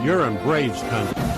You're in Braves country.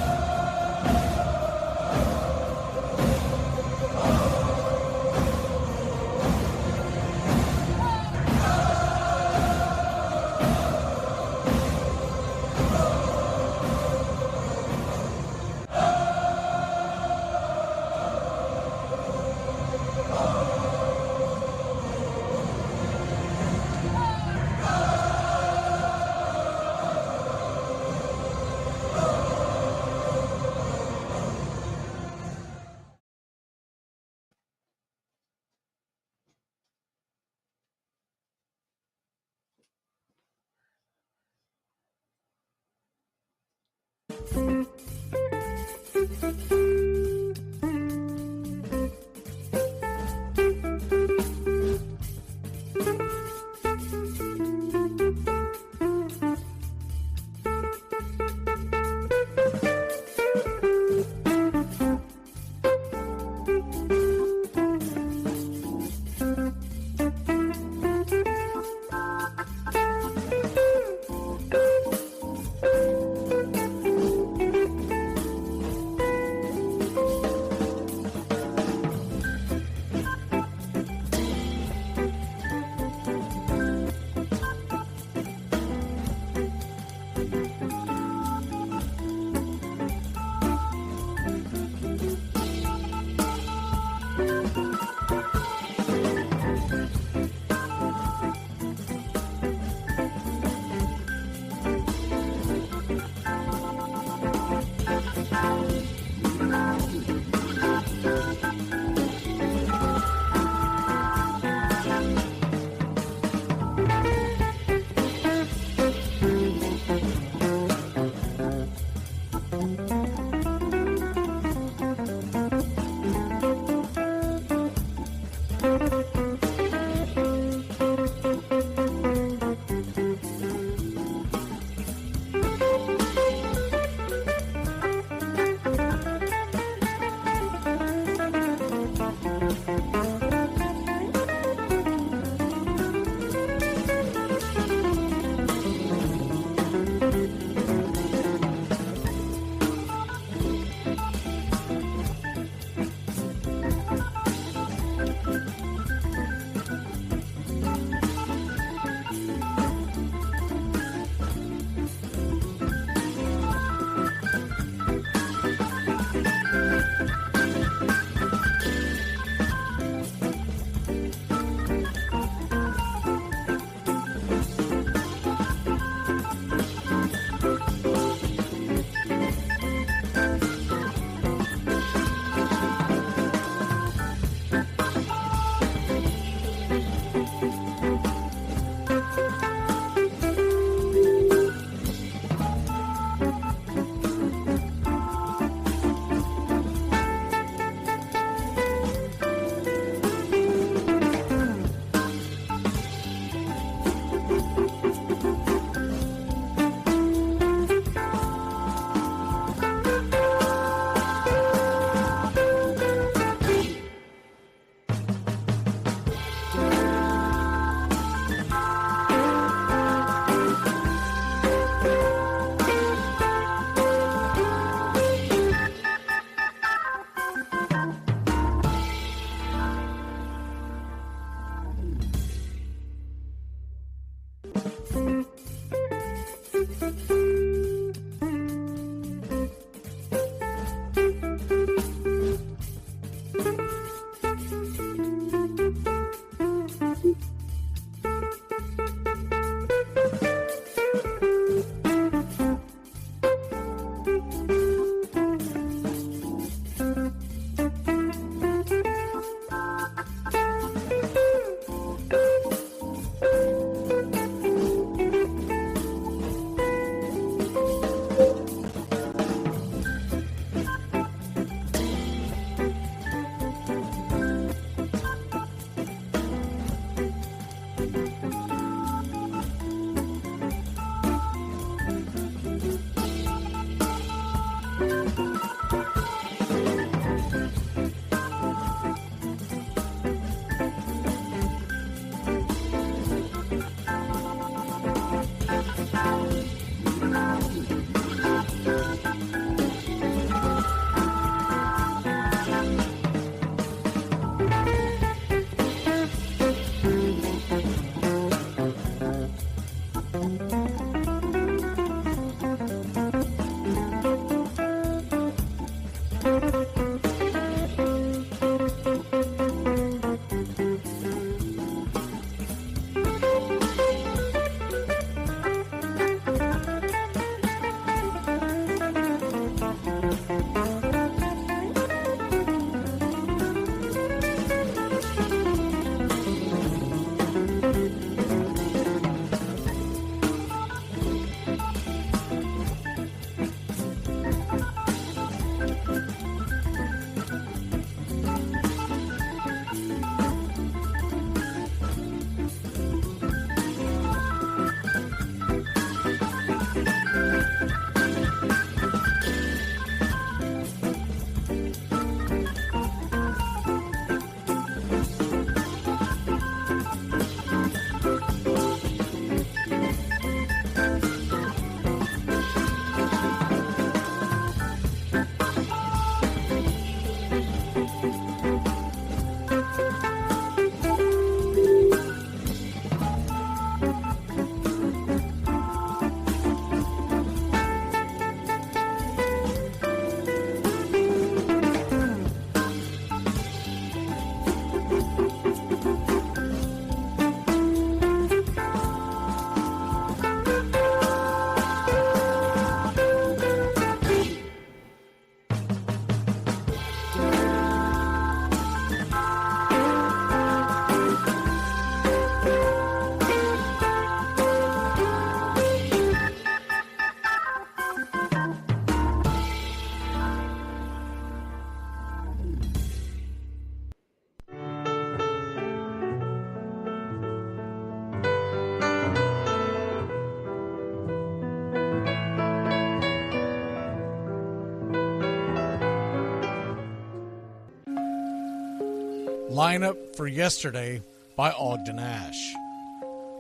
Lineup for yesterday by Ogden Ash.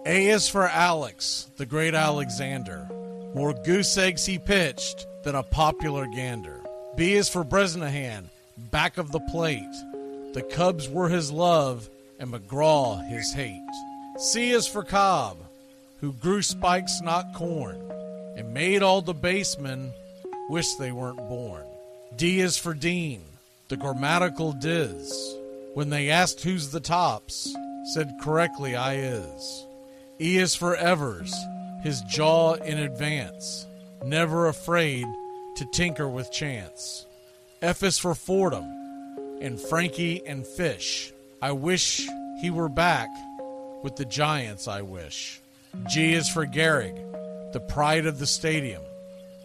A is for Alex, the great Alexander. More goose eggs he pitched than a popular gander. B is for Bresnahan, back of the plate. The Cubs were his love and McGraw his hate. C is for Cobb, who grew spikes not corn, and made all the basemen wish they weren't born. D is for Dean, the grammatical diz. When they asked who's the tops, said correctly I is. E is for Evers, his jaw in advance, never afraid to tinker with chance. F is for Fordham, and Frankie and Fish. I wish he were back with the Giants, I wish. G is for Gehrig, the pride of the stadium,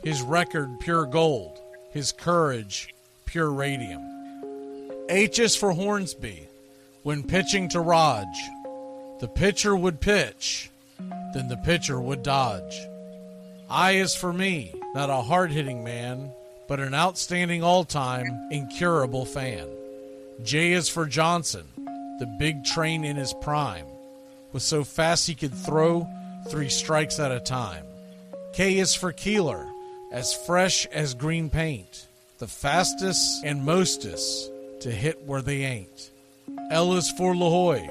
his record pure gold, his courage pure radium. H is for Hornsby, when pitching to Raj, the pitcher would pitch, then the pitcher would dodge. I is for me, not a hard-hitting man, but an outstanding all-time, incurable fan. J is for Johnson, the big train in his prime, was so fast he could throw 3 strikes at a time. K is for Keeler, as fresh as green paint, the fastest and mostest to hit where they ain't. L is for LaHoy,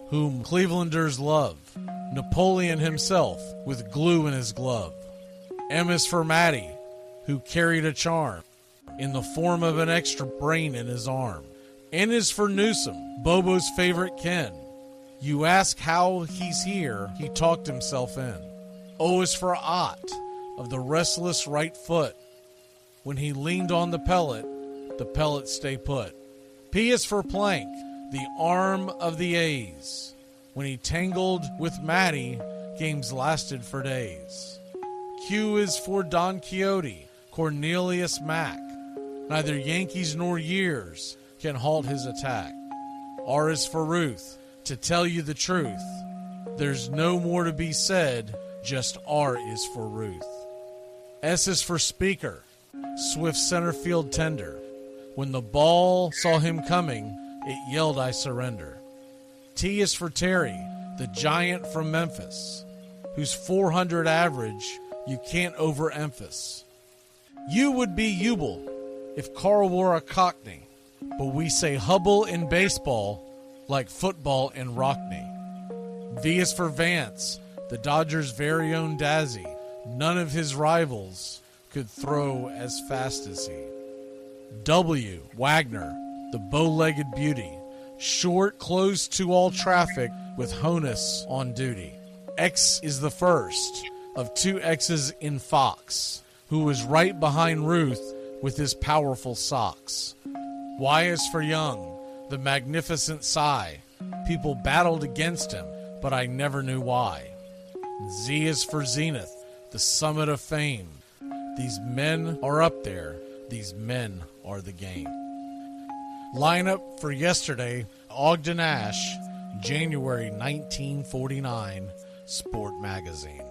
whom Clevelanders love, Napoleon himself with glue in his glove. M is for Matty, who carried a charm in the form of an extra brain in his arm. N is for Newsom, Bobo's favorite Ken. You ask how he's here, he talked himself in. O is for Ott, of the restless right foot. When he leaned on the pellet stay put. P is for Plank, the arm of the A's. When he tangled with Matty, games lasted for days. Q is for Don Quixote, Cornelius Mack. Neither Yankees nor years can halt his attack. R is for Ruth, to tell you the truth. There's no more to be said, just R is for Ruth. S is for Speaker, swift center field tender. When the ball saw him coming, it yelled, I surrender. T is for Terry, the giant from Memphis, whose 400 average you can't overemphasize. U would be Ubel if Carl wore a Cockney, but we say Hubble in baseball like football in Rockney. V is for Vance, the Dodgers' very own Dazzy. None of his rivals could throw as fast as he. W, Wagner, the bow-legged beauty, short, close to all traffic with Honus on duty. X is the first of 2 X's in Fox, who was right behind Ruth with his powerful socks. Y is for young, the magnificent sigh. People battled against him, but I never knew why. Z is for zenith, the summit of fame. These men are up there. These men are the game. Lineup for yesterday, Ogden Ash, January 1949, Sport Magazine.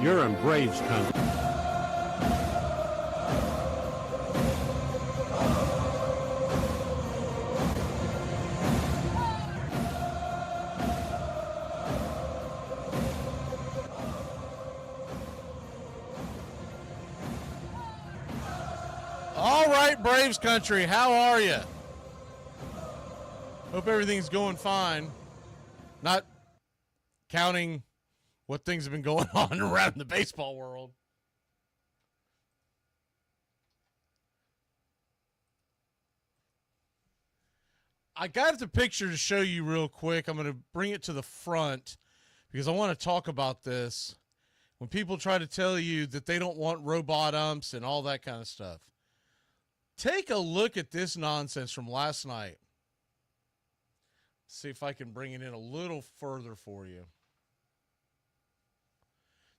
You're in Braves country. All right, Braves country, how are you? Hope everything's going fine. Not counting what things have been going on around the baseball world. I got the picture to show you real quick. I'm going to bring it to the front because I want to talk about this. When people try to tell you that they don't want robot umps and all that kind of stuff. Take a look at this nonsense from last night. See if I can bring it in a little further for you.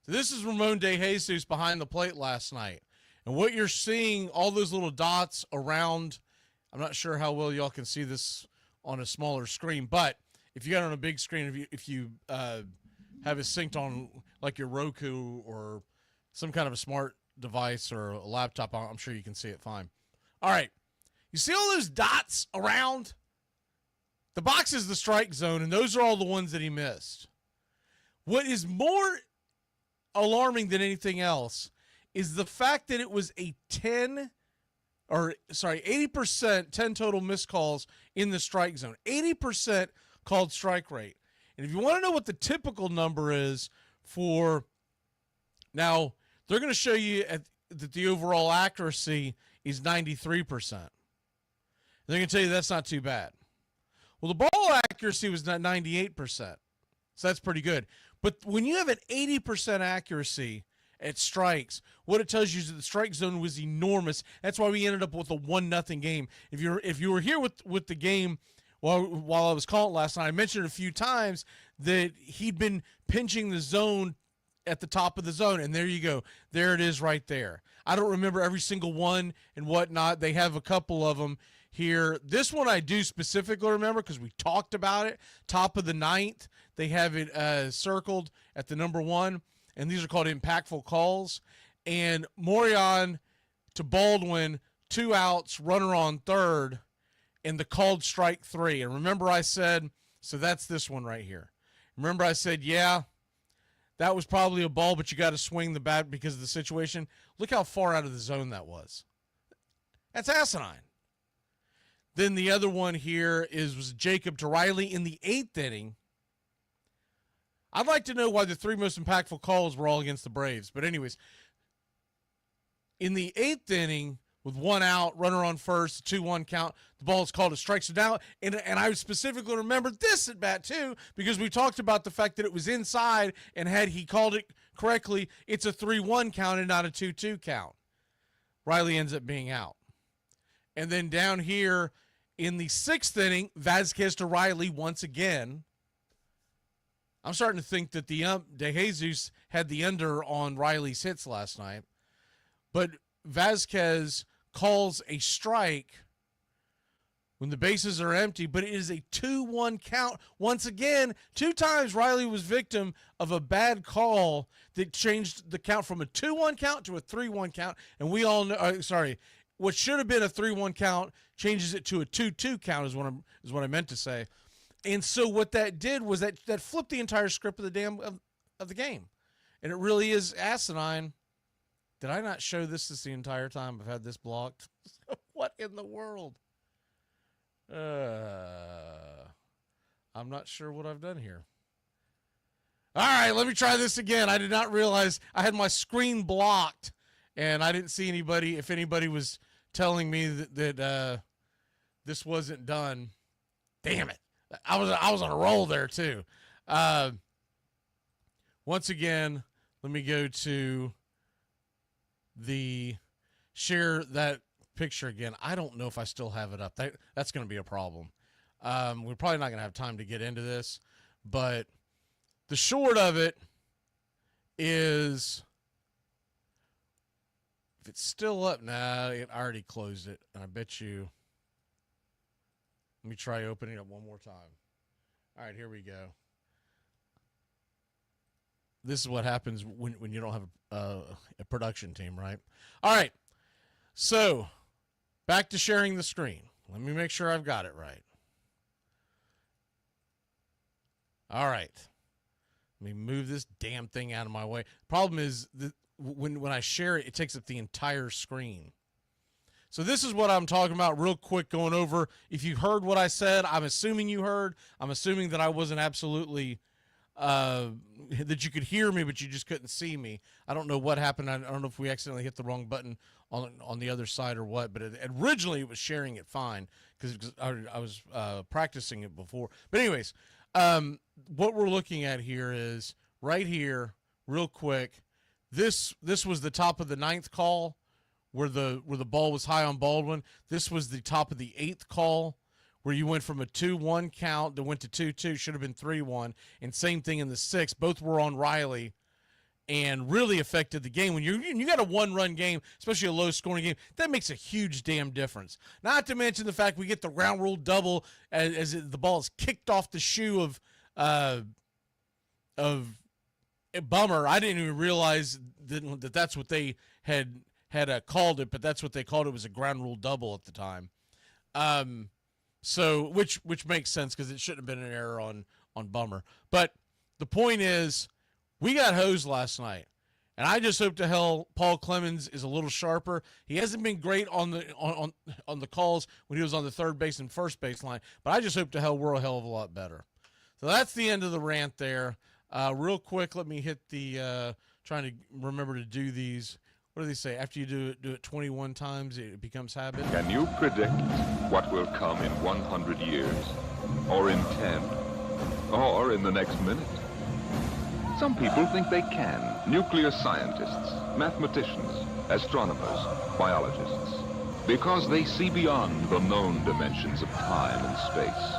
So this is Ramon De Jesus behind the plate last night. And what you're seeing, all those little dots around, I'm not sure how well y'all can see this on a smaller screen, but if you got it on a big screen, if you have it synced on like your Roku or some kind of a smart device or a laptop, I'm sure you can see it fine. All right. You see all those dots around? The box is the strike zone, and those are all the ones that he missed. What is more alarming than anything else is the fact that it was a 80% 10 total missed calls in the strike zone. 80% called strike rate. And if you want to know what the typical number is for, now they're going to show you that the overall accuracy is 93%. They're going to tell you that's not too bad. Well, the ball accuracy was not 98%. So that's pretty good. But when you have an 80% accuracy at strikes, what it tells you is that the strike zone was enormous. That's why we ended up with a 1-0 game. If you were here with the game while I was calling last night, I mentioned a few times that he'd been pinching the zone at the top of the zone, and there you go. There it is right there. I don't remember every single one and whatnot. They have a couple of them here. This one I do specifically remember because we talked about it. Top of the ninth, they have it circled at the number 1, and these are called impactful calls. And Morion to Baldwin, 2 outs, runner on third, and the called strike 3. And remember I said, so that's this one right here. Remember I said, yeah, that was probably a ball, but you got to swing the bat because of the situation. Look how far out of the zone that was. That's asinine. Then the other one here was Jacob to Riley in the 8th inning. I'd like to know why the 3 most impactful calls were all against the Braves. But anyways, in the 8th inning, with 1 out, runner on first, 2-1 count, the ball is called a strike. So now, and I specifically remembered this at bat too, because we talked about the fact that it was inside, and had he called it correctly, it's a 3-1 count and not a 2-2 count. Riley ends up being out. And then down here in the 6th inning, Vasquez to Riley once again. I'm starting to think that the De Jesus had the under on Riley's hits last night. But Vasquez calls a strike when the bases are empty, but it is a 2-1 count. Once again, 2 times Riley was victim of a bad call that changed the count from a 2-1 count to a 3-1 count. And we all know, what should have been a 3-1 count changes it to a 2-2 count is what I meant to say. And so what that did was that flipped the entire script of the game. And it really is asinine. Did I not show this the entire time I've had this blocked? What in the world? I'm not sure what I've done here. All right, let me try this again. I did not realize I had my screen blocked, and I didn't see anybody. If anybody was telling me that this wasn't done, damn it! I was on a roll there too. Once again, let me go to the share that picture again. I don't know if I still have it up. That's going to be a problem. We're probably not going to have time to get into this, but the short of it is, if it's still up, it already closed it, and I bet you. Let me try opening it up one more time. All right, here we go. This is what happens when you don't have a production team, right? All right, so back to sharing the screen. Let me make sure I've got it right. All right. Let me move this damn thing out of my way. Problem is that when I share it, it takes up the entire screen. So this is what I'm talking about real quick, going over. If you heard what I said, I'm assuming you heard. I'm assuming that I wasn't absolutely that you could hear me, but you just couldn't see me. I don't know what happened. I don't know if we accidentally hit the wrong button on the other side or what, but originally it was sharing it fine because I was practicing it before. But anyways, what we're looking at here is right here, real quick. This was the top of the ninth call where the ball was high on Baldwin. This was the top of the 8th call, where you went from a 2-1 count that went to 2-2, should have been 3-1, and same thing in the 6th. Both were on Riley, and really affected the game. When you got a 1-run game, especially a low-scoring game, that makes a huge damn difference. Not to mention the fact we get the ground rule double as the ball is kicked off the shoe of Bummer. I didn't even realize that that's what they had called it, but that's what they called it. Was a ground rule double at the time. So which makes sense because it shouldn't have been an error on Bummer. But the point is, we got hosed last night, and I just hope to hell Paul Clemens is a little sharper. He hasn't been great on the calls when he was on the third base and first base line, but I just hope to hell we're a hell of a lot better. So that's the end of the rant there. Real quick, let me hit the trying to remember to do these. What do they say? After you do it 21 times, it becomes habit. Can you predict what will come in 100 years, or in 10, or in the next minute? Some people think they can. Nuclear scientists, mathematicians, astronomers, biologists. Because they see beyond the known dimensions of time and space.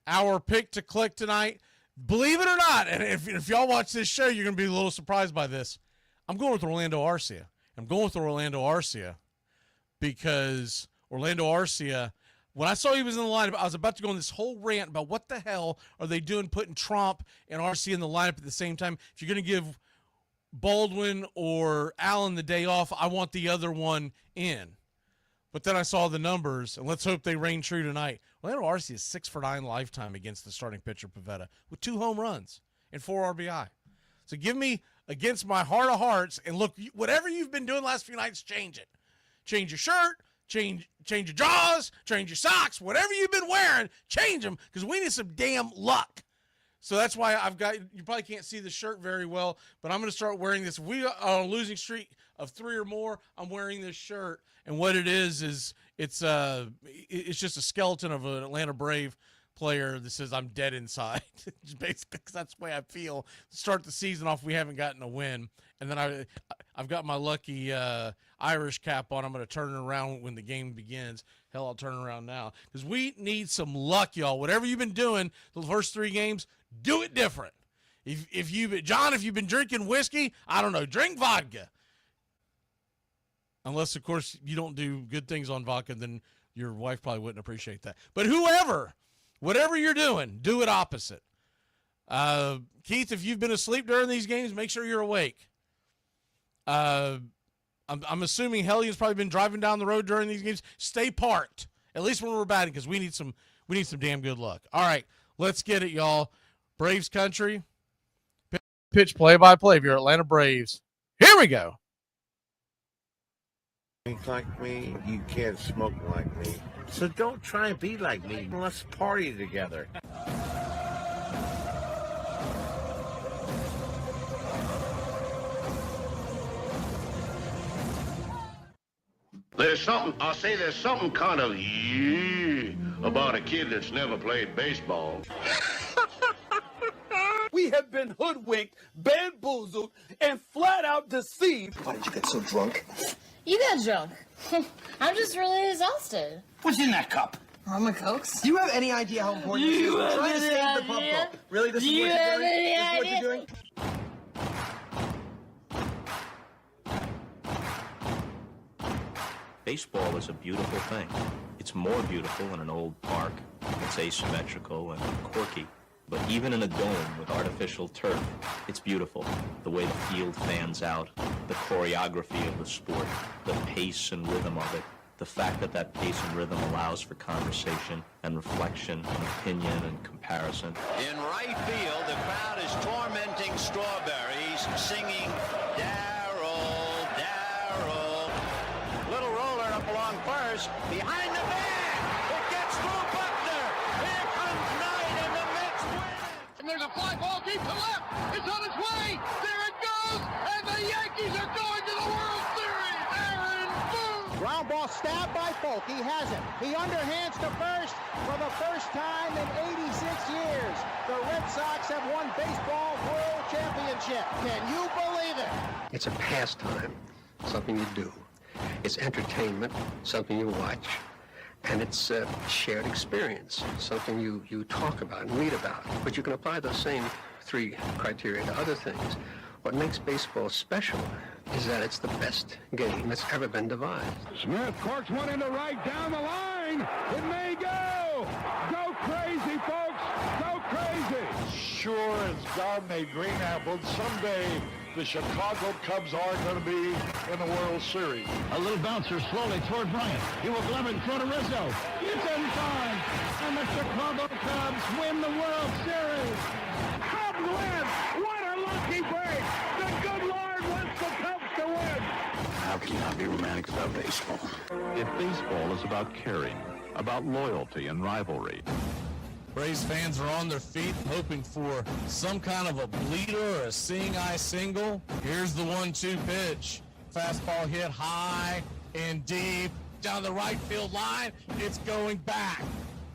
Our pick to click tonight, believe it or not, and if y'all watch this show, you're going to be a little surprised by this. I'm going with Orlando Arcia. I'm going with Orlando Arcia because Orlando Arcia, when I saw he was in the lineup, I was about to go on this whole rant about what the hell are they doing putting Trump and Arcia in the lineup at the same time. If you're going to give Baldwin or Allen the day off, I want the other one in. But then I saw the numbers, and let's hope they reign true tonight. Orlando Arcia is 6 for 9 lifetime against the starting pitcher Pivetta with 2 home runs and 4 RBI. So give me against my heart of hearts, and look, whatever you've been doing last few nights, change it. Change your shirt, change your jaws, change your socks, whatever you've been wearing, change them because we need some damn luck. So that's why I've got, you probably can't see the shirt very well, but I'm going to start wearing this. If we are on a losing streak of 3 or more, I'm wearing this shirt. And what it is it's just a skeleton of an Atlanta Brave player that says I'm dead inside. Just basically, because that's the way I feel. Start the season off, we haven't gotten a win. And then I've got my lucky Irish cap on. I'm going to turn it around when the game begins. Hell, I'll turn it around now. Because we need some luck, y'all. Whatever you've been doing the first 3 games, do it different. If you've been drinking whiskey, I don't know, drink vodka. Unless, of course, you don't do good things on vodka, then your wife probably wouldn't appreciate that. But whatever you're doing, do it opposite. Keith, if you've been asleep during these games, make sure you're awake. I'm assuming Hellions probably been driving down the road during these games. Stay parked, at least when we're batting, because we need some damn good luck. All right, let's get it, y'all. Braves country. Pitch play-by-play of your Atlanta Braves. Here we go. Like me, you can't smoke like me. So don't try and be like me. Let's party together. There's something kind of about a kid that's never played baseball. We have been hoodwinked, bamboozled, and flat out deceived. Why did you get so drunk? You got drunk. I'm just really exhausted. What's in that cup? Rum and Cokes? Do you have any idea how important this is? We're trying to save the pub cup. Really? This is what you're doing? This is what you're doing? Baseball is a beautiful thing. It's more beautiful in an old park. It's asymmetrical and quirky. But even in a dome with artificial turf, it's beautiful. The way the field fans out, the choreography of the sport, the pace and rhythm of it, the fact that that pace and rhythm allows for conversation and reflection and opinion and comparison. In right field, the crowd is tormenting Strawberries, singing, Darryl, Darryl. Little roller up along first, behind the bag. It gets through Buckner. Here comes Knight, and the Mets win. And there's a fly ball deep to left. It's on its way. There it goes. And the Yankees are going to the World Series. Aaron Boone. Ground ball ball stabbed by Folk. He has it. He underhands to first for the first time in 86 years. The Red Sox have won baseball world championship. Can you believe it? It's a pastime, something you do. It's entertainment, something you watch. And it's a shared experience, something you talk about and read about. But you can apply those same three criteria to other things. What makes baseball special is that it's the best game that's ever been devised. Smith corks one into right down the line. It may go. Go crazy, folks. Go crazy. Sure as God made green apples, someday the Chicago Cubs are going to be in the World Series. A little bouncer slowly toward Bryant. He will glove it in front of Rizzo. It's in time. And the Chicago Cubs win the World Series. Cubs win. What a lucky break. The good Lord wants the Cubs to win. How can you not be romantic about baseball? If baseball is about caring, about loyalty and rivalry, Braves fans are on their feet hoping for some kind of a bleeder or a seeing-eye single. Here's the 1-2 pitch. Fastball hit high and deep down the right field line. It's going back,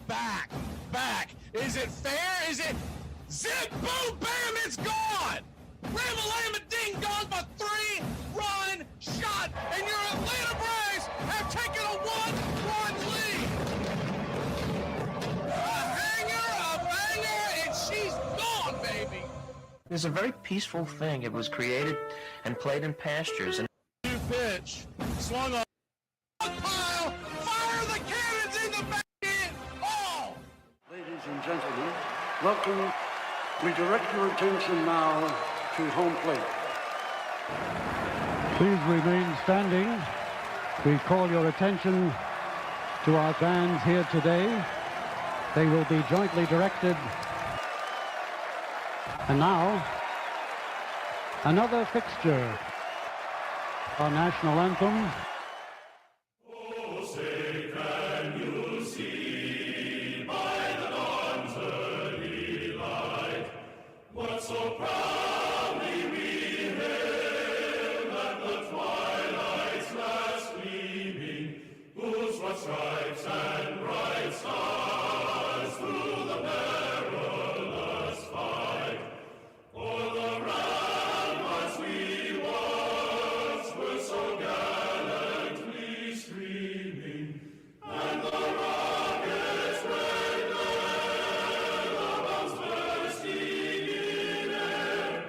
back, back. Is it fair? Is it zip, boom, bam, it's gone. Ram-a-lam-a ding dong, a 3-run shot, and your Atlanta Braves have taken a 1-run lead. She's gone, baby! It was a very peaceful thing. It was created and played in pastures. And pitch, swung on pile, fire the cannons in the back end! Oh! Ladies and gentlemen, welcome. We direct your attention now to home plate. Please remain standing. We call your attention to our bands here today. They will be jointly directed. And now, another fixture, our national anthem. Oh, say, can you see by the dawn's early light what so proudly we hailed at the twilight's last gleaming, whose broad stripes and bright stars through the perilous fight for the ramparts we once were so gallantly streaming, and the rockets red glare, the bombs bursting in air,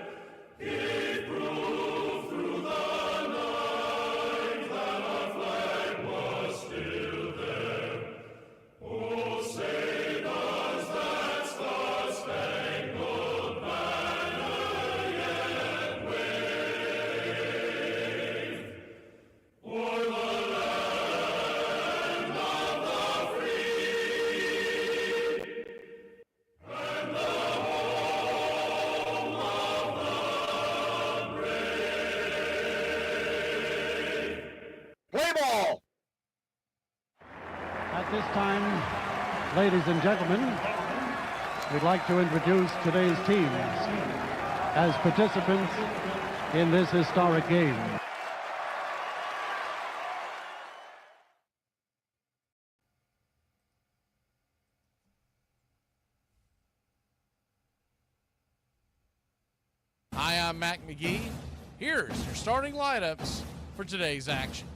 gave proof through the night that our flag was still there. Oh, say does that star-spangled banner yet wave o'er the land of the free and the home of the brave? Play ball! At this time, ladies and gentlemen, we'd like to introduce today's teams as participants in this historic game. Hi, I'm Mac McGee. Here's your starting lineups for today's action.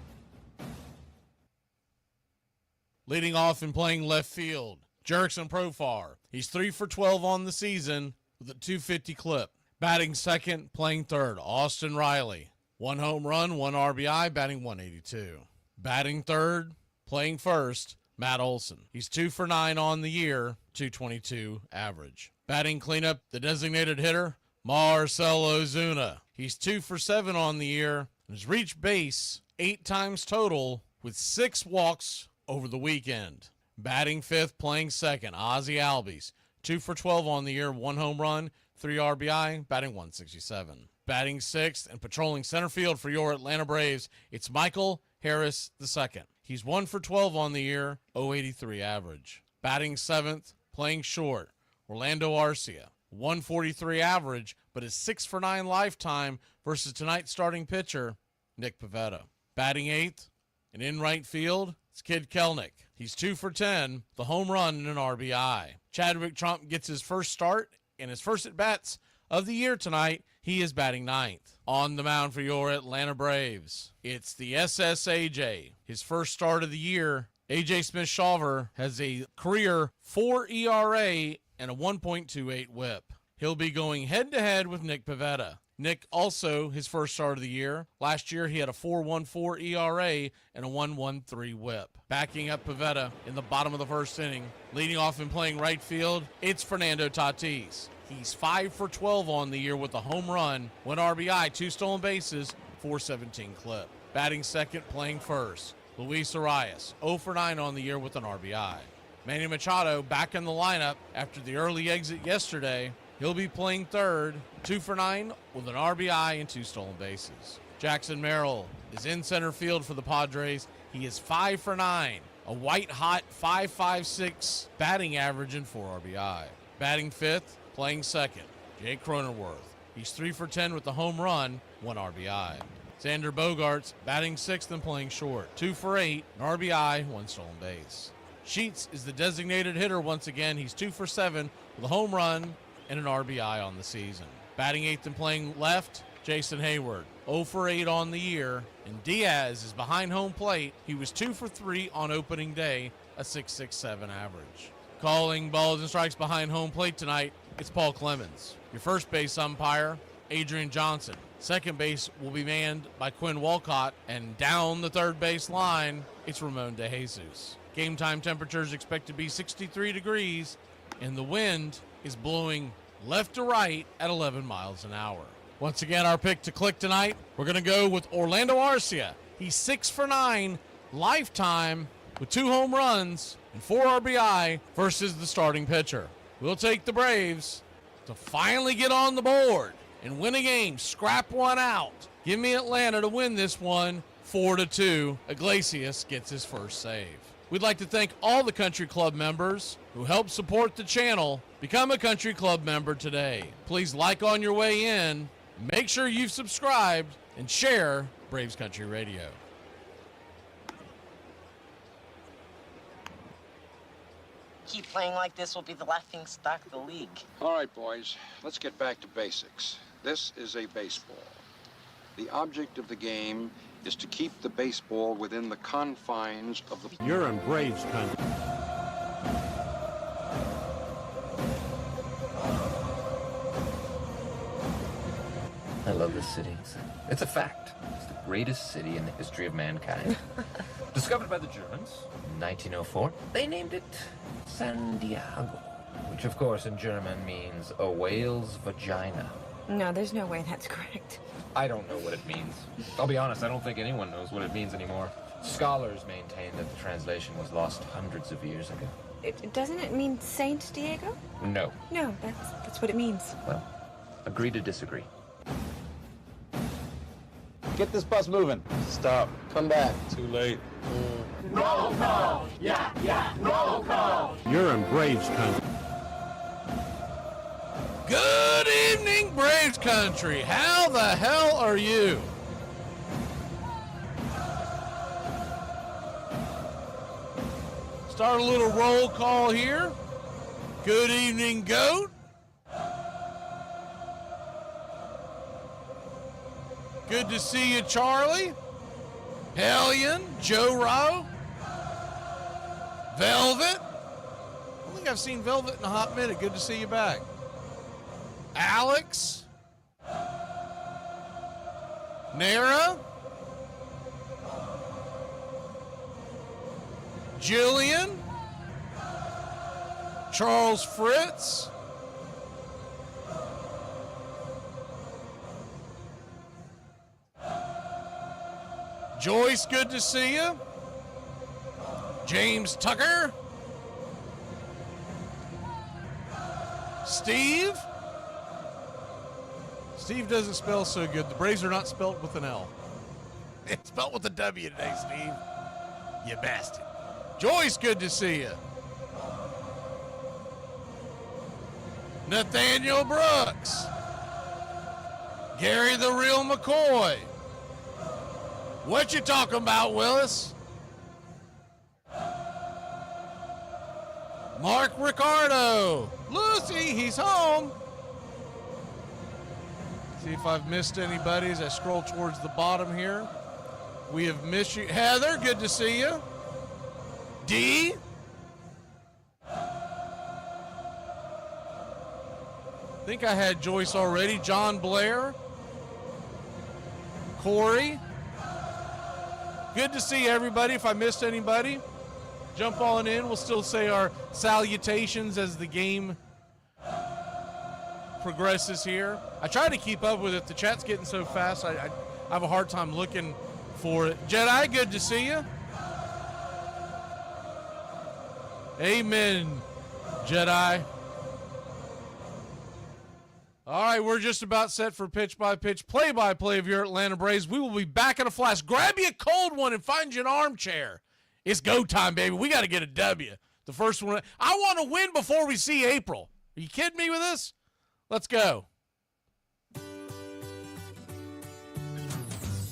Leading off and playing left field, Jurickson Profar. He's 3 for 12 on the season with a .250 clip. Batting second, playing third, Austin Riley. 1 home run, 1 RBI, batting .182. Batting third, playing first, Matt Olson. He's 2 for 9 on the year, .222 average. Batting cleanup, the designated hitter, Marcell Ozuna. He's 2 for 7 on the year and has reached base 8 times total with 6 walks over the weekend. Batting fifth, playing second, Ozzie Albies. 2 for 12 on the year, 1 home run, 3 RBI, batting .167. Batting sixth and patrolling center field for your Atlanta Braves, it's Michael Harris II. He's 1 for 12 on the year, .083 average. Batting seventh, playing short, Orlando Arcia. 143 average, but is 6 for 9 lifetime versus tonight's starting pitcher, Nick Pivetta. Batting eighth, And in right field, it's Kid Kelnick. He's 2 for 10, the home run and an RBI. Chadwick Trump gets his first start and his first at-bats of the year tonight. He is batting 9th. On the mound for your Atlanta Braves, it's the SSAJ. His first start of the year, A.J. Smith-Shawver has a career 4 ERA and a 1.28 whip. He'll be going head-to-head with Nick Pivetta. Nick also his first start of the year. Last year he had a 4.14 ERA and a 1.13 whip. Backing up Pivetta in the bottom of the first inning, leading off and playing right field, it's Fernando Tatis. He's 5 for 12 on the year with a home run, 1 RBI, 2 stolen bases, 417 clip. Batting second, playing first, Luis Arias, 0 for 9 on the year with an RBI. Manny Machado back in the lineup after the early exit yesterday. He'll be playing third, 2 for 9 with an RBI and 2 stolen bases. Jackson Merrill is in center field for the Padres. He is 5 for 9, a white-hot 5.56 batting average and 4 RBI. Batting fifth, playing second, Jake Cronenworth. He's 3 for 10 with the home run, 1 RBI. Xander Bogaerts batting sixth and playing short, 2 for 8, an RBI, 1 stolen base. Sheets is the designated hitter once again. He's 2 for 7 with a home run and an RBI on the season. Batting eighth and playing left, Jason Hayward, 0 for 8 on the year. And Diaz is behind home plate. He was 2 for 3 on opening day, a 6.67 average. Calling balls and strikes behind home plate tonight, it's Paul Clemens. Your first base umpire, Adrian Johnson. Second base will be manned by Quinn Walcott. And down the third base line, it's Ramon DeJesus. Game time temperatures expect to be 63 degrees, and the wind is blowing left to right at 11 miles an hour. Once again, our pick to click tonight, we're going to go with Orlando Arcia. He's 6 for 9 lifetime with 2 home runs and 4 RBI versus the starting pitcher. We'll take the Braves to finally get on the board and win a game, scrap one out. Give me Atlanta to win this one 4-2. Iglesias gets his first save. We'd like to thank all the Country Club members who help support the channel. Become a Country Club member today. Please like on your way in, make sure you've subscribed, and share Braves Country Radio. Keep playing like this, we'll be the laughing stock of the league. All right, boys, let's get back to basics. This is a baseball. The object of the game is to keep the baseball within the confines of the... You're in Braves country. I love this city. It's a fact. It's the greatest city in the history of mankind. Discovered by the Germans in 1904. They named it San Diego, which of course in German means a whale's vagina. No, there's no way that's correct. I don't know what it means. I'll be honest, I don't think anyone knows what it means anymore. Scholars maintain that the translation was lost hundreds of years ago. Doesn't it mean Saint Diego? No. No, that's what it means. Well, agree to disagree. Get this bus moving. Stop. Come back. Too late. Roll call! Yeah, roll call! You're in Braves country. Good evening, Braves Country. How the hell are you? Start a little roll call here. Good evening, Goat. Good to see you, Charlie. Hellion, Joe Rowe. Velvet. I don't think I've seen Velvet in a hot minute. Good to see you back. Alex. Nara. Jillian. Charles Fritz. Joyce, good to see you. James Tucker. Steve. Steve doesn't spell so good. The Braves are not spelled with an L. It's spelled with a W today, Steve. You bastard. Joyce, good to see you. Nathaniel Brooks. Gary the Real McCoy. What you talking about, Willis? Mark Ricardo. Lucy, he's home. See if I've missed anybody as I scroll towards the bottom here. We have missed you. Heather, good to see you. D. I think I had Joyce already. John Blair. Corey. Good to see everybody. If I missed anybody, jump on in. We'll still say our salutations as the game progresses here. I try to keep up with it. The chat's getting so fast, I have a hard time looking for it. Jedi, good to see you. Amen, Jedi. All right, we're just about set for pitch-by-pitch, play-by-play of your Atlanta Braves. We will be back in a flash. Grab you a cold one and find you an armchair. It's go time, baby. We got to get a W. The first one. I want to win before we see April. Are you kidding me with this? Let's go.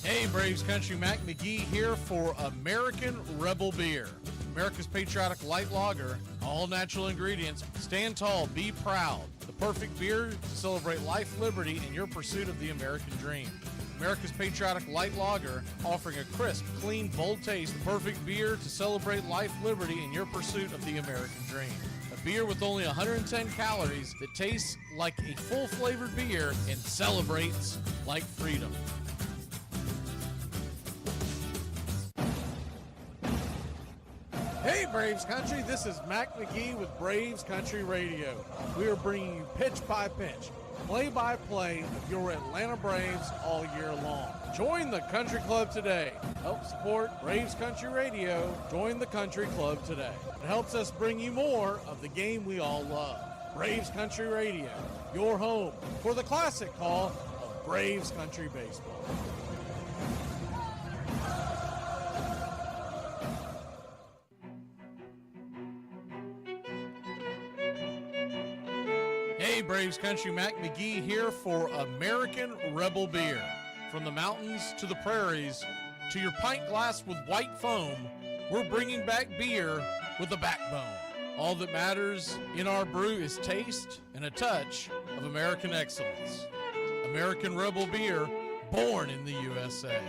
Hey, Braves Country, Mac McGee here for American Rebel Beer. America's patriotic light lager, all natural ingredients. Stand tall, be proud. The perfect beer to celebrate life, liberty, and your pursuit of the American dream. America's patriotic light lager, offering a crisp, clean, bold taste. The perfect beer to celebrate life, liberty, and your pursuit of the American dream. A beer with only 110 calories that tastes like a full-flavored beer and celebrates like freedom. Hey, Braves Country, this is Mac McGee with Braves Country Radio. We are bringing you pitch-by-pitch, play-by-play of your Atlanta Braves all year long. Join the Country Club today. Help support Braves Country Radio. Join the Country Club today. It helps us bring you more of the game we all love. Braves Country Radio, your home for the classic call of Braves Country Baseball. Hey, Braves Country, Mac McGee here for American Rebel Beer. From the mountains to the prairies to your pint glass with white foam, we're bringing back beer with a backbone. All that matters in our brew is taste and a touch of American excellence. American Rebel Beer, born in the USA.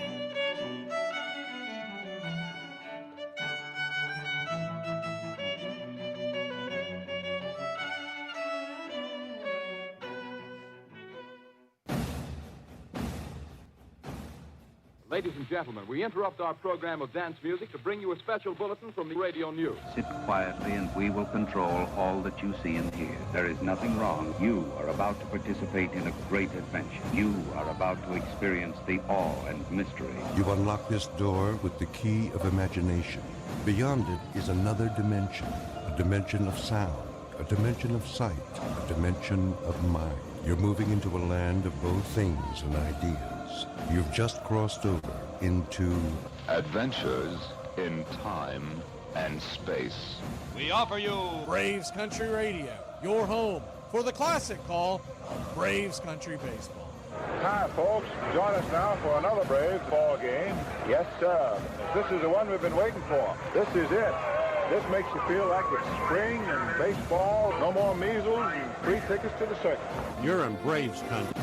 Ladies and gentlemen, we interrupt our program of dance music to bring you a special bulletin from the radio news. Sit quietly and we will control all that you see and hear. There is nothing wrong. You are about to participate in a great adventure. You are about to experience the awe and mystery. You unlock this door with the key of imagination. Beyond it is another dimension, a dimension of sound, a dimension of sight, a dimension of mind. You're moving into a land of both things and ideas. You've just crossed over into adventures in time and space. We offer you Braves Country Radio, your home for the classic call of Braves Country Baseball. Hi, folks. Join us now for another Braves ball game. Yes, sir. This is the one we've been waiting for. This is it. This makes you feel like it's spring and baseball. No more measles and free tickets to the circus. You're in Braves Country.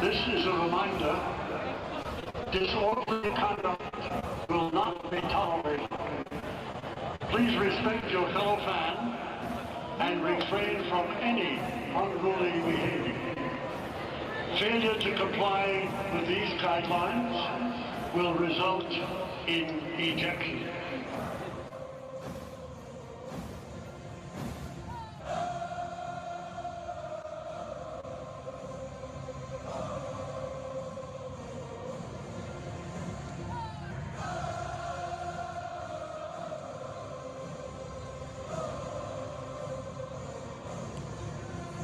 This is a reminder, disorderly conduct will not be tolerated. Please respect your fellow fan and refrain from any unruly behavior. Failure to comply with these guidelines will result in ejection.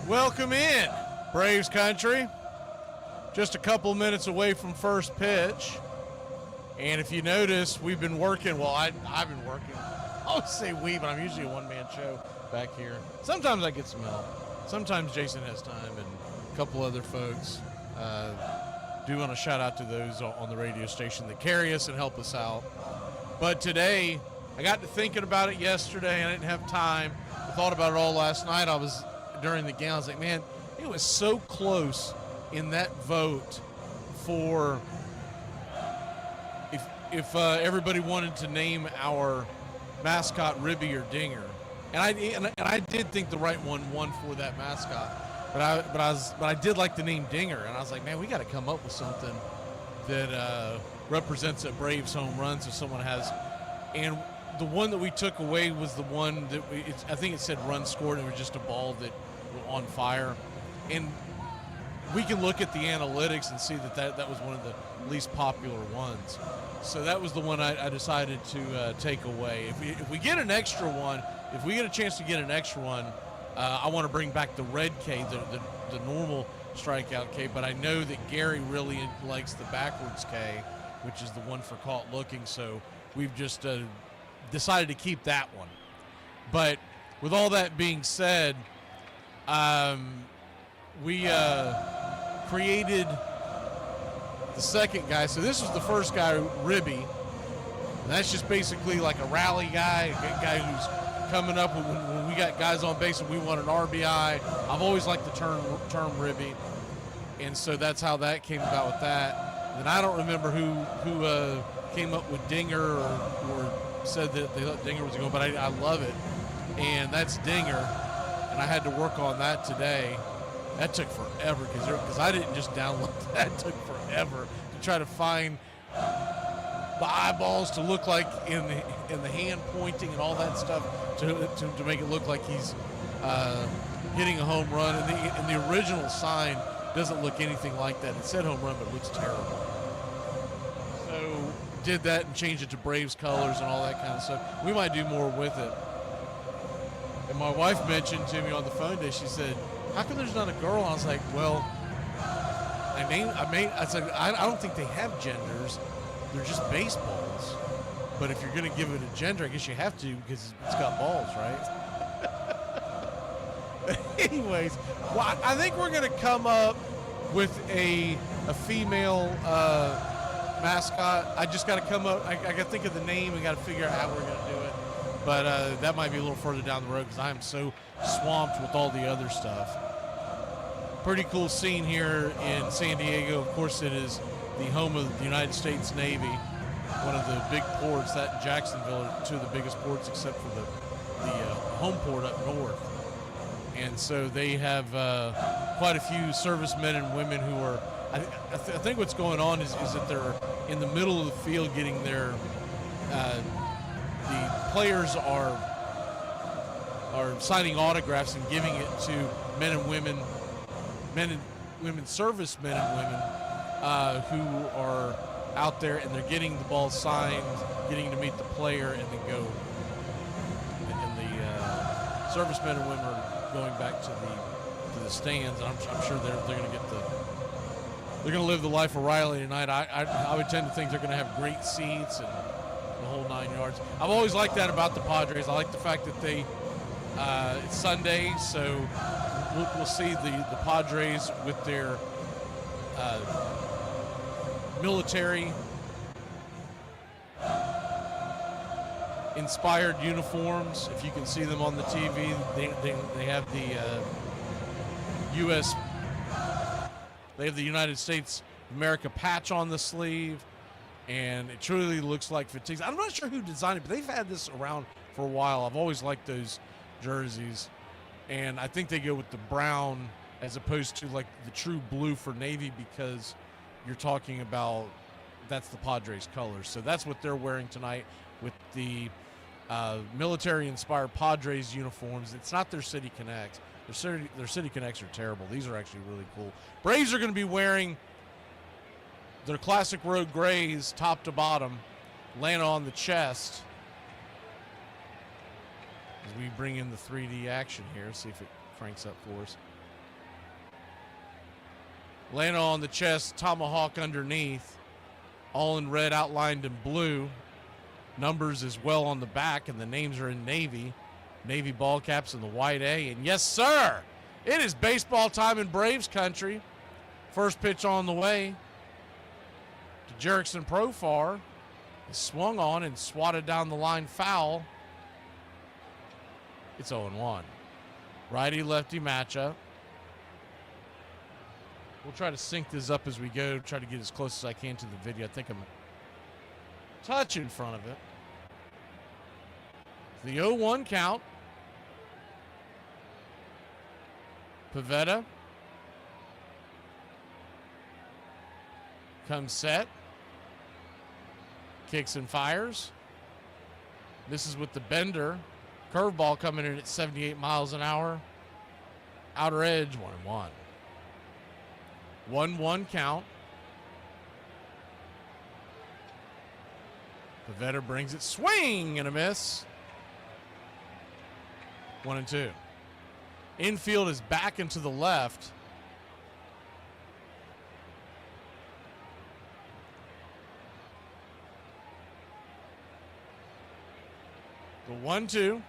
Welcome in, Braves Country. Just a couple minutes away from first pitch. And if you notice, we've been working. Well, I've been working. I always say we, but I'm usually a one-man show back here. Sometimes I get some help. Sometimes Jason has time and a couple other folks. do want to shout out to those on the radio station that carry us and help us out. But today, I got to thinking about it yesterday. I didn't have time. I thought about it all last night. During the game, I was like, man, it was so close in that vote for if everybody wanted to name our mascot Ribby or Dinger. And I did think the right one won for that mascot. But I did like the name Dinger, and I was like, man, we got to come up with something that represents a Braves home run, so someone has. And the one that we took away was the one that I think it said run scored, and it was just a ball that was on fire. And we can look at the analytics and see that was one of the least popular ones. So that was the one I decided to take away. If we get an extra one, if we get a chance to get an extra one, I want to bring back the red K, the normal strikeout K, but I know that Gary really likes the backwards K, which is the one for caught looking, so we've just decided to keep that one. But with all that being said, we created the second guy. So this was the first guy, Ribby. And that's just basically like a rally guy, a guy who's coming up when we got guys on base and we want an RBI. I've always liked the term Ribby, and so that's how that came about with that. And I don't remember who came up with Dinger or said that they thought Dinger was going, but I love it, and that's Dinger. And I had to work on that today. That took forever because I didn't just download that. It took forever to try to find the eyeballs to look like in the hand pointing and all that stuff to make it look like he's hitting a home run. And the original sign doesn't look anything like that. It said home run, but it looks terrible. So did that and changed it to Braves colors and all that kind of stuff. We might do more with it. And my wife mentioned to me on the phone today, she said, how come there's not a girl? I was like, well, I said, I don't think they have genders. They're just baseballs. But if you're going to give it a gender, I guess you have to because it's got balls, right? Anyways, well, I think we're going to come up with a female mascot. I just got to come up. I got to think of the name and got to figure out how we're going to do it. But that might be a little further down the road because I am so swamped with all the other stuff. Pretty cool scene here in San Diego. Of course, it is the home of the United States Navy, one of the big ports. That and Jacksonville are two of the biggest ports except for the home port up north. And so they have quite a few servicemen and women who are, I think what's going on is that they're in the middle of the field getting their, the players are signing autographs and giving it to servicemen and women who are out there, and they're getting the ball signed, getting to meet the player, and then go. And the servicemen and women are going back to the stands, and I'm sure they're going to get they're going to live the life of Riley tonight. I would tend to think they're going to have great seats and the whole 9 yards. I've always liked that about the Padres. I like the fact that they it's Sunday, so we'll see the Padres with their military inspired uniforms. If you can see them on the TV, they have the U.S. They have the United States of America patch on the sleeve, and it truly looks like fatigues. I'm not sure who designed it, but they've had this around for a while. I've always liked those jerseys, and I think they go with the brown as opposed to like the true blue for Navy, because you're talking about that's the Padres colors. So that's what they're wearing tonight with the military-inspired Padres uniforms. It's not their City Connects. Their City Connects are terrible. These are actually really cool. Braves are going to be wearing their classic road grays top to bottom, laying on the chest. As we bring in the 3D action here, see if it cranks up for us. Laying on the chest, tomahawk underneath, all in red outlined in blue. Numbers as well on the back, and the names are in Navy. Navy ball caps and the white A. And yes, sir, it is baseball time in Braves country. First pitch on the way. to Jerickson Profar. Is swung on and swatted down the line foul. It's 0-1. Righty-lefty matchup. We'll try to sync this up as we go, try to get as close as I can to the video. I think I'm a touch in front of it. The 0-1 count. Pivetta comes set. Kicks and fires. Misses with the bender. Curveball coming in at 78 miles an hour. Outer edge, 1-1. 1-1 count. Pivetta brings it. Swing and a miss. 1-2. Infield is back and to the left. The 1-2.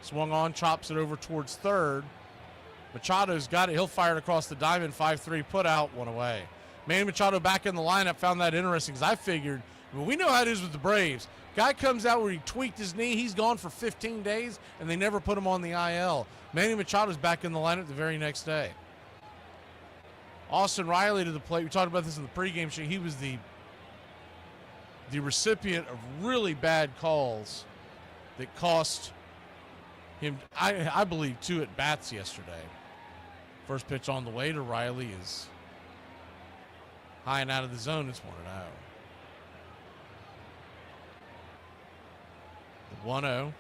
Swung on, chops it over towards third. Machado's got it. He'll fire it across the diamond. 5-3 put out, 1 away. Manny Machado back in the lineup. Found that interesting because I figured, we know how it is with the Braves. Guy comes out where he tweaked his knee. He's gone for 15 days, and they never put him on the IL. Manny Machado's back in the lineup the very next day. Austin Riley to the plate. We talked about this in the pregame show. He was the recipient of really bad calls that cost him, I believe, 2 at-bats yesterday. First pitch on the way to Riley is high and out of the zone. It's 1-0. The 1-0.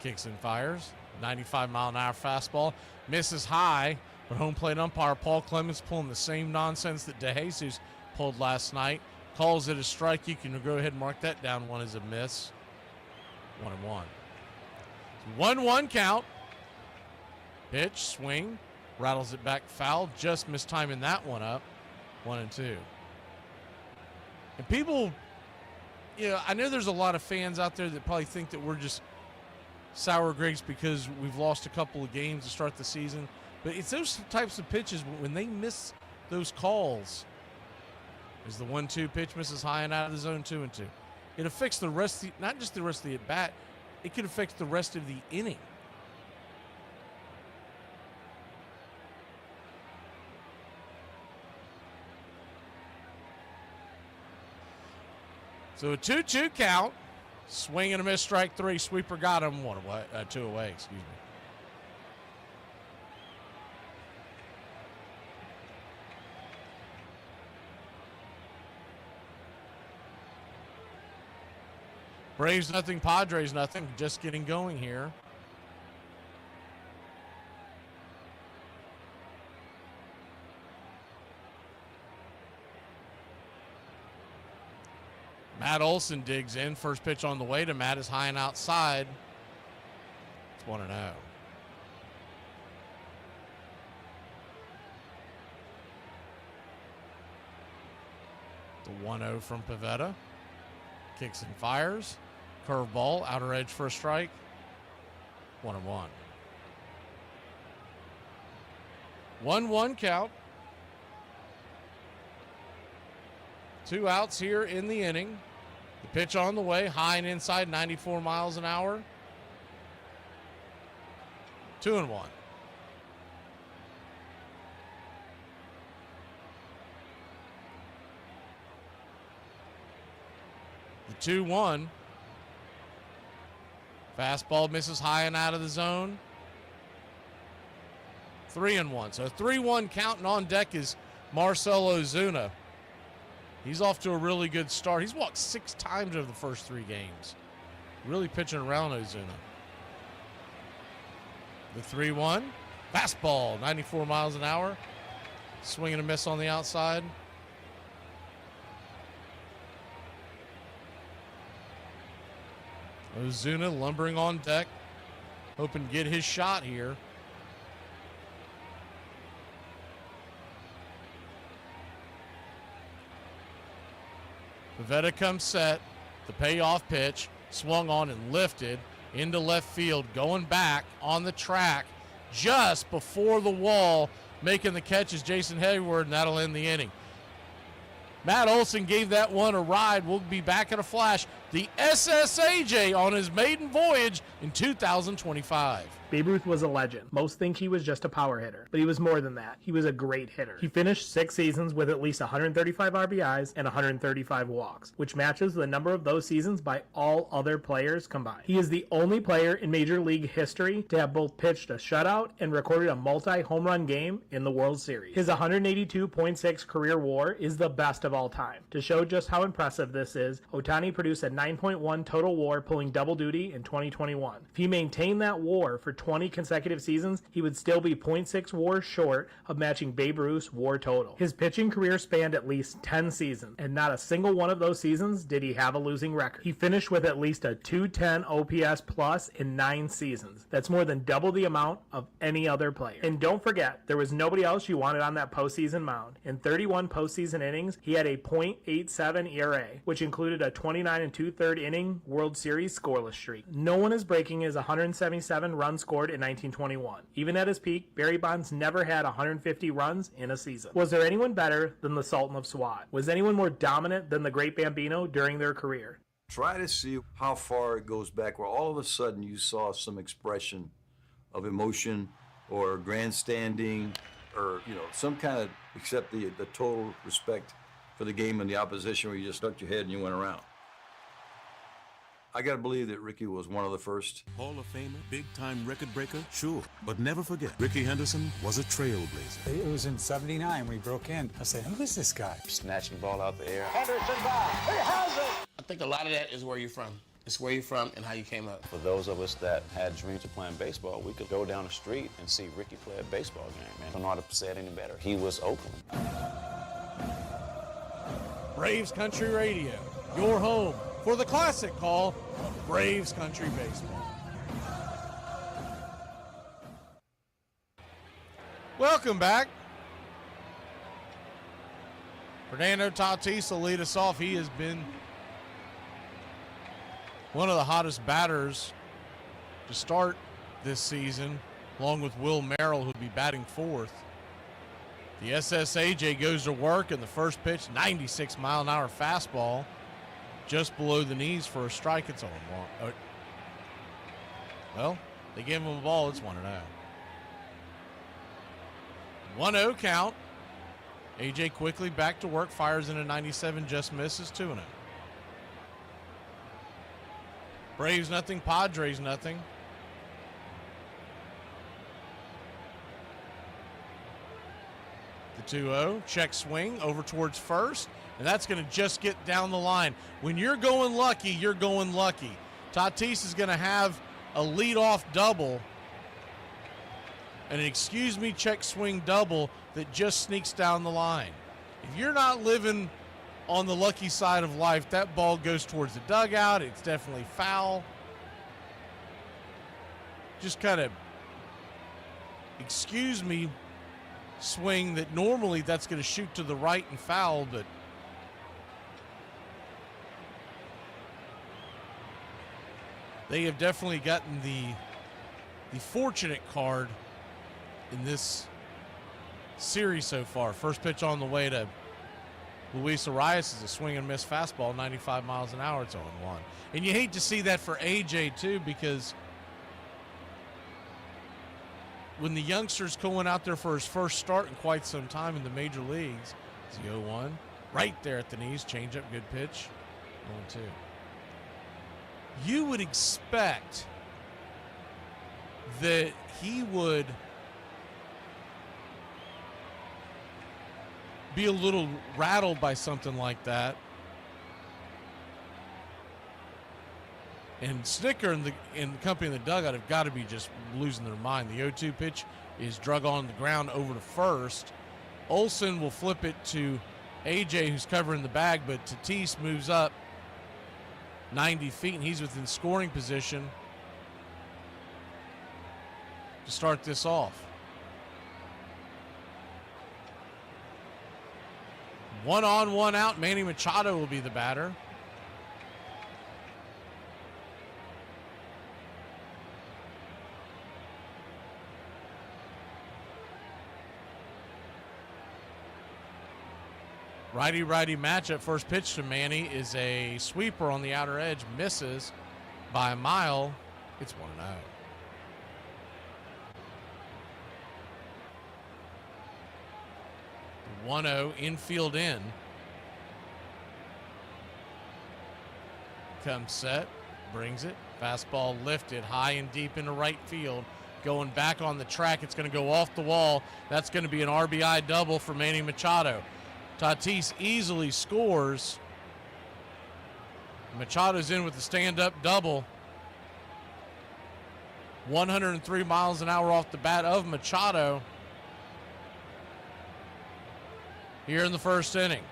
Kicks and fires. 95-mile-an-hour fastball. Misses high, but home plate umpire Paul Clemens pulling the same nonsense that DeJesus pulled last night. Calls it a strike. You can go ahead and mark that down. 1 is a miss. 1-1. 1-1 count. Pitch, swing, rattles it back foul. Just mistiming that one up. 1-2. And people, I know there's a lot of fans out there that probably think that we're just sour grapes because we've lost a couple of games to start the season. But it's those types of pitches when they miss those calls. As the 1-2 pitch misses high and out of the zone, 2-2. It affects the rest, not just the rest of the at-bat, it could affect the rest of the inning. So a 2-2 count. Swing and a miss, strike 3. Sweeper got him. 2 away, excuse me. Braves nothing, Padres nothing. Just getting going here. Matt Olson digs in. First pitch on the way to Matt is high and outside. It's 1-0. The 1-0 from Pivetta. Kicks and fires. Curveball, outer edge for a strike. 1-1. 1-1 count. 2 outs here in the inning. The pitch on the way, high and inside, 94 miles an hour. 2-1. The 2-1. Fastball misses high and out of the zone. 3-1. So 3-1 counting on deck is Marcell Ozuna. He's off to a really good start. He's walked 6 times over the first 3 games. Really pitching around Ozuna. The 3-1. Fastball, 94 miles an hour. Swing and a miss on the outside. Ozuna lumbering on deck, hoping to get his shot here. Pivetta comes set. The payoff pitch swung on and lifted into left field, going back on the track. just before the wall, making the catch is Jason Hayward, and that'll end the inning. Matt Olson gave that one a ride. We'll be back in a flash. The SSAJ on his maiden voyage in 2025. Babe Ruth was a legend. Most think he was just a power hitter, but he was more than that. He was a great hitter. He finished 6 seasons with at least 135 RBIs and 135 walks, which matches the number of those seasons by all other players combined. He is the only player in Major League history to have both pitched a shutout and recorded a multi-home run game in the World Series. His 182.6 career WAR is the best of all time. To show just how impressive this is, Ohtani produced a 9.1 total WAR, pulling double duty in 2021. If he maintained that WAR for 20 consecutive seasons, he would still be 0.6 WAR short of matching Babe Ruth's WAR total. His pitching career spanned at least 10 seasons, and not a single one of those seasons did he have a losing record. He finished with at least a 210 OPS plus in 9 seasons. That's more than double the amount of any other player. And don't forget, there was nobody else you wanted on that postseason mound. In 31 postseason innings, he had a .87 ERA, which included a 29 2/3 inning World Series scoreless streak. No one is breaking his 177 runs scored in 1921. Even at his peak, Barry Bonds never had 150 runs in a season. Was there anyone better than the Sultan of SWAT? Was anyone more dominant than the Great Bambino during their career? Try to see how far it goes back where all of a sudden you saw some expression of emotion or grandstanding or, some kind of, except the total respect for the game and the opposition where you just stuck your head and you went around. I got to believe that Ricky was one of the first. Hall of Famer, big-time record breaker, sure. But never forget, Ricky Henderson was a trailblazer. It was in '79 when he broke in. I said, who is this guy? Snatching the ball out the air. Henderson back. He has it. I think a lot of that is where you're from. It's where you're from and how you came up. For those of us that had dreams of playing baseball, we could go down the street and see Ricky play a baseball game, man. I don't know how to say it any better. He was Oakland. Braves Country Radio, your home for the classic call of Braves Country Baseball. Welcome back. Fernando Tatis will lead us off. He has been one of the hottest batters to start this season, along with Will Merrill, who'll be batting fourth. The SSAJ goes to work, and the first pitch, 96-mile-an-hour fastball, just below the knees for a strike. It's on one. Well, they give him a ball. It's 1-0. 1-0 count. AJ quickly back to work, fires in a 97, just misses. 2-0. Braves nothing, Padres nothing. The 2-0, check swing over towards first, and that's going to just get down the line. When you're going lucky, you're going lucky. Tatis is going to have a leadoff double, an excuse-me check swing double that just sneaks down the line. If you're not living on the lucky side of life, that ball goes towards the dugout. It's definitely foul. Just kind of, excuse me, swing that normally that's going to shoot to the right and foul, but they have definitely gotten the fortunate card in this series so far. First pitch on the way to Luis Arias is a swing and miss fastball, 95 miles an hour. It's 0-1. And you hate to see that for AJ too, because when the youngster's going out there for his first start in quite some time in the major leagues, it's the 0-1. Right there at the knees, change up, good pitch, 0-2. You would expect that he would be a little rattled by something like that. And Snicker and the company in the dugout have got to be just losing their mind. The 0-2 pitch is drug on the ground over to first. Olson will flip it to AJ, who's covering the bag, but Tatis moves up 90 feet, and he's within scoring position to start this off. 1 on, 1 out. Manny Machado will be the batter. Righty-righty matchup. First pitch to Manny is a sweeper on the outer edge. Misses by a mile. It's 1-0. The 1-0 infield in. Comes set. Brings it. Fastball lifted high and deep into right field. Going back on the track. It's going to go off the wall. That's going to be an RBI double for Manny Machado. Tatis easily scores. Machado's in with the stand-up double. 103 miles an hour off the bat of Machado here in the first inning.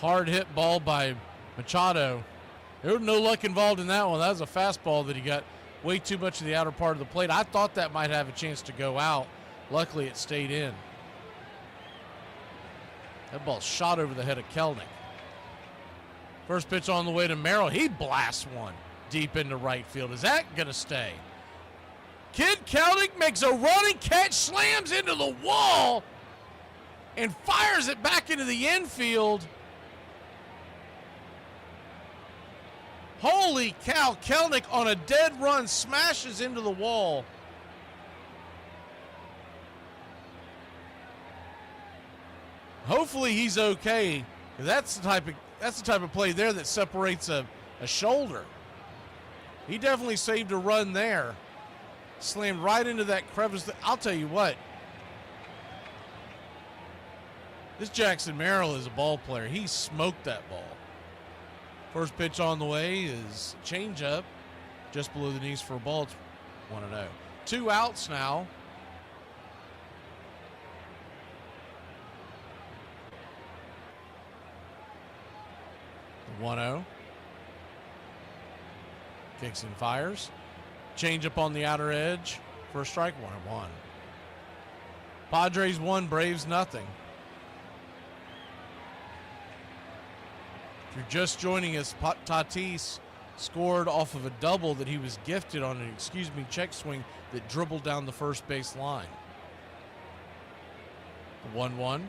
Hard hit ball by Machado. There was no luck involved in that one. That was a fastball that he got way too much of the outer part of the plate. I thought that might have a chance to go out. Luckily, it stayed in. That ball shot over the head of Kelnick. First pitch on the way to Merrill. He blasts one deep into right field. Is that going to stay? Kid Kelnick makes a running catch, slams into the wall, and fires it back into the infield. Holy cow, Kelnick on a dead run smashes into the wall. Hopefully he's okay. That's the type of play there that separates a shoulder. He definitely saved a run there. Slammed right into that crevice. I'll tell you what. This Jackson Merrill is a ball player. He smoked that ball. First pitch on the way is changeup, just below the knees for a ball. It's 1-0. 2 outs now. The 1-0. Kicks and fires. Changeup on the outer edge for a strike. 1-1. Padres 1, Braves nothing. If you're just joining us, Tatis scored off of a double that he was gifted on an check swing that dribbled down the first base line. The 1-1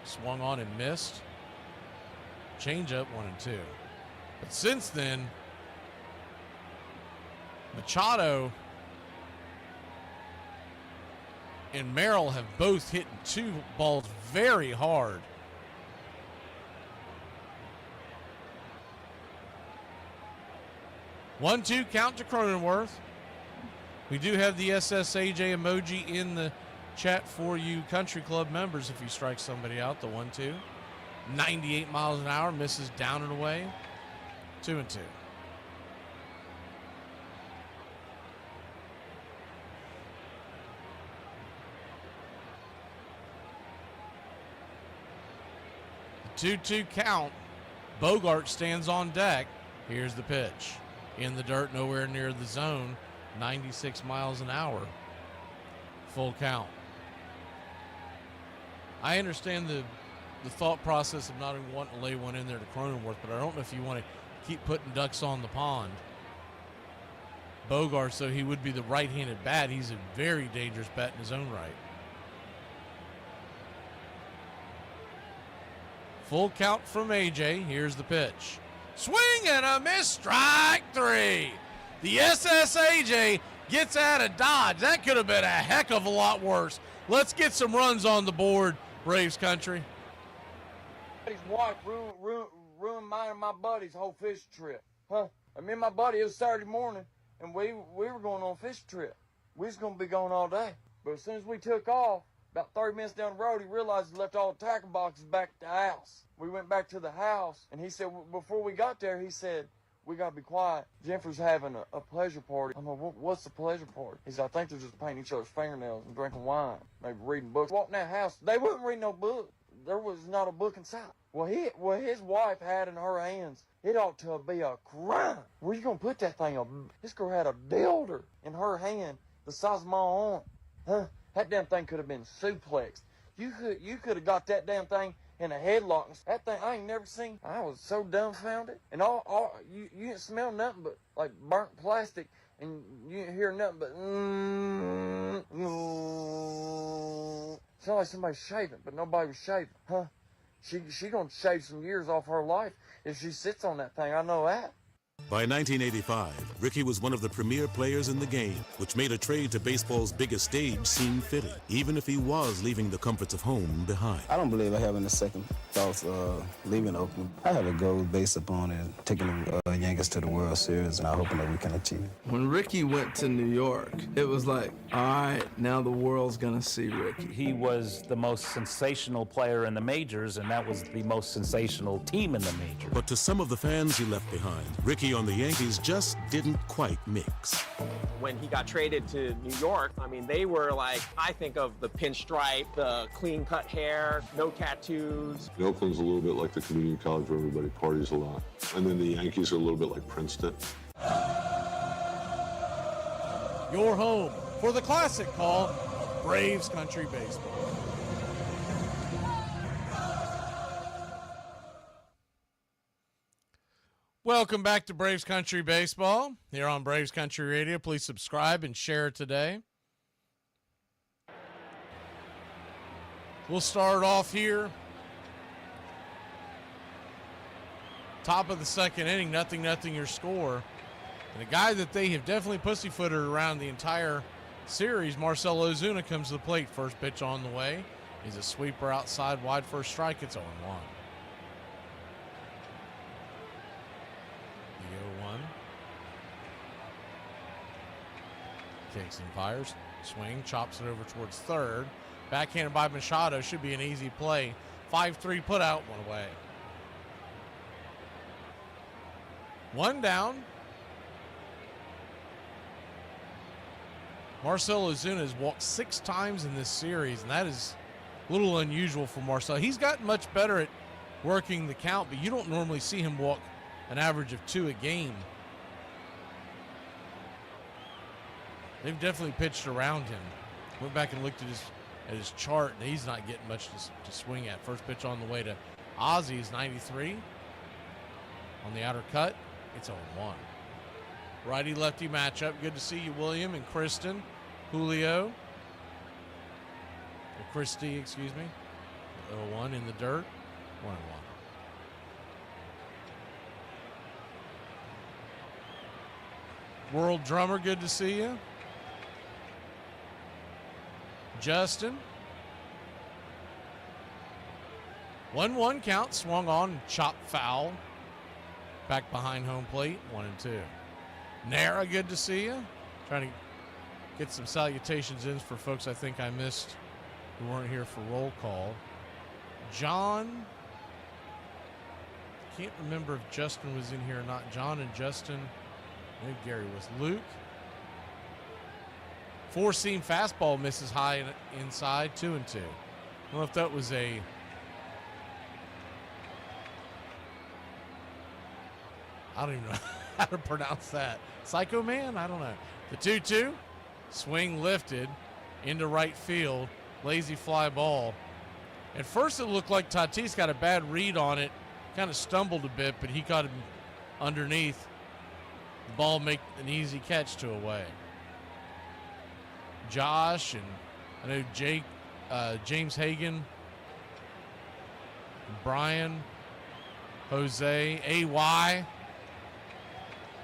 swung on and missed. Changeup 1-2. But since then, Machado and Merrill have both hit 2 balls very hard. One-two count to Cronenworth. We do have the SSAJ emoji in the chat for you Country Club members if you strike somebody out. The 1-2. 98 miles an hour, misses down and away. 2-2. The 2-2 count. Bogart stands on deck. Here's the pitch. In the dirt, nowhere near the zone. 96 miles an hour. Full count. I understand the thought process of not even wanting to lay one in there to Cronenworth, but I don't know if you want to keep putting ducks on the pond. Bogart, so he would be the right-handed bat. He's a very dangerous bat in his own right. Full count from AJ. Here's the pitch. Swing and a miss, strike 3. The SSAJ gets out of Dodge. That could have been a heck of a lot worse. Let's get some runs on the board, Braves country. His wife ruined mine and my buddy's whole fish trip. Huh? I mean, my buddy, it was Saturday morning, and we were going on a fish trip. We was going to be gone all day. But as soon as we took off, about 30 minutes down the road, he realized he left all the tackle boxes back at the house. We went back to the house, and he said, before we got there, he said, we got to be quiet. Jennifer's having a pleasure party. I'm like, what's the pleasure party? He said, I think they're just painting each other's fingernails and drinking wine, maybe reading books. Walked in that house, they wouldn't read no book. There was not a book inside. Well, his wife had in her hands, it ought to be a crime. Where you going to put that thing up? This girl had a dildo in her hand the size of my arm. Huh? That damn thing could have been suplexed. You could have got that damn thing in a headlock. That thing I ain't never seen. I was so dumbfounded. And you didn't smell nothing but like burnt plastic, and you didn't hear nothing but sound like somebody shaving, but nobody was shaving, huh? She gonna shave some years off her life if she sits on that thing. I know that. By 1985, Ricky was one of the premier players in the game, which made a trade to baseball's biggest stage seem fitting, even if he was leaving the comforts of home behind. I don't believe I have any second thoughts leaving Oakland. I have a goal based upon it, taking the Yankees to the World Series, and I'm hoping that we can achieve it. When Ricky went to New York, it was like, all right, now the world's gonna see Ricky. He was the most sensational player in the majors, and that was the most sensational team in the majors. But to some of the fans he left behind, Ricky on the Yankees just didn't quite mix. When he got traded to New York, I mean, they were like, I think of the pinstripe, the clean-cut hair, no tattoos. Oakland's a little bit like the community college where everybody parties a lot. And then the Yankees are a little bit like Princeton. Your home for the classic called Braves Country Baseball. Welcome back to Braves Country Baseball here on Braves Country Radio. Please subscribe and share today. We'll start off here. Top of the second inning, 0-0 your score. And a guy that they have definitely pussyfooted around the entire series, Marcell Ozuna, comes to the plate. First pitch on the way. He's a sweeper outside wide, first strike. It's 0-1. The 0-1. Kicks and fires. Swing, chops it over towards third. Backhanded by Machado. Should be an easy play. 5-3 put out, one away. One down. Marcell Ozuna has walked 6 times in this series, and that is a little unusual for Marcell. He's gotten much better at working the count, but you don't normally see him walk an average of 2 a game. They've definitely pitched around him. Went back and looked at his chart, and he's not getting much to swing at. First pitch on the way to Ozzy is 93. On the outer cut, it's 0-1. Righty-lefty matchup. Good to see you, William and Kristen. Julio. Or Christie, excuse me. 0-1 in the dirt. 1-1. World Drummer, good to see you. Justin. 1-1 count. Swung on, chopped foul. Back behind home plate. 1-2. Nara, good to see you. Trying to get some salutations in for folks I think I missed who weren't here for roll call. John. Can't remember if Justin was in here or not. John and Justin. Maybe Gary was. Luke. 4-seam fastball misses high inside. 2-2. I don't know if that was a... I don't even know how to pronounce that. Psycho Man? I don't know. The 2-2. Swing lifted into right field. Lazy fly ball. At first it looked like Tatis got a bad read on it. Kind of stumbled a bit, but he got him underneath. The ball make an easy catch to away. Josh and I know Jake, James Hagan, Brian, Jose, AY.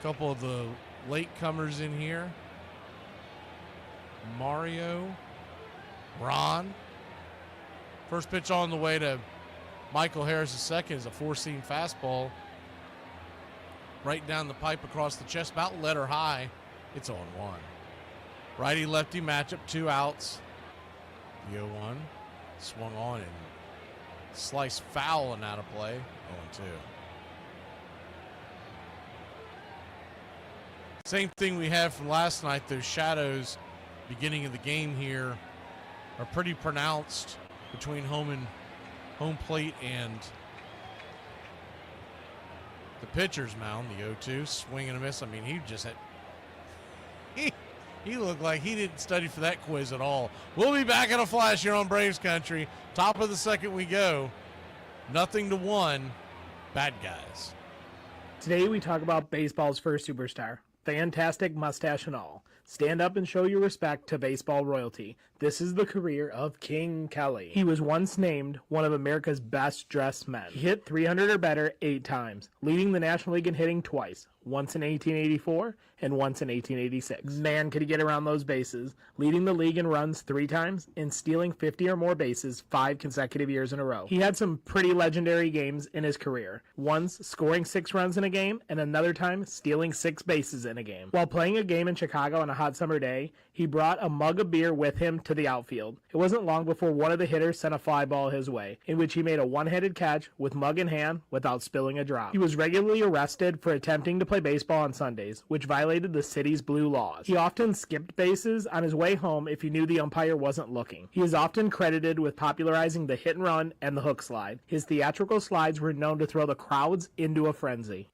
Couple of the latecomers in here. Mario, Ron. First pitch on the way to Michael Harris. The second is a 4-seam fastball. Right down the pipe across the chest, about letter high. It's 0-1. Righty-lefty matchup, 2 outs. The 0-1. Swung on and sliced foul and out of play. 0-2. Same thing we had from last night. Those shadows beginning of the game here are pretty pronounced between home plate and the pitcher's mound. The 0-2, swing and a miss. I mean, he just had he looked like he didn't study for that quiz at all. We'll be back in a flash here on Braves Country. Top of the second we go. 0-1, bad guys. Today we talk about baseball's first superstar, fantastic mustache and all. Stand up and show your respect to baseball royalty. This is the career of King Kelly. He was once named one of America's best dressed men. He hit 300 or better 8 times, leading the National League in hitting twice, once in 1884 and once in 1886. Man, could he get around those bases, leading the league in runs 3 times and stealing 50 or more bases 5 consecutive years in a row. He had some pretty legendary games in his career, once scoring 6 runs in a game and another time stealing 6 bases in a game. While playing a game in Chicago on a hot summer day, he brought a mug of beer with him to the outfield. It wasn't long before one of the hitters sent a fly ball his way, in which he made a one-handed catch with mug in hand without spilling a drop. He was regularly arrested for attempting to play baseball on Sundays, which violated the city's blue laws. He often skipped bases on his way home if he knew the umpire wasn't looking. He is often credited with popularizing the hit and run and the hook slide. His theatrical slides were known to throw the crowds into a frenzy.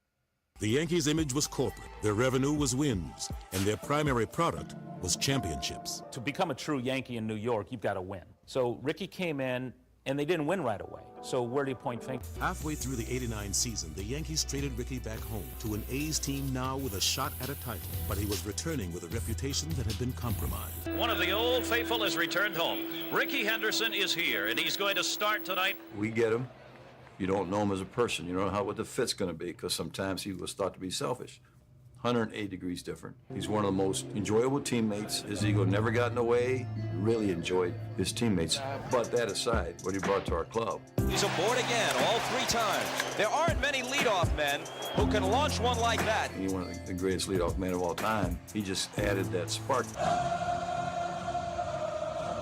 The Yankees' image was corporate, their revenue was wins, and their primary product was championships. To become a true Yankee in New York, you've got to win. So Ricky came in, and they didn't win right away. So where do you point fingers? Halfway through the '89 season, the Yankees traded Ricky back home to an A's team now with a shot at a title. But he was returning with a reputation that had been compromised. One of the old faithful has returned home. Ricky Henderson is here, and he's going to start tonight. We get him. You don't know him as a person. You don't know what the fit's going to be, because sometimes he was thought to be selfish. 108 degrees different. He's one of the most enjoyable teammates. His ego never got in the way. Really enjoyed his teammates. But that aside, what he brought to our club. He's aboard again, all 3 times. There aren't many leadoff men who can launch one like that. He's one of the greatest leadoff men of all time. He just added that spark.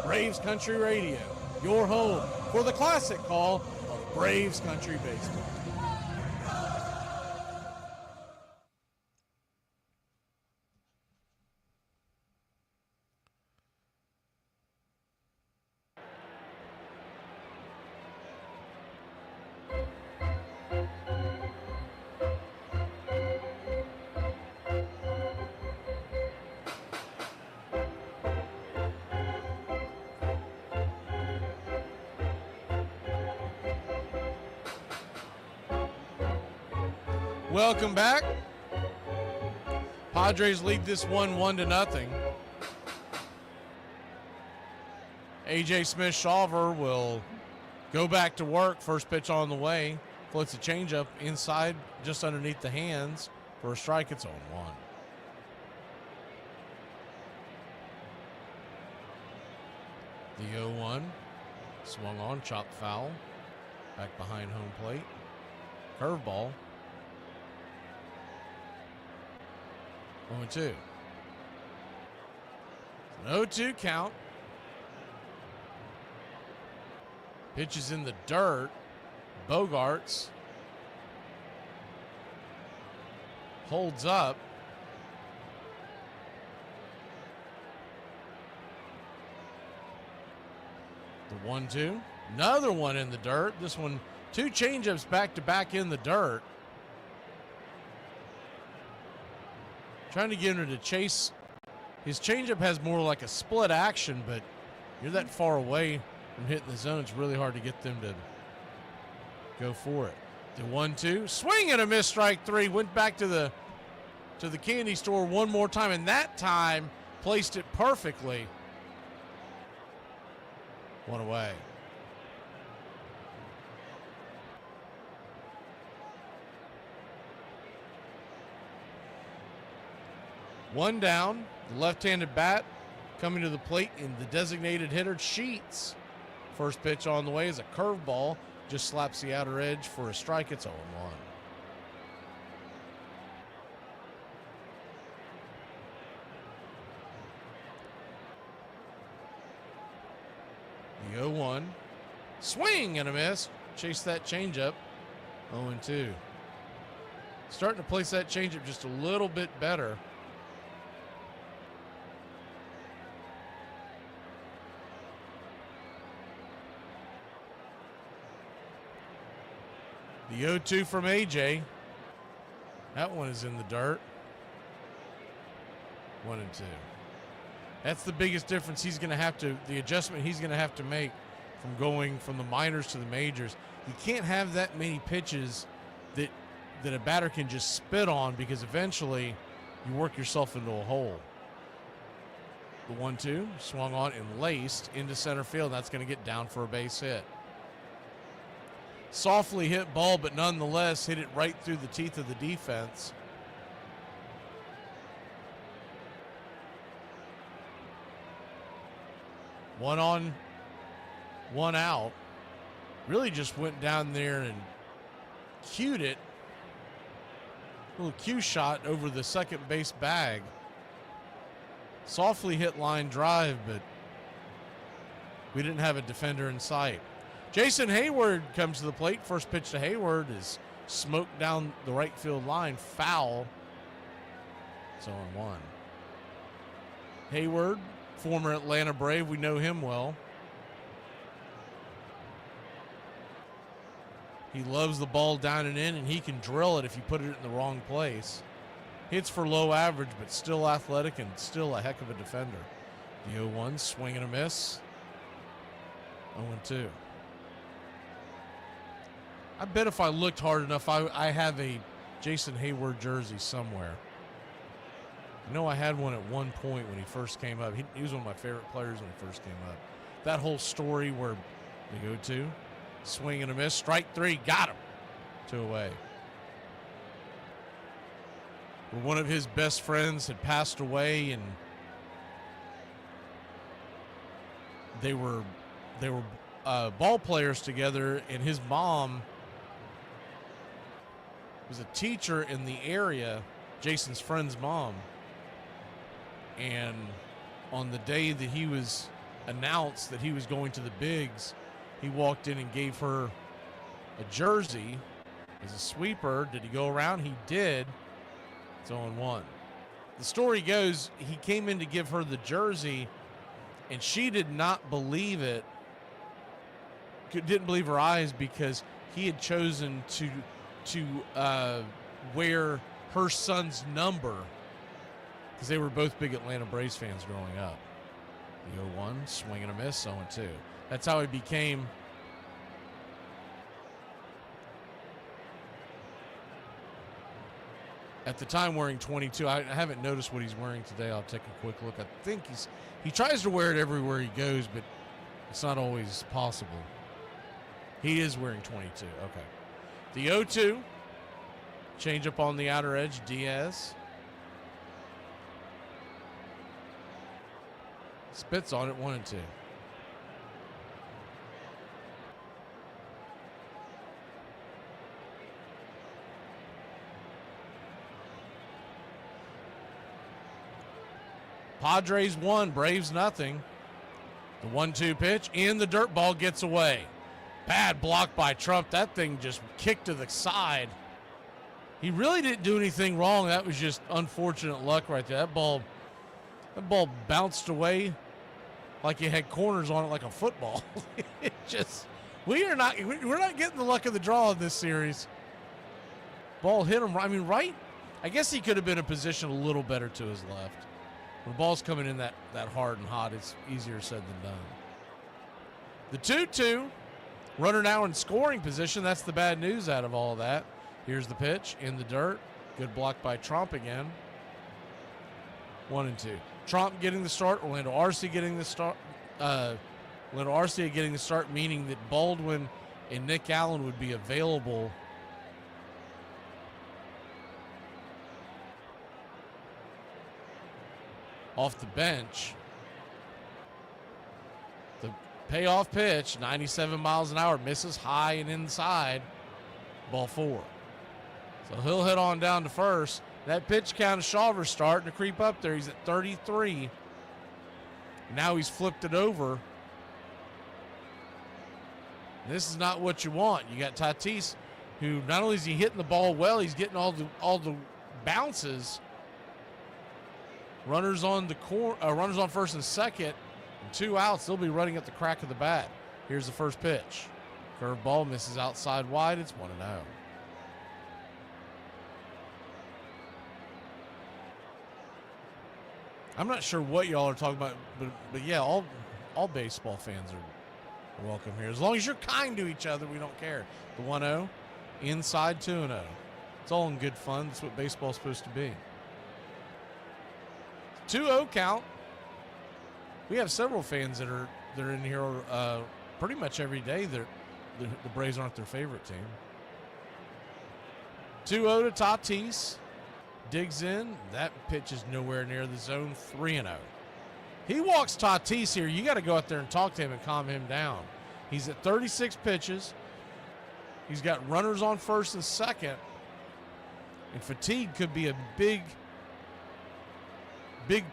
Braves Country Radio, your home for the classic call of Braves Country Baseball. Welcome back. Padres lead this one 1-0. A.J. Smith-Shawver will go back to work. First pitch on the way. Floats a changeup inside, just underneath the hands for a strike. It's 0-1. The 0-1 swung on, chopped foul. Back behind home plate. Curveball. 0-2. An 0-2 count. Pitch is in the dirt. Bogarts holds up. The 1-2. Another one in the dirt. This one, 2 changeups back to back in the dirt. Trying to get him to chase. His changeup has more like a split action, but you're that far away from hitting the zone. It's really hard to get them to go for it. The 1-2. Swing and a miss, strike 3. Went back to the candy store one more time, and that time placed it perfectly. 1 away. One down, the left-handed bat coming to the plate in the designated hitter, Sheets. First pitch on the way is a curveball, just slaps the outer edge for a strike. It's 0-1. The 0-1, swing and a miss. Chase that changeup. 0-2. Starting to place that changeup just a little bit better. The 0-2 from A.J. That one is in the dirt. 1-2. That's the biggest difference he's going to have to, the adjustment he's going to have to make from going from the minors to the majors. You can't have that many pitches that a batter can just spit on, because eventually you work yourself into a hole. The 1-2 swung on and laced into center field. That's going to get down for a base hit. Softly hit ball, but nonetheless hit it right through the teeth of the defense. One on, one out. Really just went down there and cued it. A little cue shot over the second base bag. Softly hit line drive, but we didn't have a defender in sight. Jason Hayward comes to the plate. First pitch to Hayward is smoked down the right field line. Foul. It's 0-1. Hayward, former Atlanta Brave. We know him well. He loves the ball down and in, and he can drill it if you put it in the wrong place. Hits for low average, but still athletic and still a heck of a defender. The 0-1, swing and a miss. 0-2. I bet if I looked hard enough, I have a Jason Hayward jersey somewhere. I know I had one at one point when he first came up. He was one of my favorite players when he first came up. That whole story where the 0-2, swing and a miss, strike three, got him. 2 away. Where one of his best friends had passed away, and they were ball players together, and his mom was a teacher in the area, Jason's friend's mom. And on the day that he was announced that he was going to the bigs, he walked in and gave her a jersey as a sweeper. Did he go around? He did. It's 0-1. The story goes, he came in to give her the jersey, and she did not believe it. Didn't believe her eyes, because he had chosen to wear her son's number, because they were both big Atlanta Braves fans growing up. The 0-1, swing and a miss, 0-2. That's how he became at the time wearing 22. I haven't noticed what he's wearing today. I'll take a quick look. I think he tries to wear it everywhere he goes, but it's not always possible. He is wearing 22. Okay. The 0-2, change up on the outer edge, Diaz. Spits on it, 1-2. Padres 1, Braves nothing. The 1-2 pitch, and the dirt ball gets away. Bad block by Trump. That thing just kicked to the side. He really didn't do anything wrong. That was just unfortunate luck right there. That ball bounced away like it had corners on it, like a football. It just, we're not getting the luck of the draw in this series. Ball hit him. I mean, right? I guess he could have been in position a little better to his left. When the ball's coming in that hard and hot, it's easier said than done. The 2-2, runner now in scoring position. That's the bad news out of all of that. Here's the pitch in the dirt. Good block by Trump again. 1-2. Trump getting the start. Orlando Arcia getting the start. Orlando Arcia getting the start, meaning that Baldwin and Nick Allen would be available off the bench. The payoff pitch, 97 miles an hour, misses high and inside. Ball 4. So he'll head on down to first. That pitch count of Shawver's starting to creep up there. He's at 33. Now he's flipped it over. This is not what you want. You got Tatis, who not only is he hitting the ball well, he's getting all the bounces. Runners on first and second, and 2 outs. They'll be running at the crack of the bat. Here's the first pitch. Curve ball misses outside wide. It's 1-0. I'm not sure what y'all are talking about, but yeah, all baseball fans You're welcome here. As long as you're kind to each other, we don't care. The 1-0, inside 2-0. It's all in good fun. That's what baseball's supposed to be. 2-0 count. We have several fans that are in here pretty much every day. The Braves aren't their favorite team. 2-0 to Tatis. Digs in. That pitch is nowhere near the zone. 3-0. He walks Tatis here. You got to go out there and talk to him and calm him down. He's at 36 pitches. He's got runners on first and second. And fatigue could be a big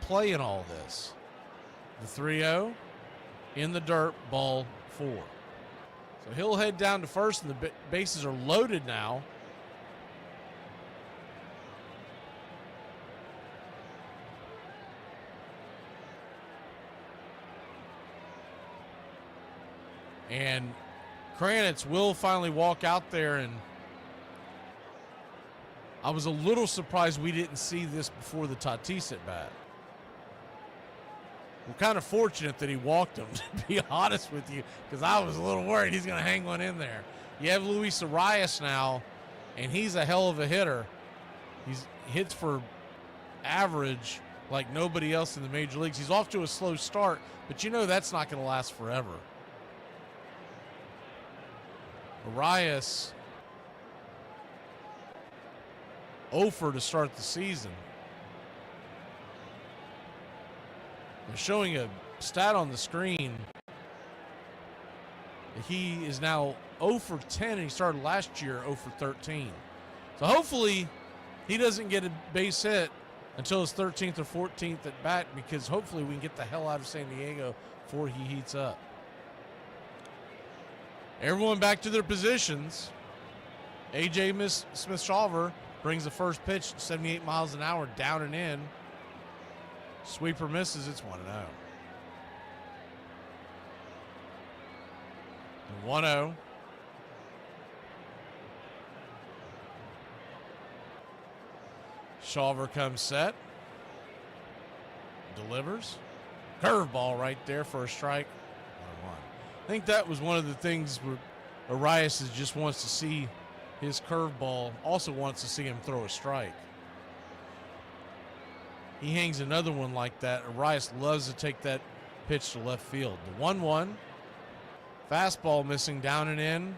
play in all this. The 3-0 in the dirt, ball 4. So he'll head down to first, and the bases are loaded now. And Kranitz will finally walk out there, and I was a little surprised we didn't see this before the Tatis at bat. We're kind of fortunate that he walked him, to be honest with you, because I was a little worried he's going to hang one in there. You have Luis Arias now, and he's a hell of a hitter. He hits for average like nobody else in the major leagues. He's off to a slow start, but you know that's not going to last forever. Arias 0 to start the season. They're showing a stat on the screen. He is now 0 for 10, and he started last year 0 for 13. So hopefully he doesn't get a base hit until his 13th or 14th at bat, because hopefully we can get the hell out of San Diego before he heats up. Everyone back to their positions. A.J. Smith-Shawver brings the first pitch, 78 miles an hour, down and in. Sweeper misses, it's 1-0. 1-0. Shawver comes set. Delivers. Curveball right there for a strike. 1-1. I think that was one of the things where Arias just wants to see his curveball, also wants to see him throw a strike. He hangs another one like that. Arias loves to take that pitch to left field. The 1-1. Fastball missing, down and in.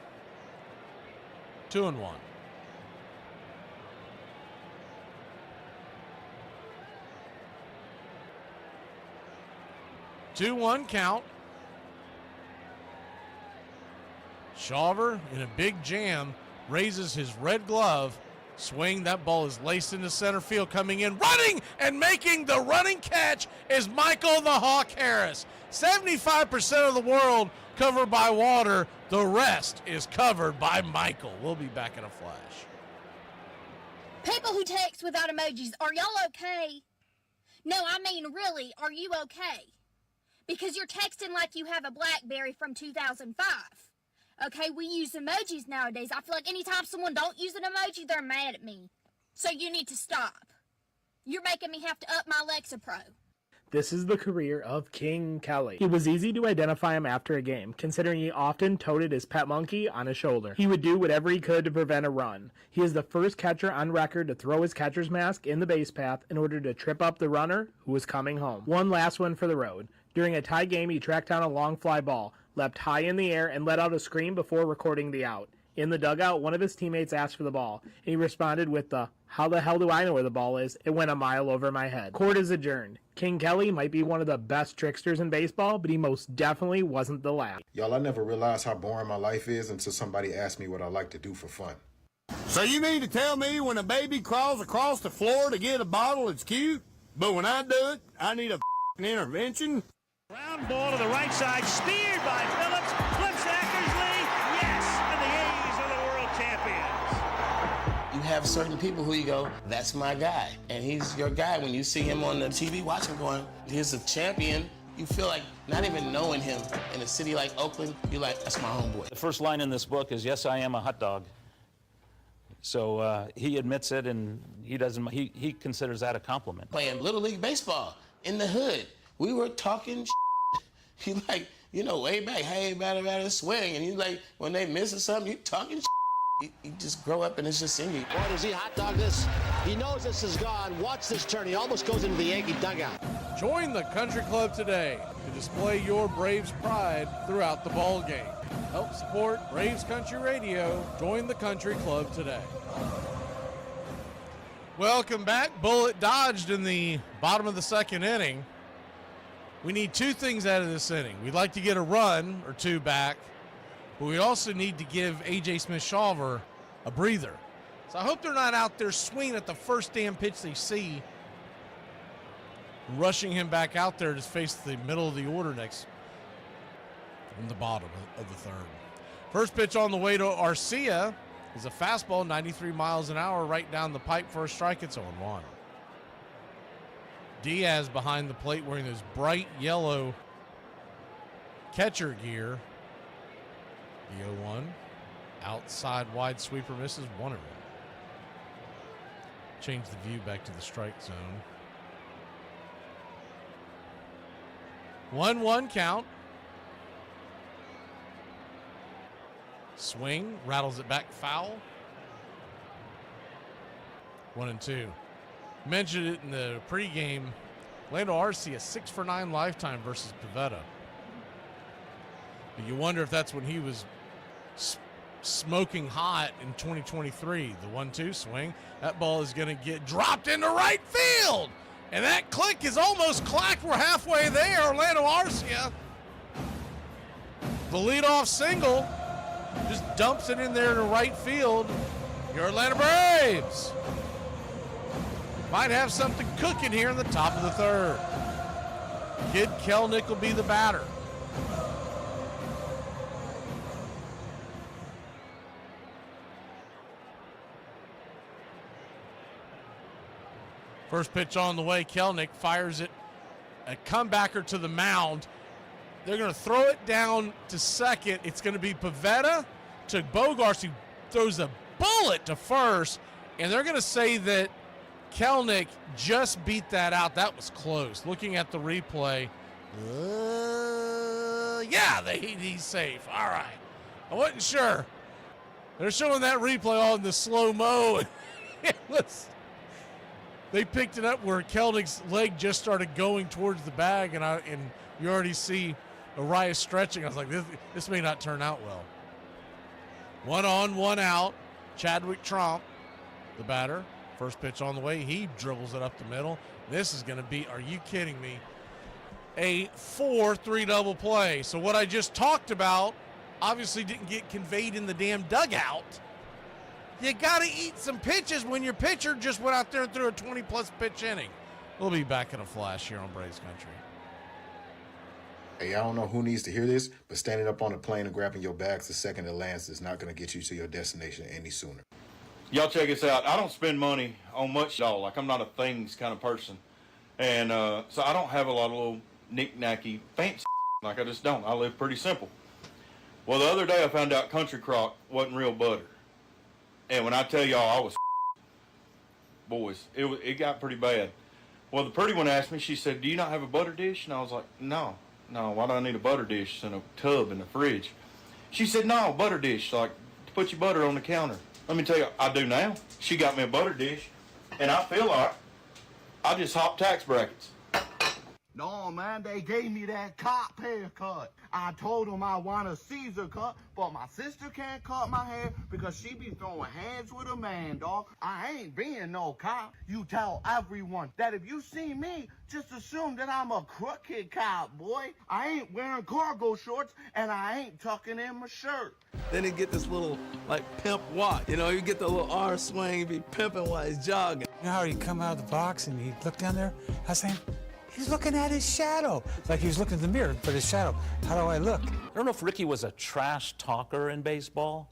2-1. 2-1 count. Shawver in a big jam raises his red glove. Swing, that ball is laced into center field. Coming in, running and making the running catch is Michael the Hawk Harris. 75% of the world covered by water. The rest is covered by Michael. We'll be back in a flash. People who text without emojis, are y'all okay? No, I mean, really, are you okay? Because you're texting like you have a BlackBerry from 2005. Okay, we use emojis nowadays. I feel like anytime someone don't use an emoji, they're mad at me. So you need to stop. You're making me have to up my Lexapro. This is the career of King Kelly. It was easy to identify him after a game, considering he often toted his pet monkey on his shoulder. He would do whatever he could to prevent a run. He is the first catcher on record to throw his catcher's mask in the base path in order to trip up the runner who was coming home. One last one for the road. During a tie game, he tracked down a long fly ball, leapt high in the air, and let out a scream before recording the out. In the dugout, one of his teammates asked for the ball, and he responded with the, "How the hell do I know where the ball is? It went a mile over my head." Court is adjourned. King Kelly might be one of the best tricksters in baseball, but he most definitely wasn't the last. Y'all, I never realized how boring my life is until somebody asked me what I like to do for fun. So you mean to tell me when a baby crawls across the floor to get a bottle, it's cute? But when I do it, I need a intervention? Ground ball to the right side, speared by Phillips, flips Eckersley, yes, and the A's are the world champions. You have certain people who you go, that's my guy, and he's your guy. When you see him on the TV, watch him going, he's a champion. You feel like not even knowing him in a city like Oakland, you're like, that's my homeboy. The first line in this book is, yes, I am a hot dog. So he admits it, and he considers that a compliment. Playing Little League Baseball in the hood. We were talking shit. you know, way back, hey, batter, swing. And you like, when they miss or something, you talking you just grow up and it's just in you. Boy, does he hot dog this. He knows this is gone. Watch this turn. He almost goes into the Yankee dugout. Join the Country Club today to display your Braves pride throughout the ball game. Help support Braves Country Radio. Join the Country Club today. Welcome back. Bullet dodged in the bottom of the second inning. We need two things out of this inning. We'd like to get a run or two back, but we also need to give A.J. Smith-Shawver a breather. So I hope they're not out there swinging at the first damn pitch they see, rushing him back out there to face the middle of the order next from the bottom of the third. First pitch on the way to Arcia is a fastball, 93 miles an hour, right down the pipe for a strike. It's 0-1. Diaz behind the plate wearing those bright yellow catcher gear. The 0-1. Outside wide sweeper misses, 1-1. Change the view back to the strike zone. 1-1 count. Swing, rattles it back, foul. 1-2. Mentioned it in the pregame. Lando Arcia, 6-for-9 lifetime versus Pivetta. But you wonder if that's when he was smoking hot in 2023. The 1-2 swing. That ball is going to get dropped into right field. And that click is almost clacked. We're halfway there. Orlando Arcia, the leadoff single, just dumps it in there to right field. Your Atlanta Braves might have something cooking here in the top of the third. Kid Kelnick will be the batter. First pitch on the way. Kelnick fires it, a comebacker to the mound. They're going to throw it down to second. It's going to be Pivetta to Bogarts, who throws a bullet to first, and they're going to say that Kelnick just beat that out. That was close. Looking at the replay, he's safe. All right. I wasn't sure. They're showing that replay on the slow-mo. They picked it up where Kelnick's leg just started going towards the bag, and you already see Arias stretching. I was like, this may not turn out well. 1 on, 1 out. Chadwick Tromp, the batter. First pitch on the way. He dribbles it up the middle. This is going to be, are you kidding me, a 4-3 double play. So what I just talked about obviously didn't get conveyed in the damn dugout. You got to eat some pitches when your pitcher just went out there and threw a 20-plus pitch inning. We'll be back in a flash here on Braves Country. Hey, I don't know who needs to hear this, but standing up on a plane and grabbing your bags the second it lands is not going to get you to your destination any sooner. Y'all check this out. I don't spend money on much at all. Like, I'm not a things kind of person. And so I don't have a lot of little knick-knacky fancy. Like, I just don't. I live pretty simple. Well, the other day I found out country crock wasn't real butter. And when I tell y'all I was boys, it got pretty bad. Well, the pretty one asked me, she said, do you not have a butter dish? And I was like, no, why do I need a butter dish in a tub in the fridge? She said, no, butter dish, like to put your butter on the counter. Let me tell you, I do now. She got me a butter dish, and I feel like I just hopped tax brackets. No, man, they gave me that cop haircut. I told them I want a Caesar cut, but my sister can't cut my hair because she be throwing hands with a man, dog. I ain't being no cop. You tell everyone that if you see me, just assume that I'm a crooked cop, boy. I ain't wearing cargo shorts, and I ain't tucking in my shirt. Then he get this little, like, pimp walk. You know, you get the little arm swing, he be pimping while he's jogging. You know how he'd come out of the box and he'd look down there? I was saying, he's looking at his shadow. Like he was looking in the mirror, but his shadow. How do I look? I don't know if Ricky was a trash talker in baseball.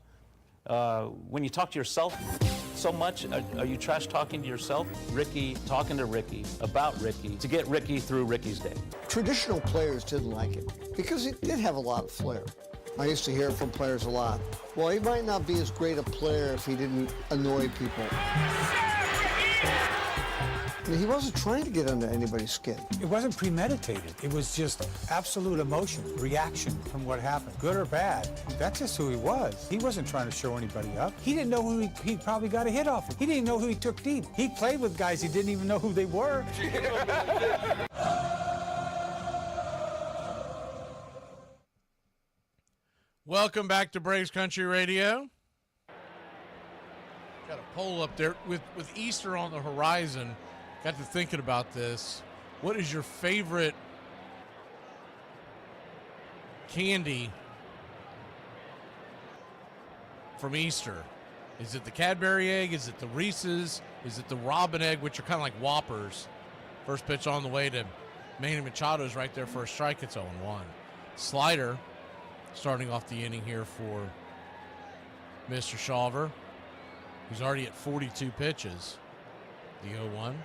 When you talk to yourself so much, are you trash talking to yourself? Ricky talking to Ricky about Ricky to get Ricky through Ricky's day. Traditional players didn't like it because it did have a lot of flair. I used to hear it from players a lot. Well, he might not be as great a player if he didn't annoy people. He wasn't trying to get under anybody's skin. It wasn't premeditated. It was just absolute emotion, reaction from what happened, good or bad. That's just who he was. He wasn't trying to show anybody up. He didn't know who he probably got a hit off of. He didn't know who he took deep. He played with guys he didn't even know who they were. Welcome back to Braves Country Radio. Got a poll up there with Easter on the horizon. Got to thinking about this. What is your favorite candy from Easter? Is it the Cadbury egg? Is it the Reese's? Is it the Robin egg, which are kind of like Whoppers? First pitch on the way to Manny Machado's right there for a strike. It's 0-1. Slider starting off the inning here for Mr. Shawver, who's already at 42 pitches. The 0-1.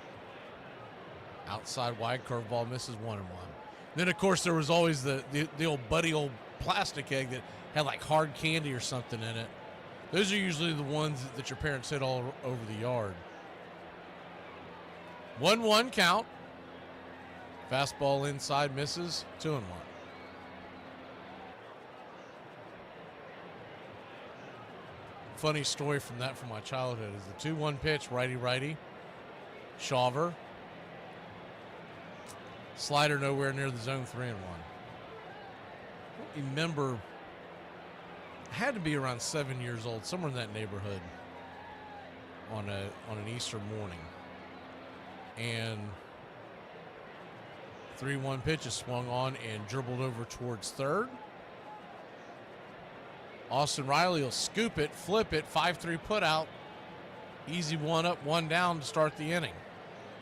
Outside wide curveball misses 1-1. Then, of course, there was always the old plastic egg that had like hard candy or something in it. Those are usually the ones that your parents hit all over the yard. 1-1 count. Fastball inside misses 2-1. Funny story from my childhood is the 2-1 pitch, righty. Shawver. Slider nowhere near the zone, 3-1. Remember, I had to be around 7 years old, somewhere in that neighborhood, on an Easter morning, and 3-1 pitch is swung on and dribbled over towards third. Austin Riley will scoop it, flip it, 5-3 put out. Easy 1 up, 1 down to start the inning.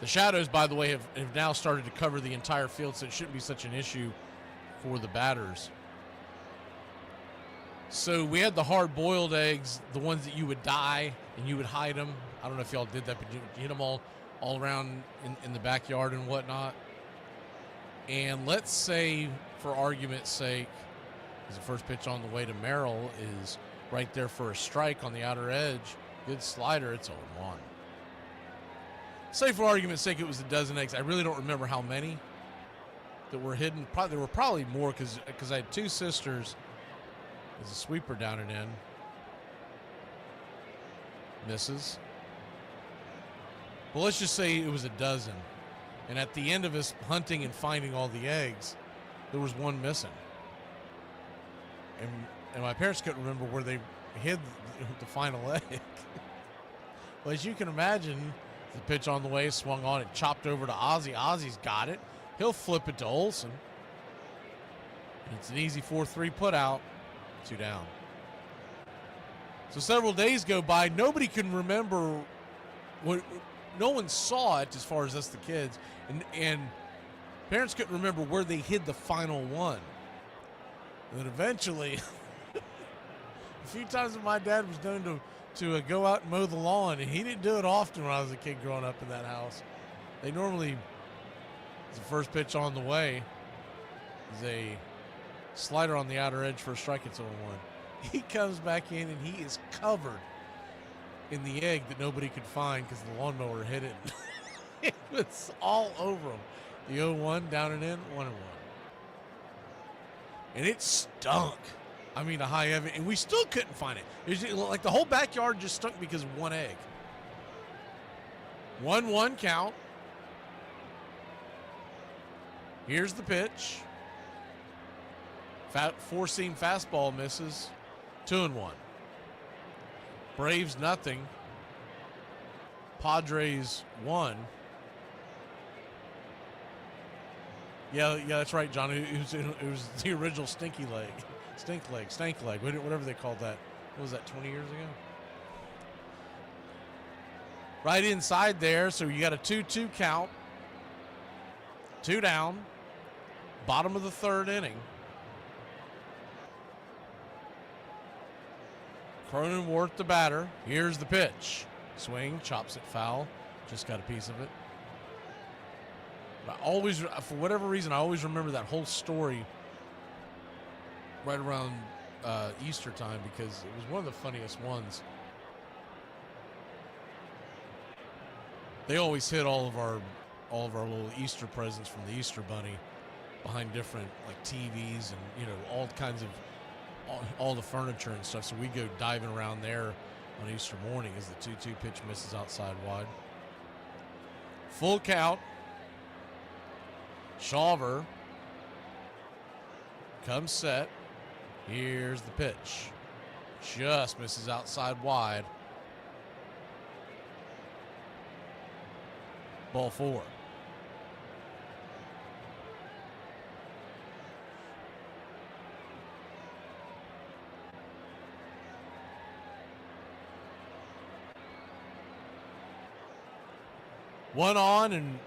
The Shadows, by the way, have now started to cover the entire field, so it shouldn't be such an issue for the batters. So we had the hard-boiled eggs, the ones that you would dye and you would hide them. I don't know if y'all did that, but you hit them all around in the backyard and whatnot. And let's say, for argument's sake, the first pitch on the way to Merrill is right there for a strike on the outer edge. Good slider. It's 0-1. Say for argument's sake it was a dozen eggs. I really don't remember how many that were hidden. There were probably more because I had two sisters. There's a sweeper down and in. Misses. Well, let's just say it was a dozen. And at the end of us hunting and finding all the eggs, there was one missing. And my parents couldn't remember where they hid the final egg. Well, as you can imagine, the pitch on the way swung on, it chopped over to Ozzie. Ozzie's got it. He'll flip it to Olsen. And it's an easy 4-3 put out. 2 down. So several days go by. Nobody can remember what. No one saw it as far as us, the kids. And parents couldn't remember where they hid the final one. And then eventually, a few times when my dad was known to go out and mow the lawn, and he didn't do it often when I was a kid growing up in that house. They normally, the first pitch on the way is a slider on the outer edge for a strike. It's 0-1. He comes back in, and he is covered in the egg that nobody could find because the lawnmower hit it. It was all over him. The 0-1, down and in, 1-1. And it stunk. I mean, a high heaven, and we still couldn't find it. It was like the whole backyard just stunk because of one egg. 1-1 count. Here's the pitch. Four-seam fastball misses. 2-1. Braves nothing. Padres 1. Yeah, that's right, John. It was the original stank leg, whatever they called that. What was that, 20 years ago? Right inside there, so you got a 2-2 count. 2 down. Bottom of the third inning. Cronenworth the batter. Here's the pitch. Swing, chops it foul. Just got a piece of it. But for whatever reason, I always remember that whole story right around Easter time because it was one of the funniest ones. They always hid all of our little Easter presents from the Easter Bunny behind different like TVs and all kinds of all the furniture and stuff. So we go diving around there on Easter morning as the 2-2 pitch misses outside wide. Full count. Shawver comes set. Here's the pitch. Just misses outside wide. Ball 4. One on and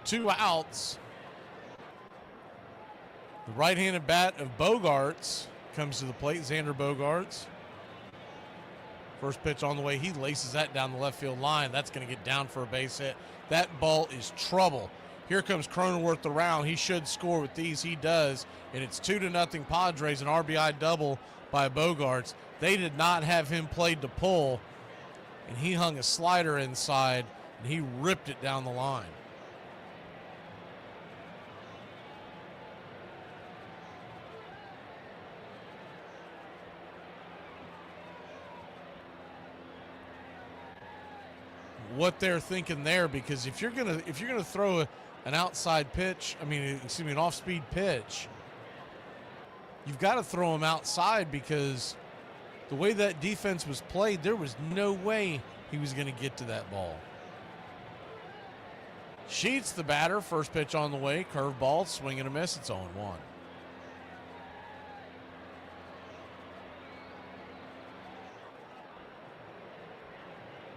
2 outs. The right-handed bat of Bogarts comes to the plate. Xander Bogarts. First pitch on the way. He laces that down the left field line. That's going to get down for a base hit. That ball is trouble. Here comes Cronenworth around. He should score with these. He does. And it's 2-0 Padres, an RBI double by Bogarts. They did not have him played to pull. And he hung a slider inside, and he ripped it down the line. What they're thinking there, because if you're gonna throw an outside pitch, an off-speed pitch, you've got to throw him outside, because the way that defense was played, there was no way he was going to get to that ball. Sheets the batter. First pitch on the way. Curveball, swing and a miss. It's 0-1.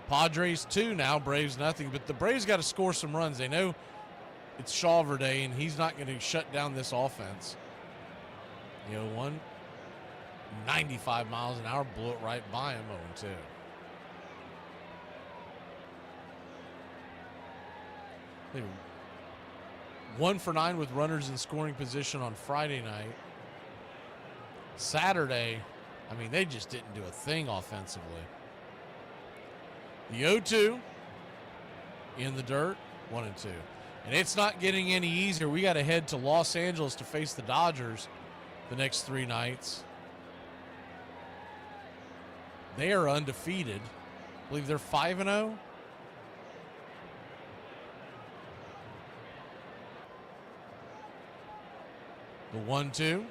Padres 2 now, Braves nothing. But the Braves got to score some runs. They know it's Shawver Day, and he's not going to shut down this offense. 95 miles an hour, blew it right by him, 0-2. They were 1 for 9 with runners in scoring position on Friday night. Saturday, they just didn't do a thing offensively. The 0-2 in the dirt, 1-2. And it's not getting any easier. We got to head to Los Angeles to face the Dodgers the next 3 nights. They are undefeated. I believe they're 5-0. The 1-2.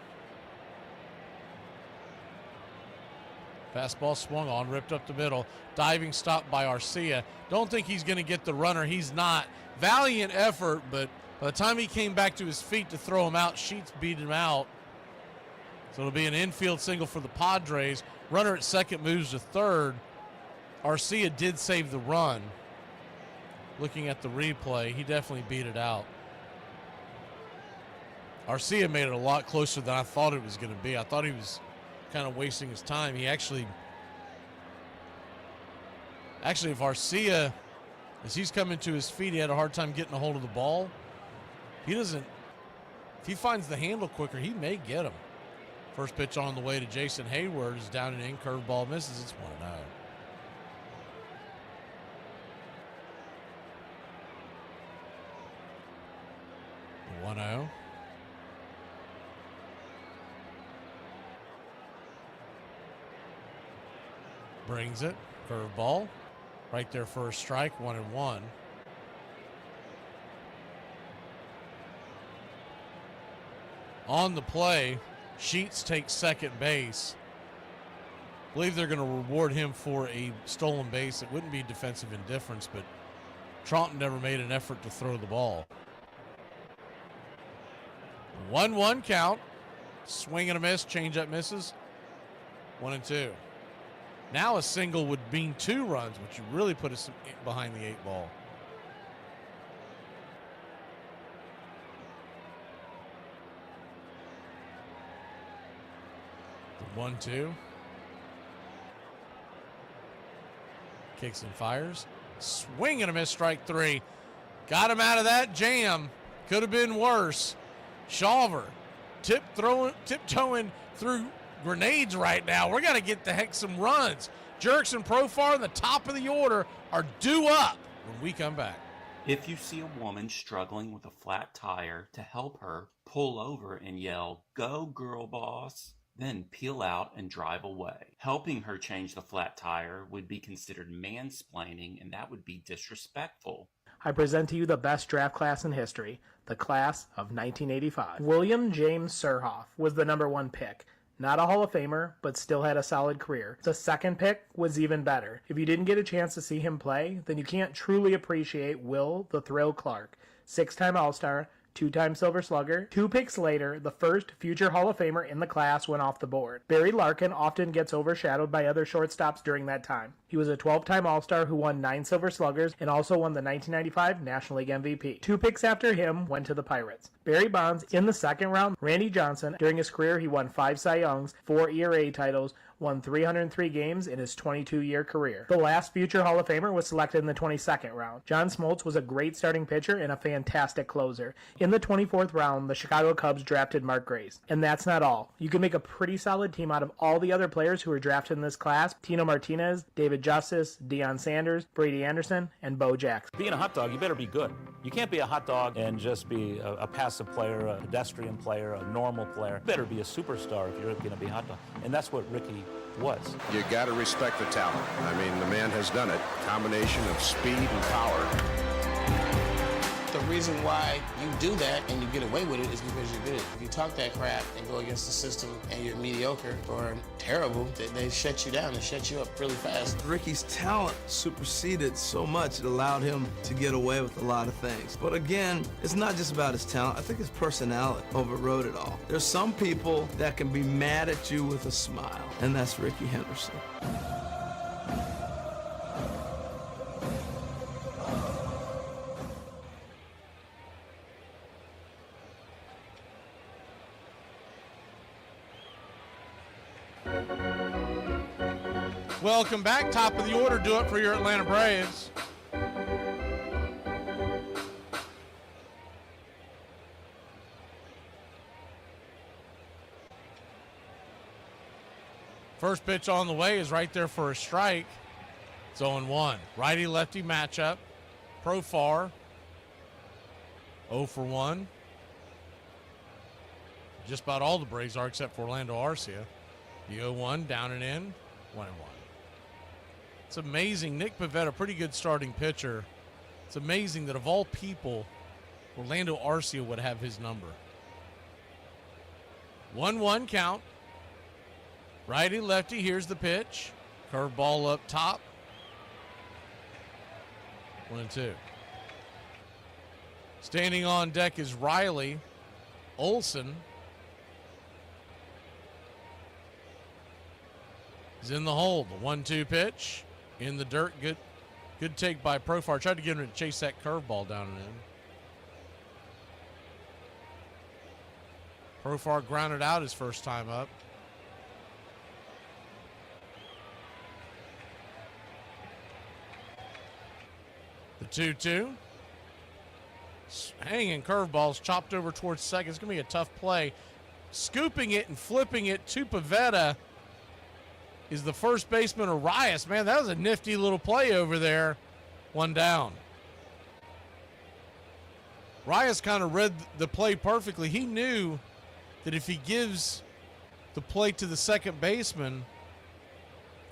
Fastball swung on, ripped up the middle. Diving stop by Arcia. Don't think he's going to get the runner. He's not. Valiant effort, but by the time he came back to his feet to throw him out, Sheets beat him out. So it'll be an infield single for the Padres. Runner at second moves to third. Arcia did save the run. Looking at the replay, he definitely beat it out. Arcia made it a lot closer than I thought it was going to be. I thought he was kind of wasting his time. He actually, if Arcia, as he's coming to his feet, he had a hard time getting a hold of the ball. If he finds the handle quicker, he may get him. First pitch on the way to Jason Hayward is down and in. Curveball misses. It's 1-0. 1-0. Brings it. Curveball. Right there for a strike. 1-1. On the play, Sheets takes second base. I believe they're going to reward him for a stolen base. It wouldn't be defensive indifference, but Tromp never made an effort to throw the ball. 1-1 count. Swing and a miss. Changeup misses. 1-2. Now a single would mean 2 runs, which would really put us behind the 8 ball. The 1-2. Kicks and fires. Swing and a miss, strike 3. Got him out of that jam. Could have been worse. Shawver tiptoeing through grenades right now. We're going to get the heck some runs. Jerks and Profar in the top of the order are due up. when we come back. If you see a woman struggling with a flat tire, to help her, pull over and yell, "Go girl boss," then peel out and drive away. Helping her change the flat tire would be considered mansplaining, and that would be disrespectful. I present to you the best draft class in history, the class of 1985. William James Surhoff was the number 1 pick. Not a Hall of Famer, but still had a solid career. The second pick was even better. If you didn't get a chance to see him play, then you can't truly appreciate Will the Thrill Clark, 6-time All-Star, 2-time Silver Slugger. 2 picks later, the first future Hall of Famer in the class went off the board. Barry Larkin often gets overshadowed by other shortstops during that time. He was a 12-time All-Star who won 9 Silver Sluggers and also won the 1995 National League MVP. 2 picks after him went to the Pirates. Barry Bonds in the second round. Randy Johnson, during his career, he won 5 Cy Youngs, 4 ERA titles, won 303 games in his 22-year career. The last future Hall of Famer was selected in the 22nd round. John Smoltz was a great starting pitcher and a fantastic closer. In the 24th round, the Chicago Cubs drafted Mark Grace. And that's not all. You can make a pretty solid team out of all the other players who were drafted in this class: Tino Martinez, David Justice, Deion Sanders, Brady Anderson, and Bo Jackson. Being a hot dog, you better be good. You can't be a hot dog and just be a passive player, a pedestrian player, a normal player. You better be a superstar if you're going to be a hot dog. And that's what Ricky was. You got to respect the talent. I mean, the man has done it. Combination of speed and power. The reason why you do that and you get away with it is because you're good. If you talk that crap and go against the system and you're mediocre or terrible, they shut you down. They shut you up really fast. Ricky's talent superseded so much it allowed him to get away with a lot of things. But again, it's not just about his talent. I think his personality overrode it all. There's some people that can be mad at you with a smile, and that's Ricky Henderson. Welcome back. Top of the order. Do it for your Atlanta Braves. First pitch on the way is right there for a strike. It's 0-1. Righty-lefty matchup. Profar 0 for 1. Just about all the Braves are except for Orlando Arcia. The 0-1 down and in. 1-1. It's amazing. Nick Pivetta, pretty good starting pitcher. It's amazing that of all people, Orlando Arcia would have his number. 1-1 count. Righty, lefty, here's the pitch. Curveball up top. 1-2. Standing on deck is Riley. Olsen is in the hole. The 1-2 pitch. In the dirt. Good take by Profar. Tried to get him to chase that curveball down and in. Profar grounded out his first time up. The 2-2. Hanging curveballs chopped over towards second. It's going to be a tough play. Scooping it and flipping it to Pivetta is the first baseman, Arias. Man, that was a nifty little play over there. 1 down. Arias kind of read the play perfectly. He knew that if he gives the play to the second baseman,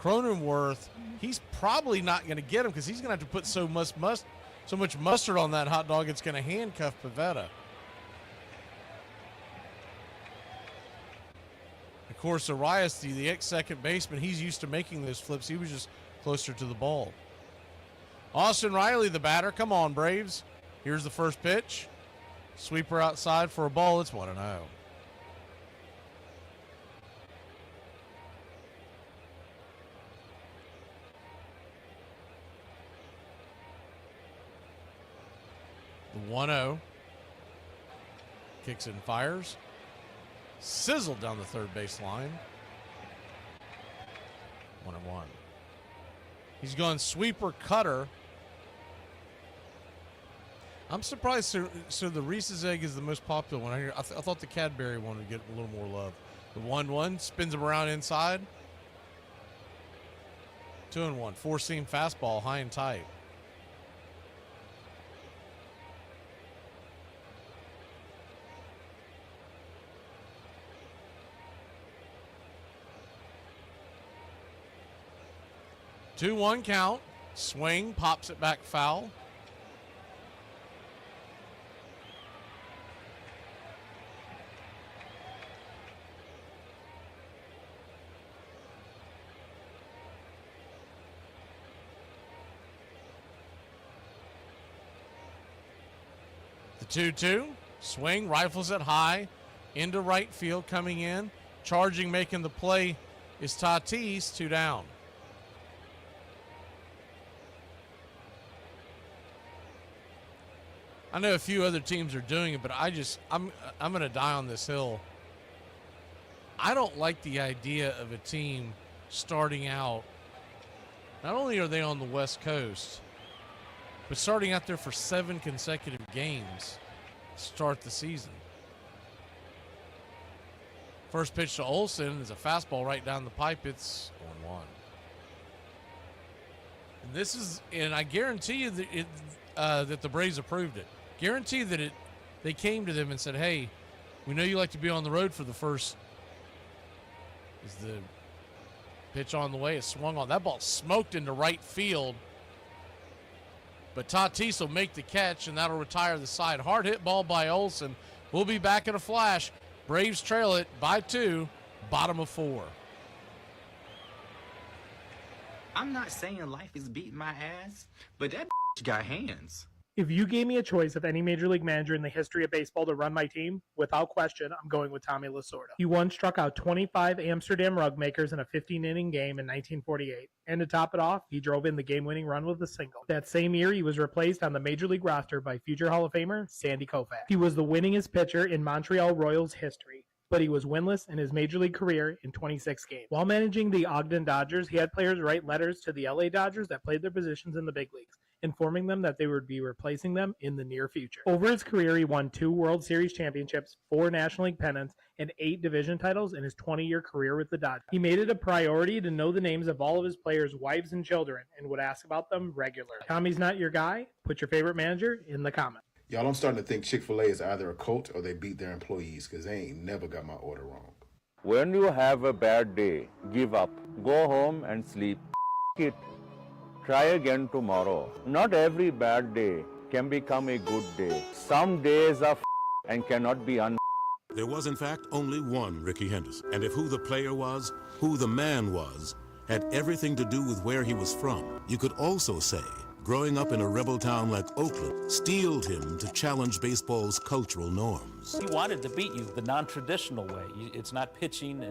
Cronenworth, he's probably not going to get him because he's going to have to put so much mustard on that hot dog it's going to handcuff Pivetta. Of course, Arias, the ex-second baseman, he's used to making those flips. He was just closer to the ball. Austin Riley, the batter. Come on, Braves. Here's the first pitch. Sweeper outside for a ball. It's 1-0. The 1-0. Kicks and fires. Sizzled down the third base line. 1-1. He's gone sweeper cutter. I'm surprised. So the Reese's egg is the most popular one. I thought the Cadbury one would get a little more love. The 1-1 spins him around inside. 2-1. 4-seam fastball, high and tight. 2-1 count. Swing, pops it back foul. The 2-2. Swing, rifles it high. Into right field, coming in. Charging, making the play is Tatis. 2 down. I know a few other teams are doing it, but I'm going to die on this hill. I don't like the idea of a team starting out. Not only are they on the West Coast, but starting out there for 7 consecutive games to start the season. First pitch to Olsen is a fastball right down the pipe. It's 1-1. And I guarantee you that the Braves approved it. Guarantee that they came to them and said, hey, we know you like to be on the road for the first. Is the pitch on the way? It's swung on. That ball smoked into right field. But Tatis will make the catch, and that'll retire the side. Hard hit ball by Olsen. We'll be back in a flash. Braves trail it by 2, bottom of 4. I'm not saying life is beating my ass, but that got hands. If you gave me a choice of any major league manager in the history of baseball to run my team, without question, I'm going with Tommy Lasorda. He once struck out 25 Amsterdam rug makers in a 15-inning game in 1948. And to top it off, he drove in the game-winning run with a single. That same year, he was replaced on the major league roster by future Hall of Famer Sandy Koufax. He was the winningest pitcher in Montreal Royals history, but he was winless in his major league career in 26 games. While managing the Ogden Dodgers, he had players write letters to the LA Dodgers that played their positions in the big leagues, informing them that they would be replacing them in the near future. Over his career, he won 2 World Series championships, 4 National League pennants, and 8 division titles in his 20-year career with the Dodgers. He made it a priority to know the names of all of his players' wives and children and would ask about them regularly. Tommy's not your guy? Put your favorite manager in the comments. Y'all, I'm starting to think Chick-fil-A is either a cult or they beat their employees because they ain't never got my order wrong. When you have a bad day, give up. Go home and sleep. It. Try again tomorrow. Not every bad day can become a good day. Some days are and cannot be There was, in fact, only one Ricky Henderson. And if who the player was, who the man was, had everything to do with where he was from, you could also say growing up in a rebel town like Oakland steeled him to challenge baseball's cultural norms. He wanted to beat you the non-traditional way. It's not pitching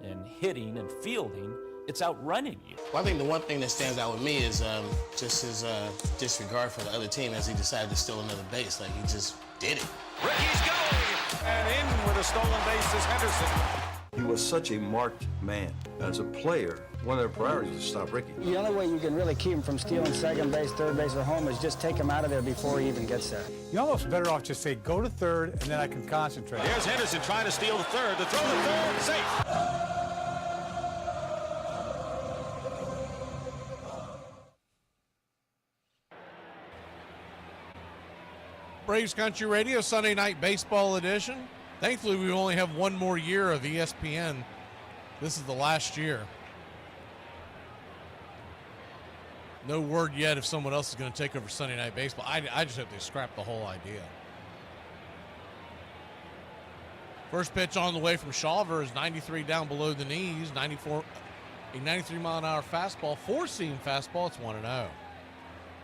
and hitting and fielding. It's outrunning you. Well, I think the one thing that stands out with me is just his disregard for the other team as he decided to steal another base. Like, he just did it. Ricky's going, and in with a stolen base is Henderson. He was such a marked man. As a player, one of their priorities was to stop Ricky. The only way you can really keep him from stealing second base, third base, or home is just take him out of there before he even gets there. You're almost better off just say, go to third, and then I can concentrate. Here's Henderson trying to steal the third. The throw to third, safe. Braves Country Radio, Sunday Night Baseball Edition. Thankfully, we only have one more year of ESPN. This is the last year. No word yet if someone else is going to take over Sunday Night Baseball. I just hope they scrap the whole idea. First pitch on the way from Shawver is 93 down below the knees. A 93-mile-an-hour fastball, 4-seam fastball. It's 1-0.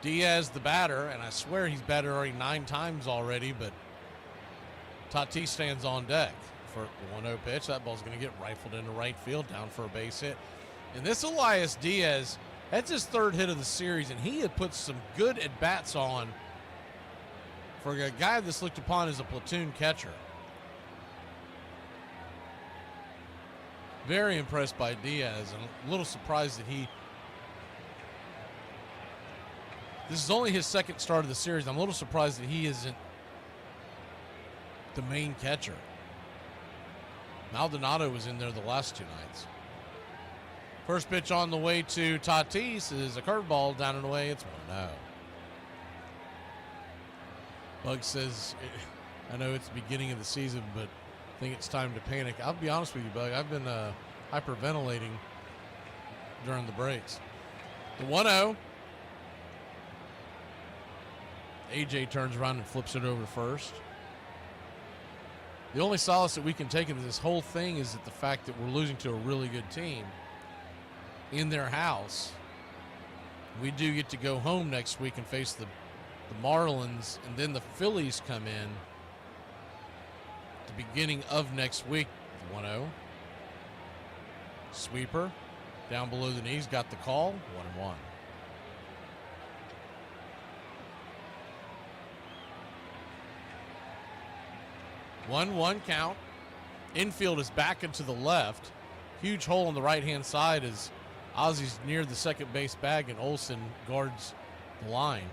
Diaz, the batter, and I swear he's batted already 9 times already, but Tatis stands on deck for the 1-0 pitch. That ball's going to get rifled into right field, down for a base hit. And this Elias Diaz, that's his 3rd hit of the series, and he had put some good at-bats on for a guy that's looked upon as a platoon catcher. Very impressed by Diaz, and a little surprised that this is only his 2nd start of the series. I'm a little surprised that he isn't the main catcher. Maldonado was in there the last 2 nights. First pitch on the way to Tatis is a curveball down and away. It's 1-0. Bug says, I know it's the beginning of the season, but I think it's time to panic. I'll be honest with you, Bug. I've been hyperventilating during the breaks. The 1-0. AJ turns around and flips it over first. The only solace that we can take in this whole thing is that the fact that we're losing to a really good team in their house. We do get to go home next week and face the Marlins, and then the Phillies come in at the beginning of next week. The 1-0. Sweeper down below the knees, got the call. 1-1. One count. Infield is back into the left. Huge hole on the right-hand side as Ozzy's near the second base bag and Olsen guards the line.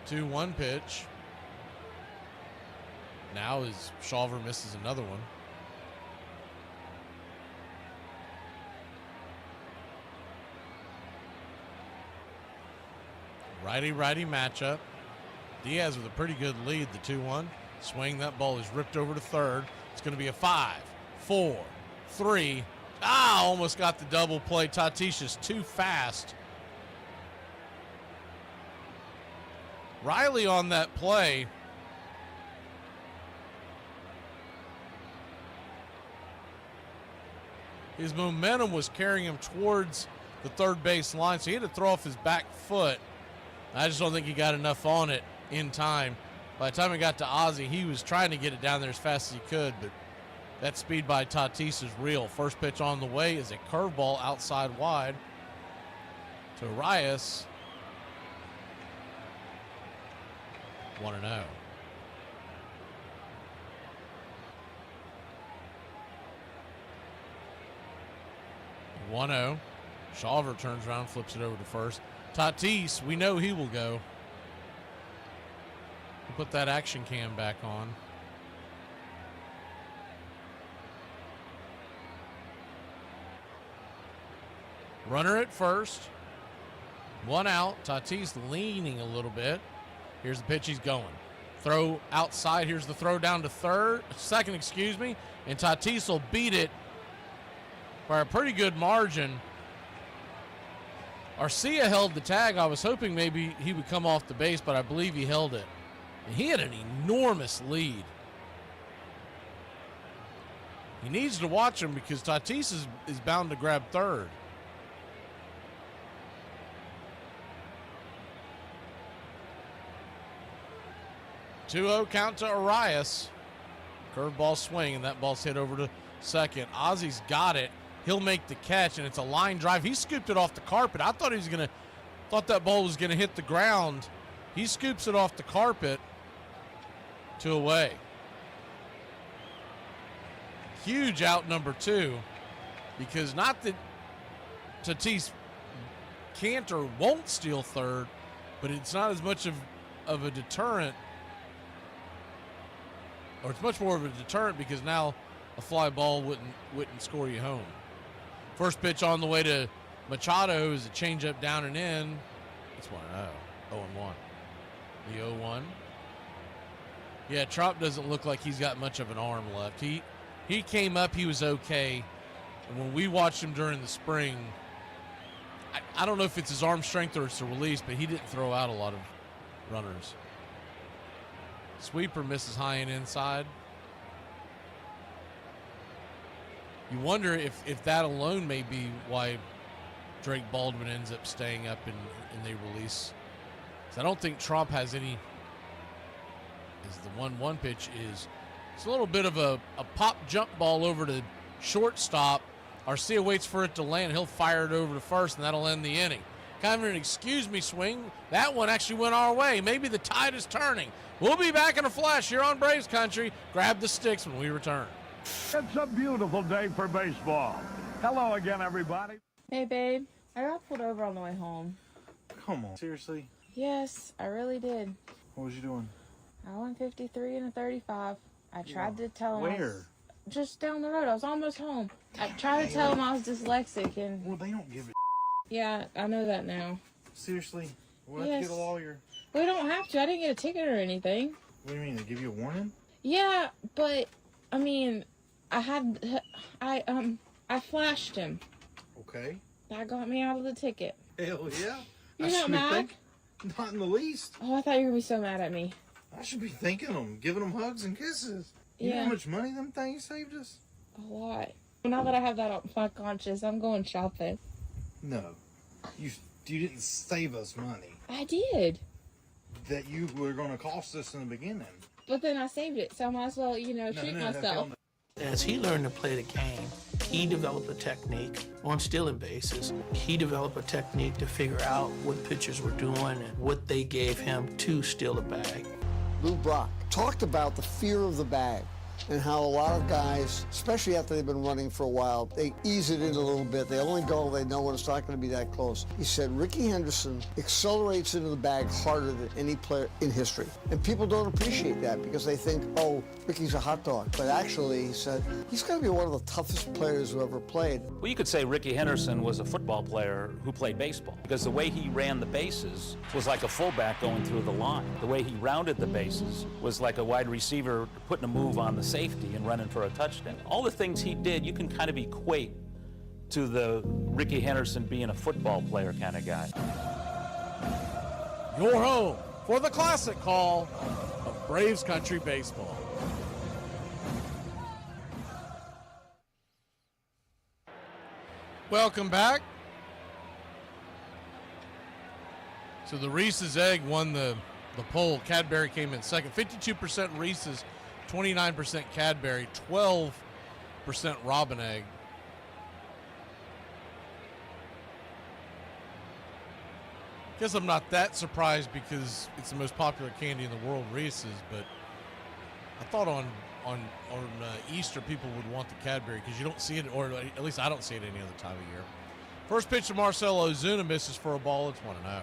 2-1 pitch. Now as Shawver misses another one. Righty-righty matchup. Diaz with a pretty good lead, the 2-1. Swing, that ball is ripped over to third. It's going to be a 5, 4, 3. Almost got the double play. Tatis just too fast. Riley on that play. His momentum was carrying him towards the third base line, so he had to throw off his back foot. I just don't think he got enough on it in time. By the time it got to Ozzy, he was trying to get it down there as fast as he could, but that speed by Tatis is real. First pitch on the way is a curveball outside wide to Arias. 1-0. Shawver turns around, flips it over to first. Tatis, we know he will go. We'll put that action cam back on. Runner at first. One out. Tatis leaning a little bit. Here's the pitch, he's going. Throw outside. Here's the throw down to second, and Tatis will beat it by a pretty good margin. Arcia held the tag. I was hoping maybe he would come off the base, but I believe he held it. And he had an enormous lead. He needs to watch him because Tatis is bound to grab third. Two-0 count to Arias. Curveball swing, and that ball's hit over to second. Ozzy's got it. He'll make the catch, and it's a line drive. He scooped it off the carpet. I thought thought that ball was gonna hit the ground. He scoops it off the carpet to away. Huge out number 2, because not that Tatis can't or won't steal third, but it's not as much of a deterrent, or it's much more of a deterrent because now a fly ball wouldn't score you home. First pitch on the way to Machado is a changeup down and in. It's 1-0. 0-1. The 0-1. Yeah, Trop doesn't look like he's got much of an arm left. He came up, he was okay. And when we watched him during the spring, I don't know if it's his arm strength or it's the release, but he didn't throw out a lot of runners. Sweeper misses high and inside. You wonder if that alone may be why Drake Baldwin ends up staying up and they release. So I don't think Trump has any. As the 1-1 pitch is, it's a little bit of a pop jump ball over to shortstop. Arcia waits for it to land. He'll fire it over to first, and that'll end the inning. Kind of an excuse me swing. That one actually went our way. Maybe the tide is turning. We'll be back in a flash here on Braves Country. Grab the sticks when we return. It's a beautiful day for baseball. Hello again, everybody. Hey, babe. I got pulled over on the way home. Come on. Seriously? Yes, I really did. What was you doing? I went 53 and a 35. I tried to tell him. Where? Just down the road. I was almost home. I tried to tell him I was dyslexic and... Well, they don't give a Yeah, I know that now. Seriously? We'll Yes. have to get a lawyer. We don't have to. I didn't get a ticket or anything. What do you mean? They give you a warning? Yeah, but, I mean, I I flashed him. Okay. That got me out of the ticket. Hell yeah. You're I not should be mad? Not in the least. Oh, I thought you were going to be so mad at me. I should be thanking them, giving them hugs and kisses. You know Yeah. how much money them things saved us? A lot. Now that I have that on my conscience, I'm going shopping. No. You didn't save us money. I did. That you were going to cost us in the beginning. But then I saved it, so I might as well, treat myself. As he learned to play the game, he developed a technique on stealing bases. He developed a technique to figure out what pitchers were doing and what they gave him to steal a bag. Lou Brock talked about the fear of the bag and how a lot of guys, especially after they've been running for a while, they ease it in a little bit. They only go, they know when it's not going to be that close. He said Ricky Henderson accelerates into the bag harder than any player in history. And people don't appreciate that because they think, oh, Ricky's a hot dog. But actually, he said, he's going to be one of the toughest players who ever played. Well, you could say Ricky Henderson was a football player who played baseball because the way he ran the bases was like a fullback going through the line. The way he rounded the bases was like a wide receiver putting a move on the safety and running for a touchdown. All the things he did, you can kind of equate to the Ricky Henderson being a football player kind of guy. You're home for the classic call of Braves Country Baseball. Welcome back. So the Reese's Egg won the poll. Cadbury came in second. 52% Reese's, 29% Cadbury, 12% Robin Egg. Guess I'm not that surprised because it's the most popular candy in the world, Reese's, but I thought on Easter people would want the Cadbury because you don't see it, or at least I don't see it any other time of year. First pitch to Marcell Ozuna, misses for a ball. It's 1-0.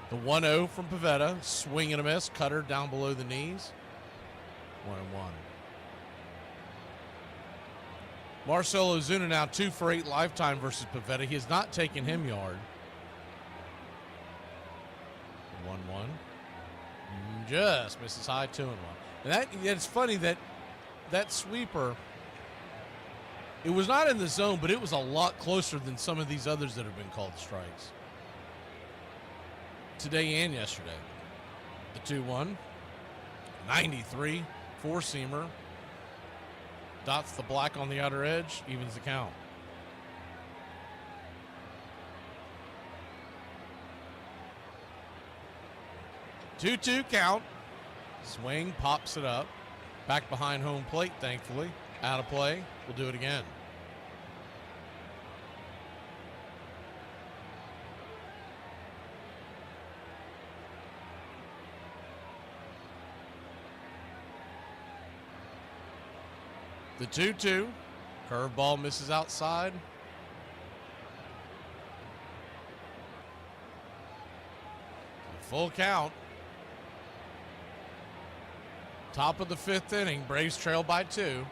The 1-0 from Pivetta, swing and a miss, cutter down below the knees. 1-1. Marcell Ozuna now 2 for 8 lifetime versus Pivetta. He has not taken him yard. 1-1. Just misses high, 2-1. And it's funny that sweeper, it was not in the zone, but it was a lot closer than some of these others that have been called strikes today and yesterday. The 2-1, 93, four-seamer, dots the black on the outer edge, evens the count. Two count. Swing, pops it up. Back behind home plate, thankfully. Out of play. We'll do it again. The 2-2. Curveball misses outside. Full count. Top of the 5th inning. Braves trail by 2.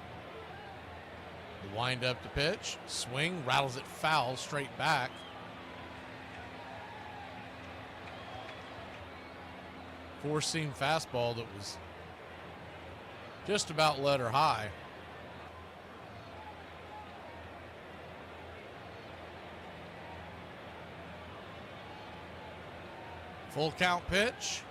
The wind up to pitch. Swing. Rattles it foul. Straight back. Four-seam fastball that was just about letter high. Full count pitch.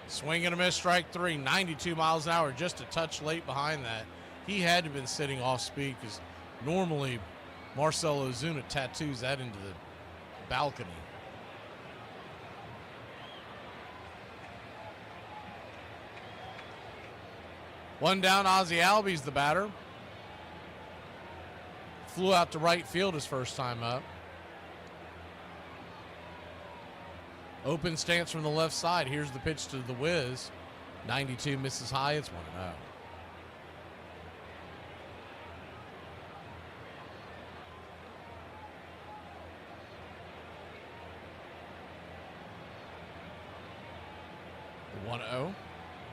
Swing and a miss, strike 3. 92 miles an hour, just a touch late behind that. He had to have been sitting off speed because normally Marcell Ozuna tattoos that into the balcony. One down, Ozzie Albies the batter. Flew out to right field his first time up. Open stance from the left side. Here's the pitch to the Wiz. 92 misses high. It's 1-0. The 1-0.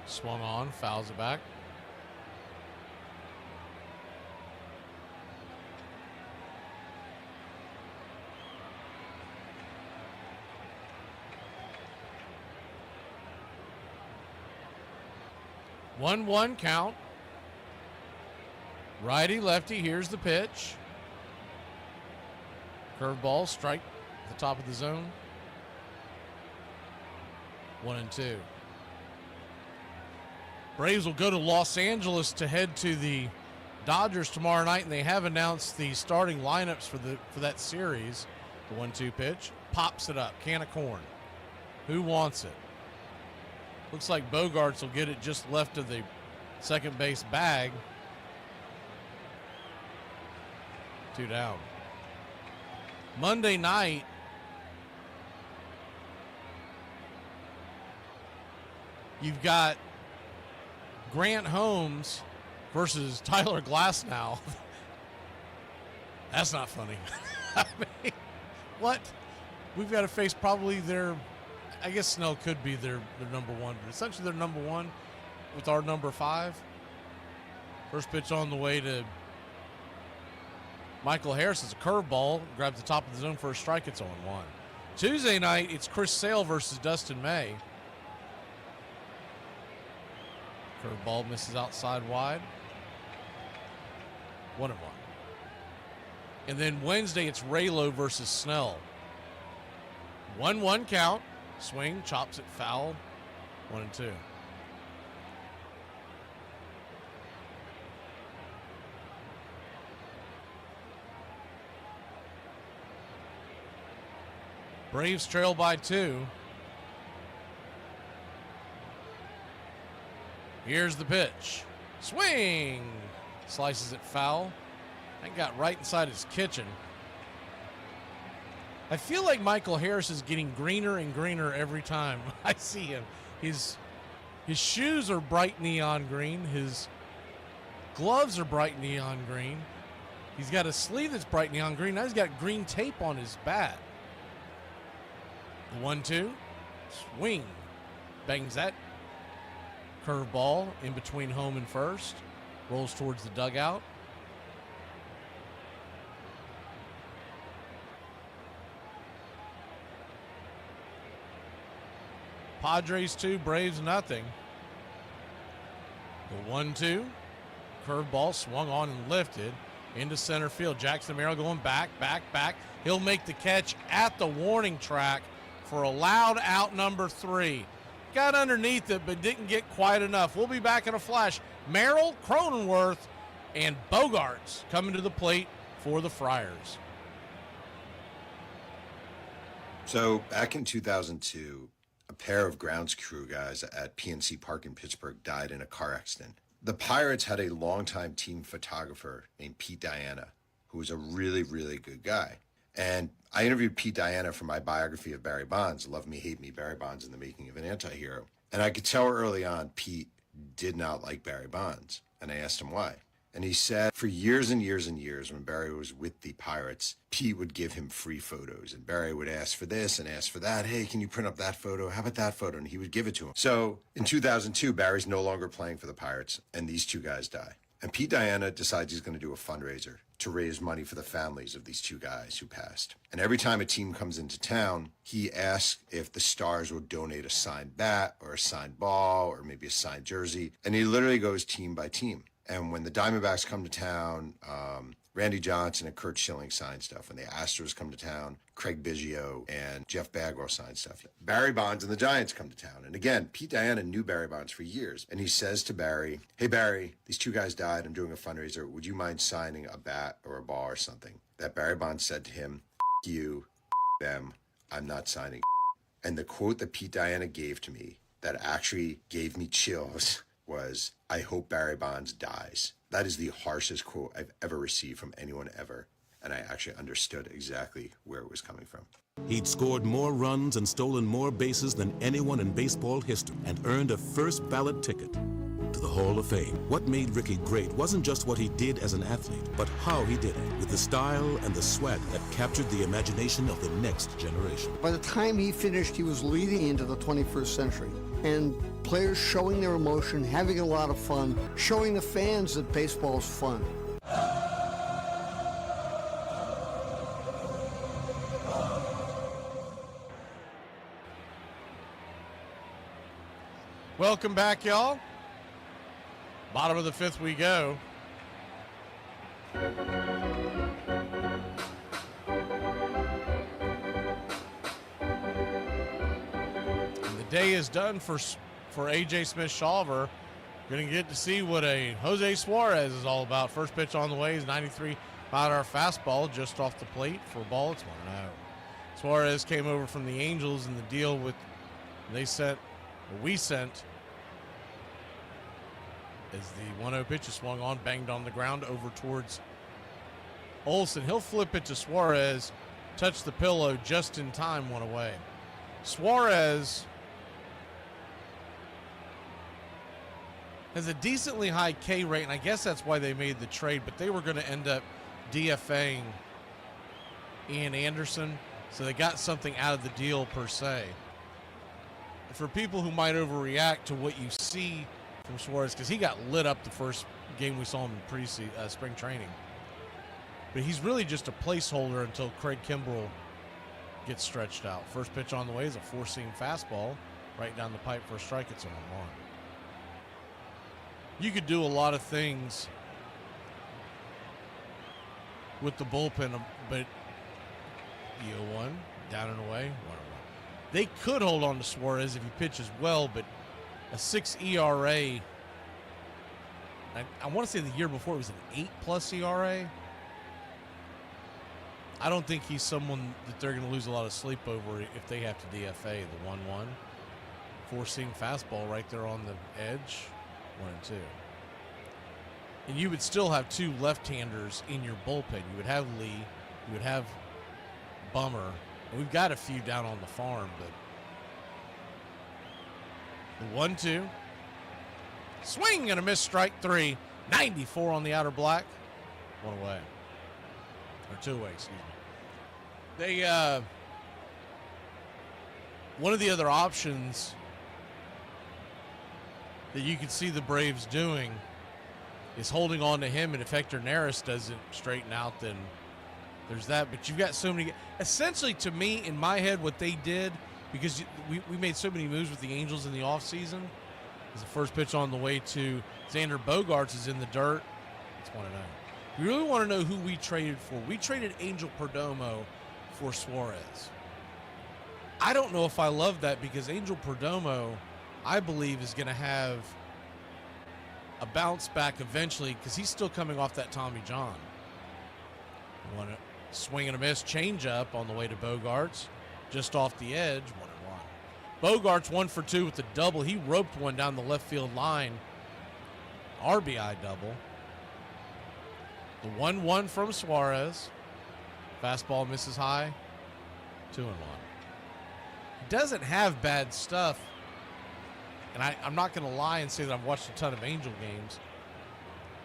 Swung on. Fouls it back. One count. Righty, lefty, here's the pitch. Curveball, strike at the top of the zone. 1-2. Braves will go to Los Angeles to head to the Dodgers tomorrow night, and they have announced the starting lineups for that series. The 1-2 pitch, pops it up, can of corn. Who wants it? Looks like Bogarts will get it just left of the second base bag. 2 down. Monday night, you've got Grant Holmes versus Tyler Glasnow. That's not funny. I mean, what? We've got to face probably I guess Snell could be their number one, but essentially they're number one with our number 5. First pitch on the way to Michael Harris is a curveball, grabs the top of the zone for a strike. It's 0-1. Tuesday night, it's Chris Sale versus Dustin May. Curveball misses outside wide. 1-1. And then Wednesday, it's Raylo versus Snell. 1-1 count. Swing, chops it foul. 1-2. Braves trail by 2. Here's the pitch. Swing! Slices it foul. That got right inside his kitchen. I feel like Michael Harris is getting greener and greener every time I see him. His shoes are bright neon green. His gloves are bright neon green. He's got a sleeve that's bright neon green. Now he's got green tape on his bat. The 1-2. Swing. Bangs that curveball in between home and first. Rolls towards the dugout. Padres 2, Braves nothing. The 1-2. Curveball swung on and lifted into center field. Jackson Merrill going back. He'll make the catch at the warning track for a loud out number 3. Got underneath it, but didn't get quite enough. We'll be back in a flash. Merrill, Cronenworth, and Bogarts coming to the plate for the Friars. So back in 2002, a pair of grounds crew guys at PNC Park in Pittsburgh died in a car accident. The Pirates had a longtime team photographer named Pete Diana, who was a really, really good guy. And I interviewed Pete Diana for my biography of Barry Bonds, Love Me, Hate Me, Barry Bonds in the Making of an Anti-Hero. And I could tell early on Pete did not like Barry Bonds. And I asked him why. And he said for years and years and years when Barry was with the Pirates, Pete would give him free photos. And Barry would ask for this and ask for that. Hey, can you print up that photo? How about that photo? And he would give it to him. So in 2002, Barry's no longer playing for the Pirates, and these two guys die. And Pete Diana decides he's going to do a fundraiser to raise money for the families of these two guys who passed. And every time a team comes into town, he asks if the Stars will donate a signed bat or a signed ball or maybe a signed jersey. And he literally goes team by team. And when the Diamondbacks come to town, Randy Johnson and Curt Schilling sign stuff. When the Astros come to town, Craig Biggio and Jeff Bagwell sign stuff. Barry Bonds and the Giants come to town. And again, Pete Diana knew Barry Bonds for years. And he says to Barry, hey, Barry, these two guys died. I'm doing a fundraiser. Would you mind signing a bat or a ball or something? That Barry Bonds said to him, you, them, I'm not signing. And the quote that Pete Diana gave to me that actually gave me chills was, I hope Barry Bonds dies. That is the harshest quote I've ever received from anyone ever. And I actually understood exactly where it was coming from. He'd scored more runs and stolen more bases than anyone in baseball history and earned a first ballot ticket to the Hall of Fame. What made Ricky great wasn't just what he did as an athlete, but how he did it, with the style and the swag that captured the imagination of the next generation. By the time he finished, he was leading into the 21st century. And players showing their emotion, having a lot of fun, showing the fans that baseball's fun. Welcome back, y'all. Bottom of the fifth we go. day is done for A.J. Smith-Shawver. Going to get to see what a Jose Suarez is all about. First pitch on the way is 93 mile-an-hour fastball just off the plate for a ball. It's 1-0. Suarez came over from the Angels in the deal we sent as the 1-0 pitch is swung on, banged on the ground over towards Olsen. He'll flip it to Suarez, touch the pillow just in time, 1 away. Suarez has a decently high K rate, and I guess that's why they made the trade, but they were going to end up DFAing Ian Anderson, so they got something out of the deal per se. For people who might overreact to what you see from Suarez, because he got lit up the first game we saw him in spring training. But he's really just a placeholder until Craig Kimbrell gets stretched out. First pitch on the way is a four-seam fastball right down the pipe for a strike. It's 0-1. You could do a lot of things with the bullpen, but 0-1, down and away, 1-1. They could hold on to Suarez if he pitches well, but a 6 ERA, I want to say the year before it was an 8+ ERA. I don't think he's someone that they're going to lose a lot of sleep over if they have to DFA. The 1-1, four-seam fastball right there on the edge, 1-2. And you would still have two left-handers in your bullpen. You would have Lee, you would have Bummer. And we've got a few down on the farm, but the 1-2. Swing and a miss, strike 3. 94 on the outer black. 1 away. Or 2 away, excuse me. They, one of the other options that you could see the Braves doing is holding on to him, and if Hector Neris doesn't straighten out, then there's that. But you've got so many. Essentially, to me, in my head, what they did, because we made so many moves with the Angels in the offseason, is the first pitch on the way to Xander Bogaerts is in the dirt. It's 1-0. We really want to know who we traded for. We traded Angel Perdomo for Suarez. I don't know if I love that, because Angel Perdomo, I believe, is going to have a bounce back eventually, because he's still coming off that Tommy John. One swing and a miss, change up on the way to Bogaerts, just off the edge, 1-1. Bogaerts 1 for 2 with the double. He roped one down the left field line. RBI double. The 1-1 from Suarez. Fastball misses high. 2-1. He doesn't have bad stuff. And I'm not going to lie and say that I've watched a ton of Angel games.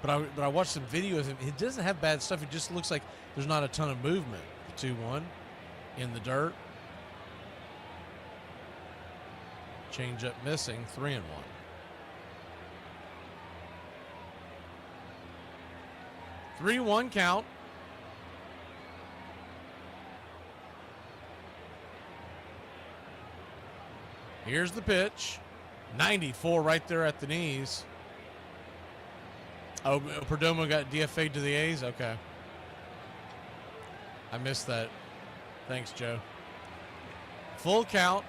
But I watched some videos. He doesn't have bad stuff. It just looks like there's not a ton of movement. The 2-1 in the dirt. Change up missing. 3-1. Three-1 count. Here's the pitch. 94 right there at the knees. Oh, Perdomo got DFA'd to the A's? Okay. I missed that. Thanks, Joe. Full count.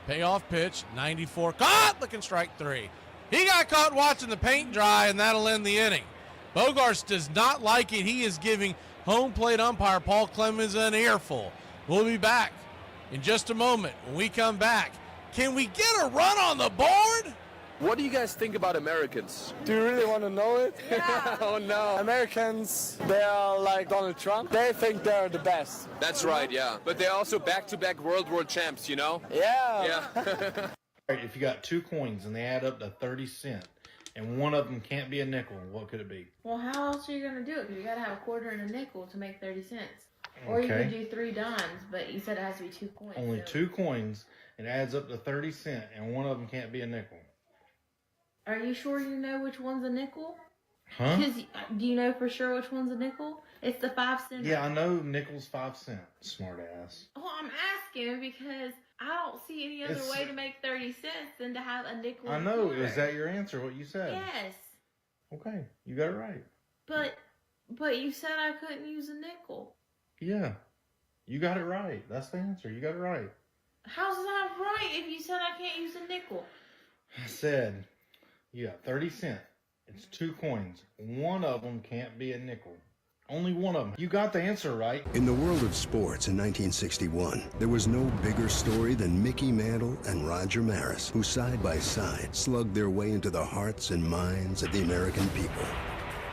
Payoff pitch. 94. Caught! Looking strike 3. He got caught watching the paint dry, and that'll end the inning. Bogaerts does not like it. He is giving home plate umpire Paul Clemens an earful. We'll be back in just a moment. When we come back, can we get a run on the board? What do you guys think about Americans? Do you really want to know it? Yeah. Oh no. Americans, they are like Donald Trump. They think they're the best. That's right, yeah. But they're also back-to-back world champs, you know? Yeah. Yeah. If you got two coins and they add up to 30 cents and one of them can't be a nickel, what could it be? Well, how else are you going to do it? Because you got to have a quarter and a nickel to make 30 cents. Or you Okay. could do 3 dimes, but you said it has to be 2 coins. Only so. 2 coins, it adds up to 30 cents and one of them can't be a nickel. Are you sure you know which one's a nickel? Huh? Because do you know for sure which one's a nickel? It's the 5 cent. Yeah, I know nickel's 5 cents. Smart ass. Well, I'm asking because I don't see any other It's- way to make 30 cents than to have a nickel. I and a know. quarter. Is that your answer, what you said? Yes. Okay, you got it right. But you said I couldn't use a nickel. Yeah. You got it right. That's the answer. You got it right. How's that right if you said I can't use a nickel? I said you got 30 cents. It's 2 coins. One of them can't be a nickel. Only one of them. You got the answer right. In the world of sports in 1961, there was no bigger story than Mickey Mantle and Roger Maris, who side by side slugged their way into the hearts and minds of the American people.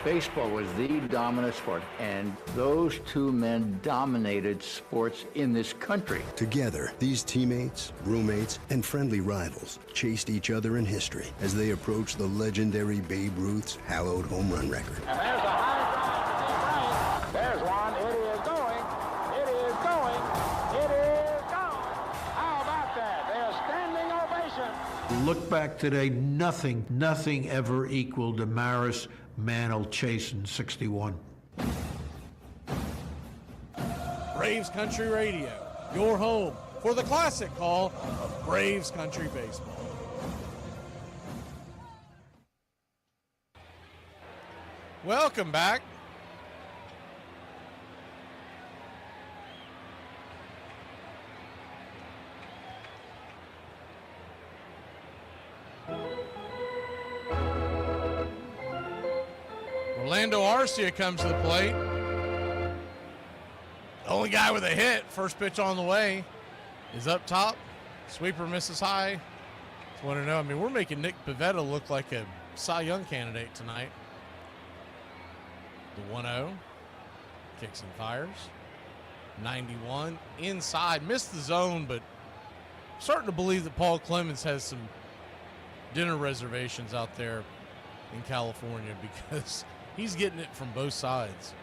Baseball was the dominant sport, and those two men dominated sports in this country. Together, these teammates, roommates, and friendly rivals chased each other in history as they approached the legendary Babe Ruth's hallowed home run record. And there's a high drive to deep right. There's one. It is going. It is going. It is gone. How about that? There's standing ovation. Look back today, nothing ever equaled the Maris Mantle chase in 61. Braves Country Radio, your home for the classic call of Braves Country Baseball. Welcome back. Orlando Arcia comes to the plate. The only guy with a hit. First pitch on the way is up top. Sweeper misses high. Just want to know. I mean, we're making Nick Pivetta look like a Cy Young candidate tonight. The 1-0. Kicks and fires. 91. Inside. Missed the zone, but starting to believe that Paul Clemens has some dinner reservations out there in California because he's getting it from both sides.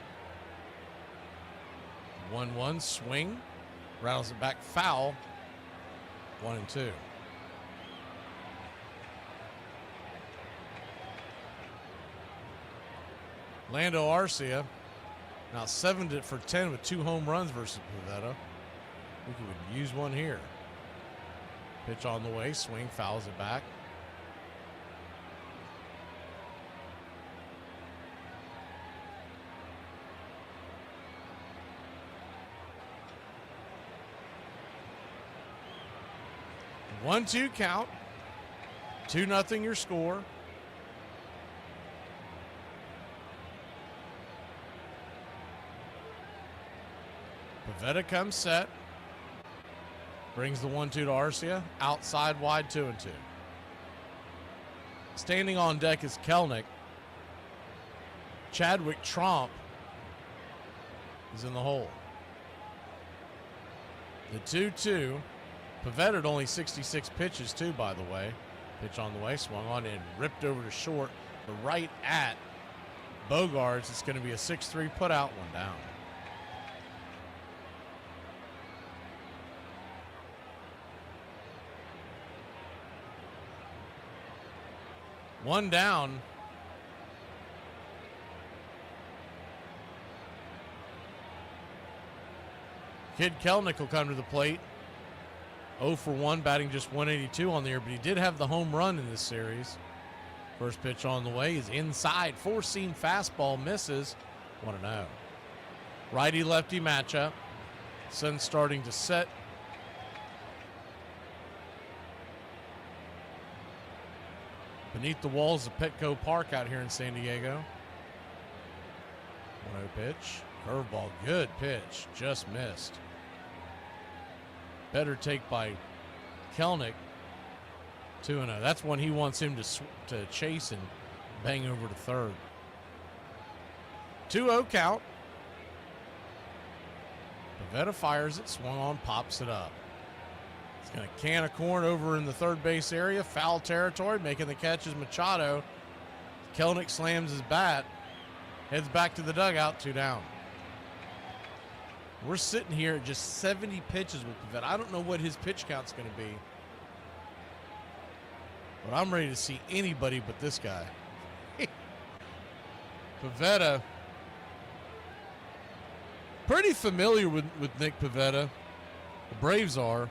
1-1 swing. Rattles it back foul. 1-2. Lando Arcia now 7 for 10 with 2 home runs versus Pivetta. I think he would use one here. Pitch on the way. Swing. Fouls it back. One-two count. 2-0 your score. Pivetta comes set. Brings the 1-2 to Arcia. Outside wide 2-2. Standing on deck is Kelnick. Chadwick Tromp is in the hole. The 2-2. Pivetta at only 66 pitches, too, by the way. Pitch on the way, swung on and ripped over to short. But right at Bogarts, it's going to be a 6-3 put out, one down. One down. Kid Kelnick will come to the plate. 0 for 1, batting just 182 on the year, but he did have the home run in this series. First pitch on the way is inside. 4-seam fastball misses. 1-0. Righty-lefty matchup. Sun starting to set. Beneath the walls of Petco Park out here in San Diego. 1-0 pitch. Curveball, good pitch. Just missed. Better take by Kelnick. 2-0. That's when he wants him to chase and bang over to third. 2-0 count. Pivetta fires it, swung on, pops it up. He's going to can a corn over in the third base area. Foul territory, making the catch is Machado. Kelnick slams his bat, heads back to the dugout, 2 down. We're sitting here at just 70 pitches with Pivetta. I don't know what his pitch count's going to be, but I'm ready to see anybody but this guy. Pivetta, pretty familiar with Nick Pivetta. The Braves are.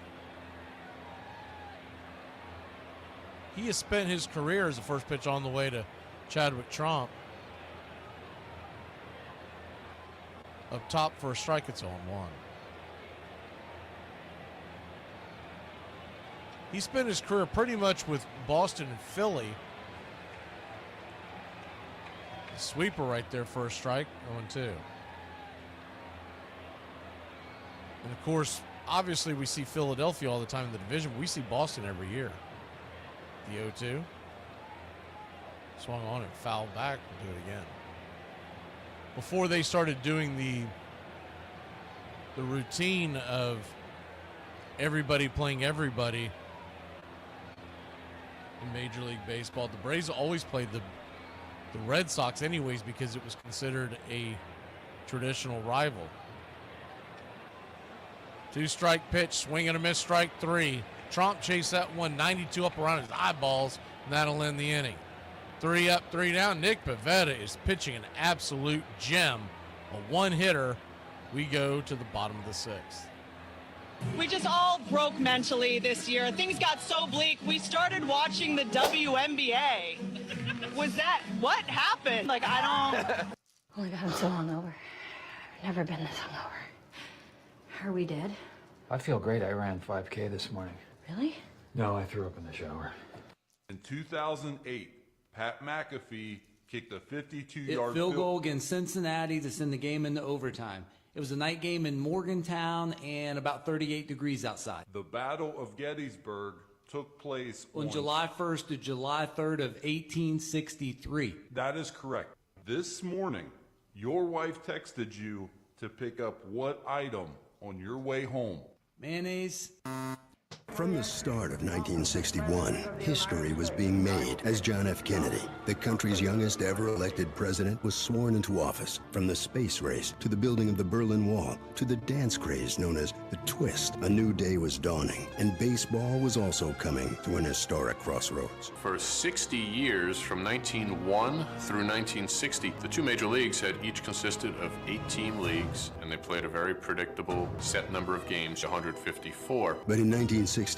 He has spent his career as the first pitch on the way to Chadwick Tromp. Up top for a strike, it's on 1. He spent his career pretty much with Boston and Philly. Sweeper right there for a strike, 0-2. And of course, obviously we see Philadelphia all the time in the division. We see Boston every year. The 0-2. Swung on it, fouled back, we'll do it again. Before they started doing the routine of everybody playing everybody in Major League Baseball, the Braves always played the Red Sox anyways because it was considered a traditional rival. 2-strike pitch, swing and a miss, strike 3. Trump chased that one, 92 up around his eyeballs, and that'll end the inning. 3 up, 3 down. Nick Pivetta is pitching an absolute gem. A one-hitter. We go to the bottom of the 6th. We just all broke mentally this year. Things got so bleak. We started watching the WNBA. What happened? Like, I don't... Oh my God, I'm so hungover. I've never been this hungover. Are we dead? I feel great. I ran 5K this morning. Really? No, I threw up in the shower. In 2008, Pat McAfee kicked a 52-yard field goal against Cincinnati to send the game into overtime. It was a night game in Morgantown and about 38 degrees outside. The Battle of Gettysburg took place on July 1st to July 3rd of 1863. That is correct. This morning, your wife texted you to pick up what item on your way home? Mayonnaise. From the start of 1961, history was being made as John F. Kennedy, the country's youngest ever elected president, was sworn into office. From the space race to the building of the Berlin Wall to the dance craze known as the Twist, a new day was dawning, and baseball was also coming to an historic crossroads. For 60 years, from 1901 through 1960, the two major leagues had each consisted of 8-team leagues, and they played a very predictable set number of games, 154. But in 1961,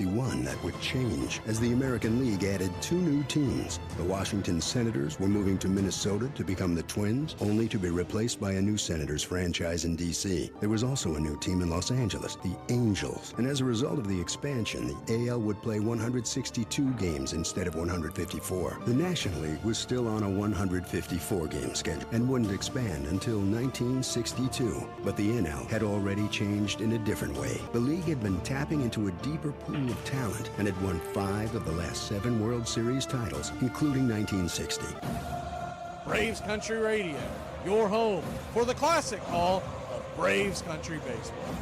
that would change as the American League added 2 new teams. The Washington Senators were moving to Minnesota to become the Twins, only to be replaced by a new Senators franchise in D.C. There was also a new team in Los Angeles, the Angels. And as a result of the expansion, the AL would play 162 games instead of 154. The National League was still on a 154-game schedule and wouldn't expand until 1962. But the NL had already changed in a different way. The league had been tapping into a deeper pool of talent and had won 5 of the last 7 World Series titles, including 1960. Braves Country Radio, your home for the classic call of Braves Country Baseball.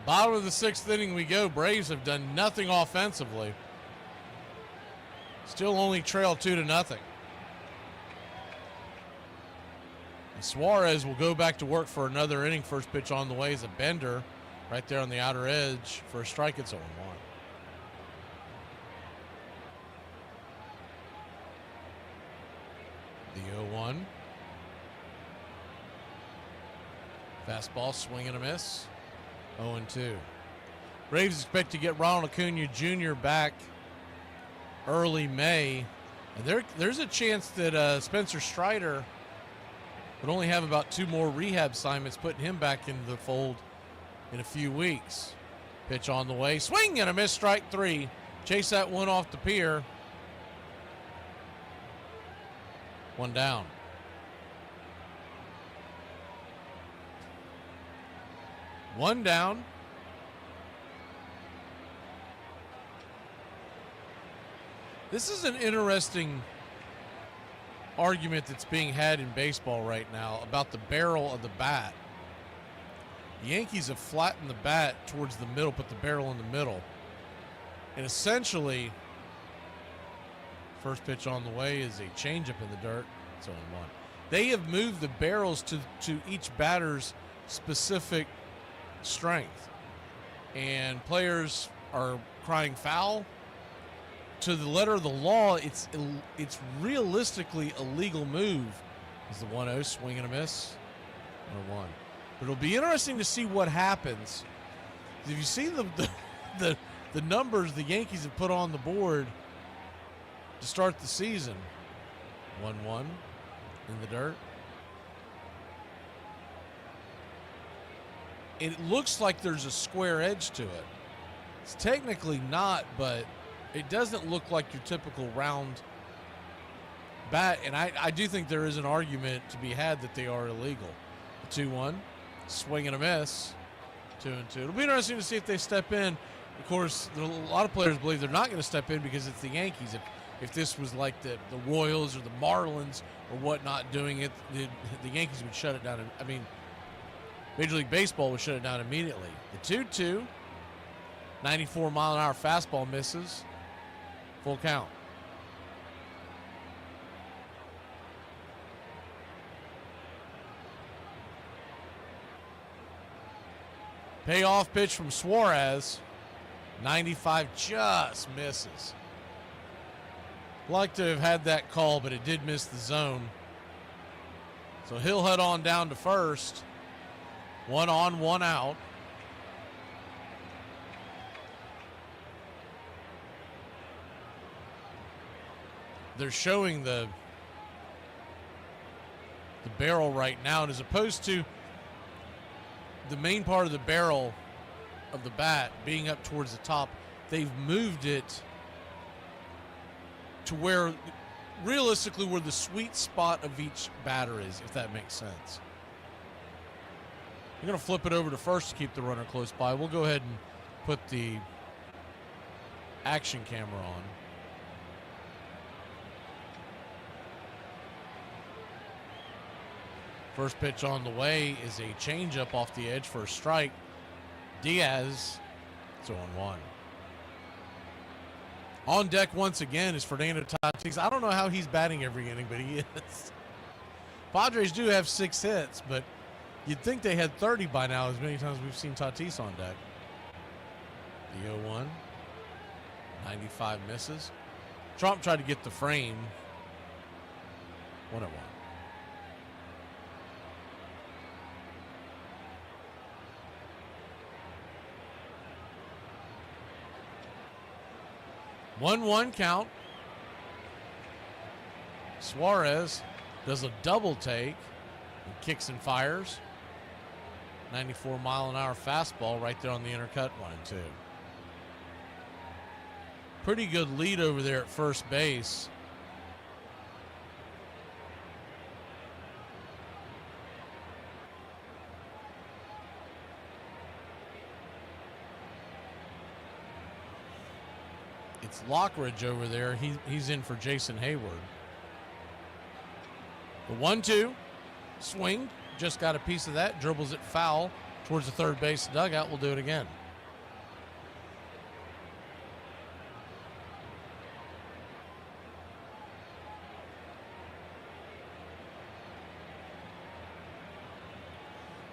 Bottom of the 6th inning we go. Braves have done nothing offensively. Still only trail 2-0. And Suarez will go back to work for another inning. First pitch on the way is a bender right there on the outer edge. For a strike, it's 0-1. The 0-1. Fastball, swing and a miss. 0-2. Braves expect to get Ronald Acuna Jr. back early May. And there's a chance that Spencer Strider would only have about 2 more rehab assignments, putting him back into the fold in a few weeks. Pitch on the way. Swing and a miss, strike 3. Chase that one off the pier. 1 down. One down. This is an interesting argument that's being had in baseball right now about the barrel of the bat. The Yankees have flattened the bat towards the middle, put the barrel in the middle. And essentially, first pitch on the way is a changeup in the dirt. It's 0-1. They have moved the barrels to each batter's specific strength, and players are crying foul. To the letter of the law, it's realistically a legal move. Is the 1-0, swing and a miss, 1-1. But it'll be interesting to see what happens. If you see the numbers the Yankees have put on the board, to start the season. 1-1 in the dirt. It looks like there's a square edge to it. It's technically not, but it doesn't look like your typical round bat, and I do think there is an argument to be had that they are illegal. The 2-1, swing and a miss, 2-2. It'll be interesting to see if they step in. Of course, a lot of players believe they're not going to step in because it's the Yankees. If this was like the Royals or the Marlins or whatnot doing it, the Yankees would shut it down. I mean, Major League Baseball would shut it down immediately. The 2-2, 94-mile-an-hour fastball misses, full count. Payoff pitch from Suarez. 95 just misses. Like to have had that call, but it did miss the zone. So he'll head on down to first. 1 on, 1 out. They're showing the barrel right now, and as opposed to the main part of the barrel of the bat being up towards the top, they've moved it to where realistically where the sweet spot of each batter is, if that makes sense. You're going to flip it over to first to keep the runner close by. We'll go ahead and put the action camera on. First pitch on the way is a changeup off the edge for a strike. Diaz, it's 0-1. On deck once again is Fernando Tatis. I don't know how he's batting every inning, but he is. Padres do have 6 hits, but you'd think they had 30 by now as many times we've seen Tatis on deck. The 0-1. 95 misses. Trump tried to get the frame. 1-1. One count. Suarez does a double take and kicks and fires. 94-mile-an-hour fastball right there on the intercut. 1-2. Pretty good lead over there at first base. It's Lockridge over there. He's in for Jason Hayward. The 1-2 swing. Just got a piece of that. Dribbles it foul towards the third base dugout. We'll do it again.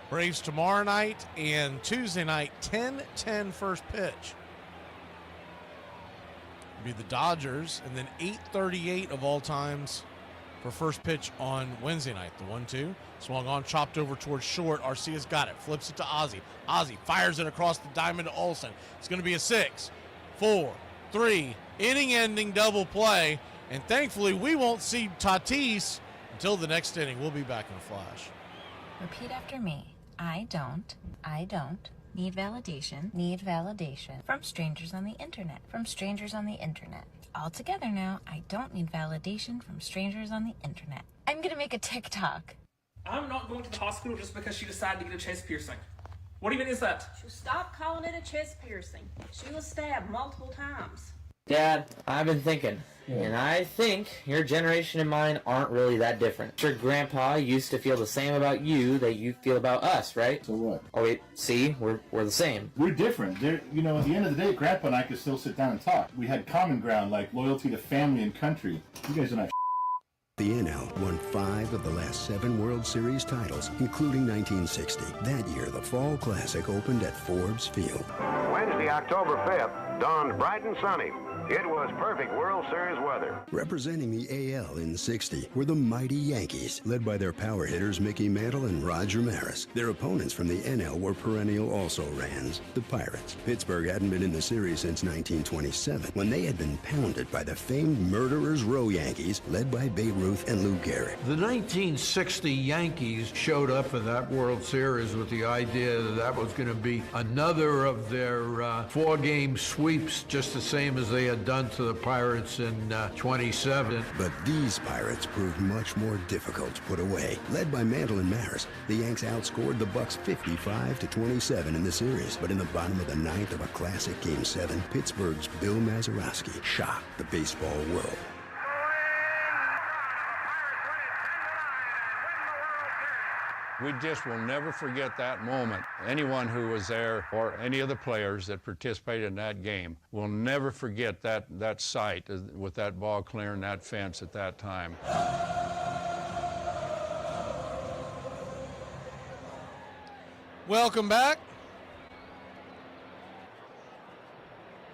Braves tomorrow night and Tuesday night, 10-10 first pitch. Be the Dodgers, and then 8:38 of all times for first pitch on Wednesday night. The 1-2 swung on, chopped over towards short. Arcia's got it, flips it to Ozzie. Ozzie fires it across the diamond to Olsen. It's going to be a 6-4-3 inning-ending double play, and thankfully we won't see Tatis until the next inning. We'll be back in a flash. Repeat after me. I don't need validation from strangers on the internet. All together now, I don't need validation from strangers on the internet. I'm gonna make a TikTok. I'm not going to the hospital just because she decided to get a chest piercing. What even is that? Stop calling it a chest piercing. She was stabbed multiple times. Dad, I've been thinking, and I think your generation and mine aren't really that different. Your grandpa used to feel the same about you that you feel about us, right? So what? Oh wait, see, we're the same. We're different. At the end of the day, Grandpa and I could still sit down and talk. We had common ground like loyalty to family and country. You guys don't have The NL won 5 of the last 7 World Series titles, including 1960. That year, the Fall Classic opened at Forbes Field. Wednesday, October 5th, dawned bright and sunny. It was perfect World Series weather. Representing the AL in '60 were the mighty Yankees, led by their power hitters Mickey Mantle and Roger Maris. Their opponents from the NL were perennial also-rans, the Pirates. Pittsburgh hadn't been in the series since 1927, when they had been pounded by the famed Murderers Row Yankees, led by Babe Ruth and Lou Gehrig. The 1960 Yankees showed up for that World Series with the idea that that was going to be another of their four-game sweeps, just the same as they had done to the Pirates in 27. But these Pirates proved much more difficult to put away. Led by Mantle and Maris, the Yanks outscored the Bucks 55-27 in the series. But in the bottom of the ninth of a classic Game 7, Pittsburgh's Bill Mazeroski shocked the baseball world. We just will never forget that moment. Anyone who was there or any of the players that participated in that game will never forget that sight with that ball clearing that fence at that time. Welcome back.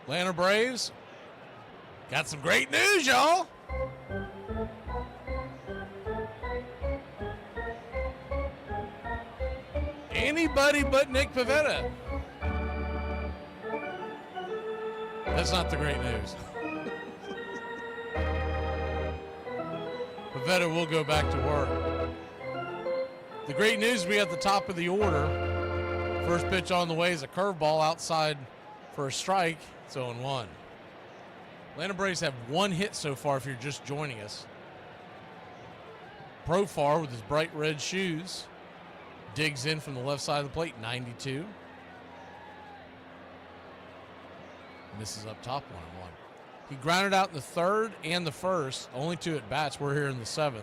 Atlanta Braves got some great news, y'all. Anybody but Nick Pivetta. That's not the great news. Pivetta will go back to work. The great news, we at the top of the order. First pitch on the way is a curveball outside for a strike. It's 0-1. Atlanta Braves have one hit so far if you're just joining us. Profar with his bright red shoes digs in from the left side of the plate, 92. Misses up top, 1-1. He grounded out in the third and the first, only 2 at bats. We're here in the 7th.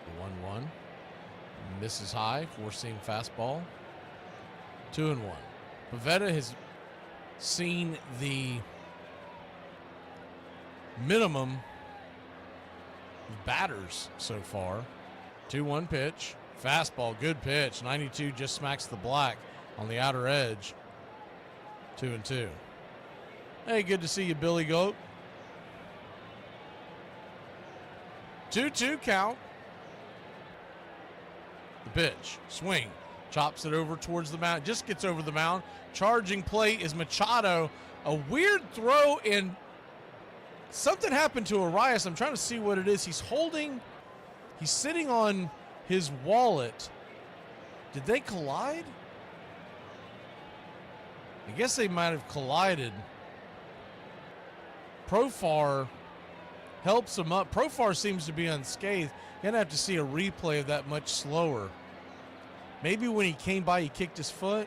The 1-1. Misses high, four-seam fastball. 2-1. Pivetta has seen the minimum batters so far. 2-1 pitch. Fastball, good pitch. 92 just smacks the black on the outer edge. 2-2. Hey, good to see you, Billy Goat. 2-2 count. The pitch. Swing. Chops it over towards the mound. Just gets over the mound. Charging plate is Machado. A weird throw, and something happened to Arias. I'm trying to see what it is. He's sitting on his wallet. Did they collide? I guess they might have collided. Profar helps him up. Profar seems to be unscathed. You're going to have to see a replay of that much slower. Maybe when he came by, he kicked his foot.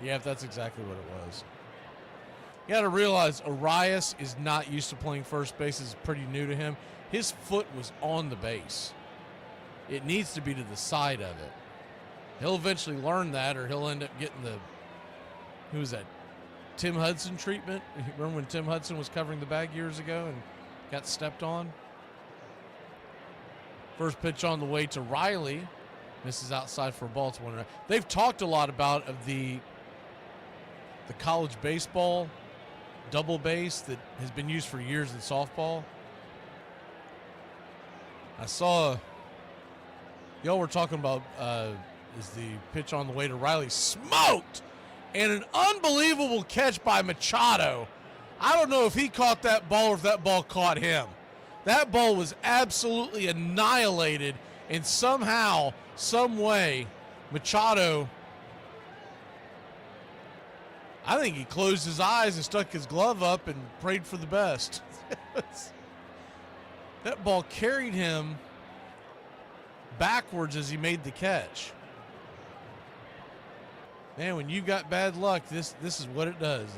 Yeah, if that's exactly what it was. You got to realize Arias is not used to playing first base. It's pretty new to him. His foot was on the base. It needs to be to the side of it. He'll eventually learn that, or he'll end up getting the, who was that, Tim Hudson treatment? Remember when Tim Hudson was covering the bag years ago and got stepped on? First pitch on the way to Riley. Misses outside for a ball. It's 1-0. They've talked a lot about the college baseball double base that has been used for years in softball. I saw y'all were talking about is the pitch on the way to Riley smoked, and an unbelievable catch by Machado. I don't know if he caught that ball or if that ball caught him. That ball was absolutely annihilated, and somehow, some way, Machado, I think he closed his eyes and stuck his glove up and prayed for the best. That ball carried him backwards as he made the catch. Man, when you got bad luck, this is what it does.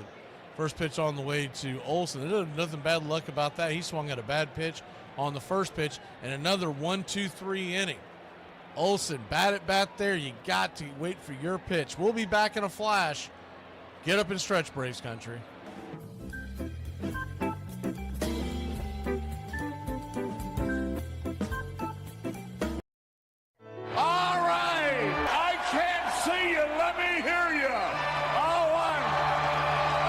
First pitch on the way to Olsen. There's nothing bad luck about that. He swung at a bad pitch on the first pitch, and another 1-2-3 inning. Olsen, bat at bat there. You got to wait for your pitch. We'll be back in a flash. Get up and stretch, Braves country. All right, I can't see you. Let me hear you. All right.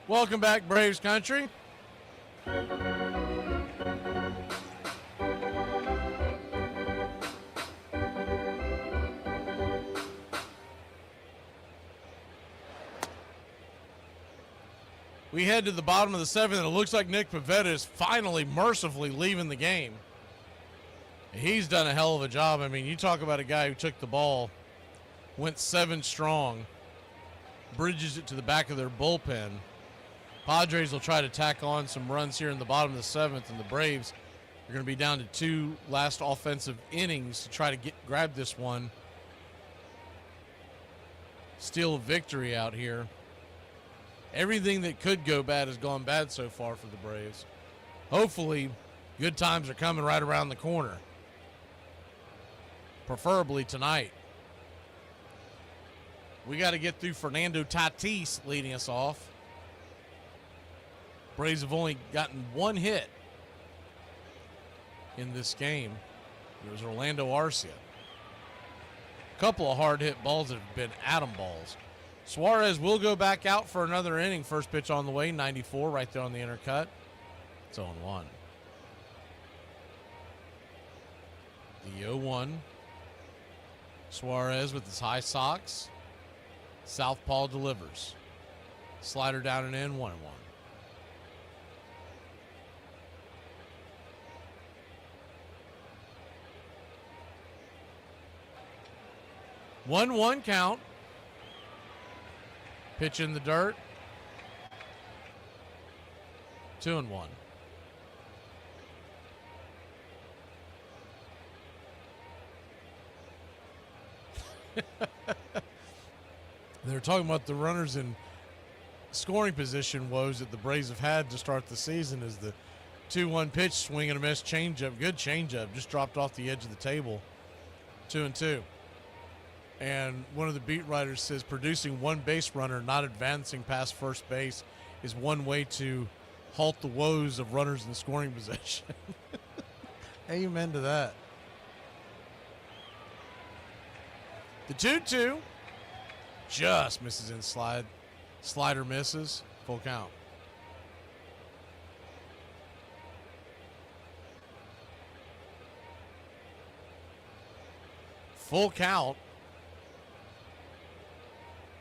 Welcome back, Braves Country. We head to the bottom of the seventh, and it looks like Nick Pivetta is finally mercifully leaving the game. He's done a hell of a job. I mean, you talk about a guy who took the ball, went 7 strong, bridges it to the back of their bullpen. Padres will try to tack on some runs here in the bottom of the seventh, and the Braves are going to be down to 2 last offensive innings to try to grab this one. Steal a victory out here. Everything that could go bad has gone bad so far for the Braves. Hopefully, good times are coming right around the corner. Preferably tonight. We got to get through Fernando Tatis leading us off. Braves have only gotten 1 hit in this game. It was Orlando Arcia. A couple of hard hit balls that have been atom balls. Suarez will go back out for another inning. First pitch on the way, 94, right there on the intercut. It's 0-1. The 0-1. Suarez with his high socks. Southpaw delivers. Slider down and in, 1-1. One count. Pitch in the dirt. 2-1. They're talking about the runners in scoring position woes that the Braves have had to start the season as the 2-1 pitch, swing and a miss, changeup, good changeup, just dropped off the edge of the table. 2-2. And one of the beat writers says producing one base runner, not advancing past first base, is one way to halt the woes of runners in scoring position. Amen to that. The 2-2 just misses in slide. Slider misses. Full count. Full count.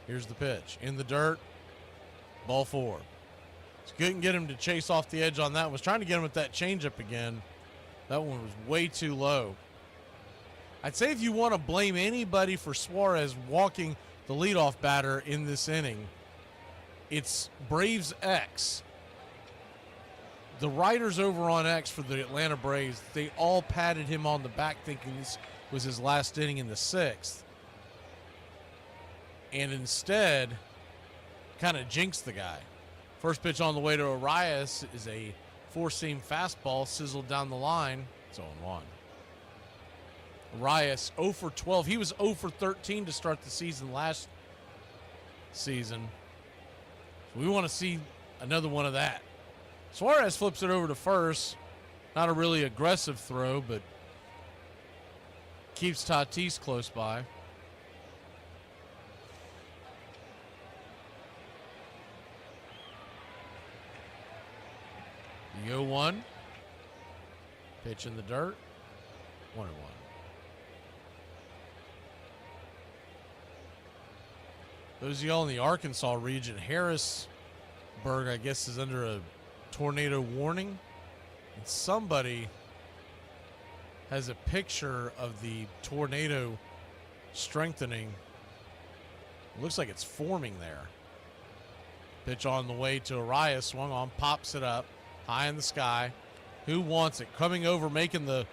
Here's the pitch. In the dirt. Ball 4. Just couldn't get him to chase off the edge on that. Was trying to get him with that changeup again. That one was way too low. I'd say if you want to blame anybody for Suarez walking the leadoff batter in this inning, it's Braves X. The writers over on X for the Atlanta Braves, they all patted him on the back thinking this was his last inning in the 6th. And instead, kind of jinxed the guy. First pitch on the way to Arias is a 4-seam fastball sizzled down the line. It's 0-1. Arias 0 for 12. He was 0 for 13 to start the season last season. So we want to see another one of that. Suarez flips it over to first. Not a really aggressive throw, but keeps Tatis close by. The 0-1. Pitch in the dirt. 1-1. Those of y'all in the Arkansas region, Harrisburg, I guess, is under a tornado warning. And somebody has a picture of the tornado strengthening. It looks like it's forming there. Pitch on the way to Arias, swung on, pops it up, high in the sky. Who wants it? Coming over, making the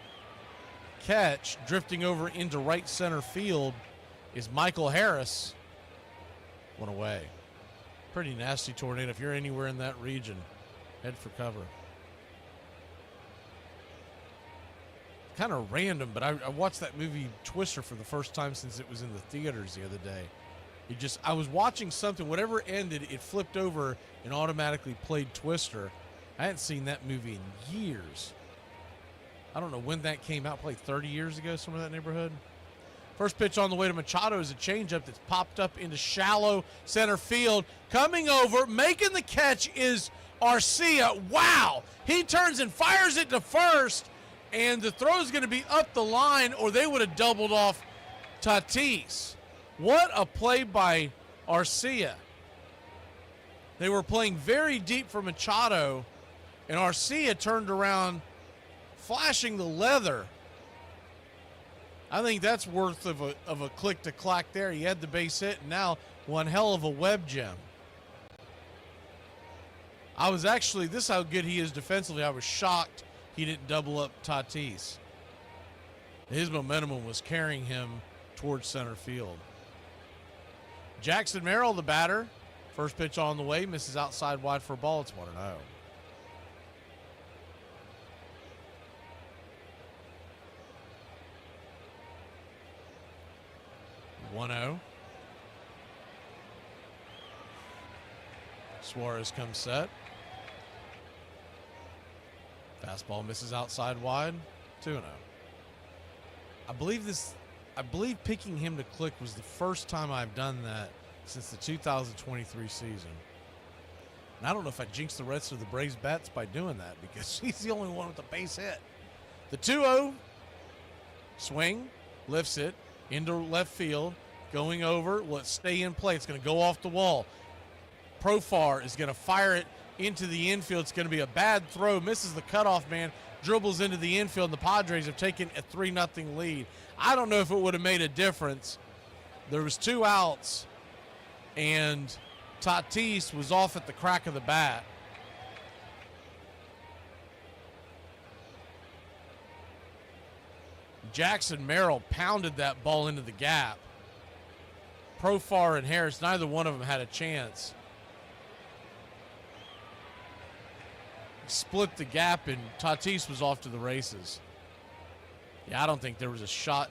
catch, drifting over into right center field is Michael Harris. One away. Pretty nasty tornado. If you're anywhere in that region, head for cover. Kind of random, but I watched that movie Twister for the first time since it was in the theaters the other day. I was watching something, whatever ended, it flipped over and automatically played Twister. I hadn't seen that movie in years. I don't know when that came out, probably 30 years ago, somewhere in that neighborhood. First pitch on the way to Machado is a changeup that's popped up into shallow center field. Coming over, making the catch is Arcia. Wow! He turns and fires it to first, and the throw is going to be up the line, or they would have doubled off Tatis. What a play by Arcia. They were playing very deep for Machado, and Arcia turned around, flashing the leather. I think that's worth of a click to clack there. He had the base hit, and now one hell of a web gem. This is how good he is defensively. I was shocked he didn't double up Tatis. His momentum was carrying him towards center field. Jackson Merrill, the batter. First pitch on the way, misses outside wide for a ball. It's 1-0. 1-0. Suarez comes set. Fastball misses outside wide. 2-0. I believe picking him to click was the first time I've done that since the 2023 season. And I don't know if I jinxed the rest of the Braves bats by doing that, because he's the only one with the base hit. The 2-0 swing, lifts it into left field, going over. Let's stay in play. It's going to go off the wall. Profar is going to fire it into the infield. It's going to be a bad throw. Misses the cutoff man. Dribbles into the infield, and the Padres have taken a 3-0 lead. I don't know if it would have made a difference. There was 2 outs, and Tatis was off at the crack of the bat. Jackson Merrill pounded that ball into the gap. Profar and Harris, neither one of them had a chance. Split the gap, and Tatis was off to the races. Yeah, I don't think there was a shot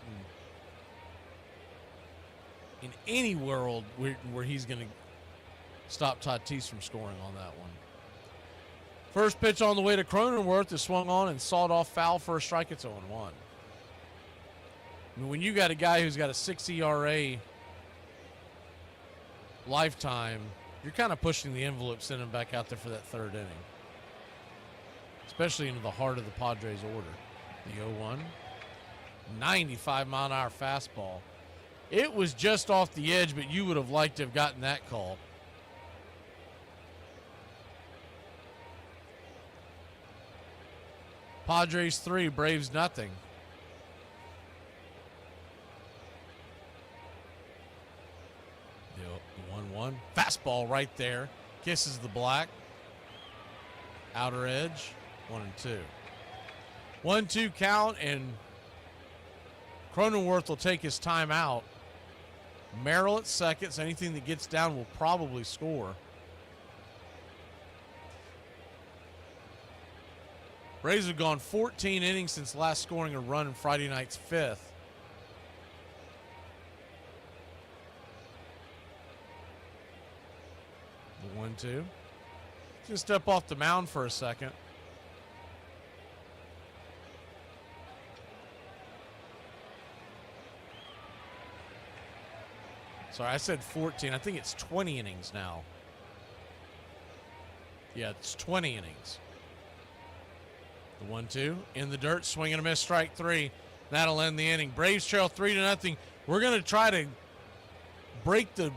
in any world where he's going to stop Tatis from scoring on that one. First pitch on the way to Cronenworth is swung on and sawed off foul for a strike. It's 0-1. I mean, when you got a guy who's got a 6 ERA lifetime, you're kind of pushing the envelope, sending him back out there for that third inning. Especially into the heart of the Padres order. The 0-1. 95-mile-an-hour fastball. It was just off the edge, but you would have liked to have gotten that call. Padres 3, Braves nothing. The 1-1. Fastball right there. Kisses the black. Outer edge. 1-2. 1-2 count, and Cronenworth will take his time out. Merrill at second, so anything that gets down will probably score. Braves have gone 14 innings since last scoring a run in Friday night's 5th. The 1-2. Just step off the mound for a second. Sorry, I said 14. I think it's 20 innings now. Yeah, it's 20 innings. The 1-2 in the dirt, swing and a miss, strike 3. That'll end the inning. Braves trail 3-0. We're going to try to break the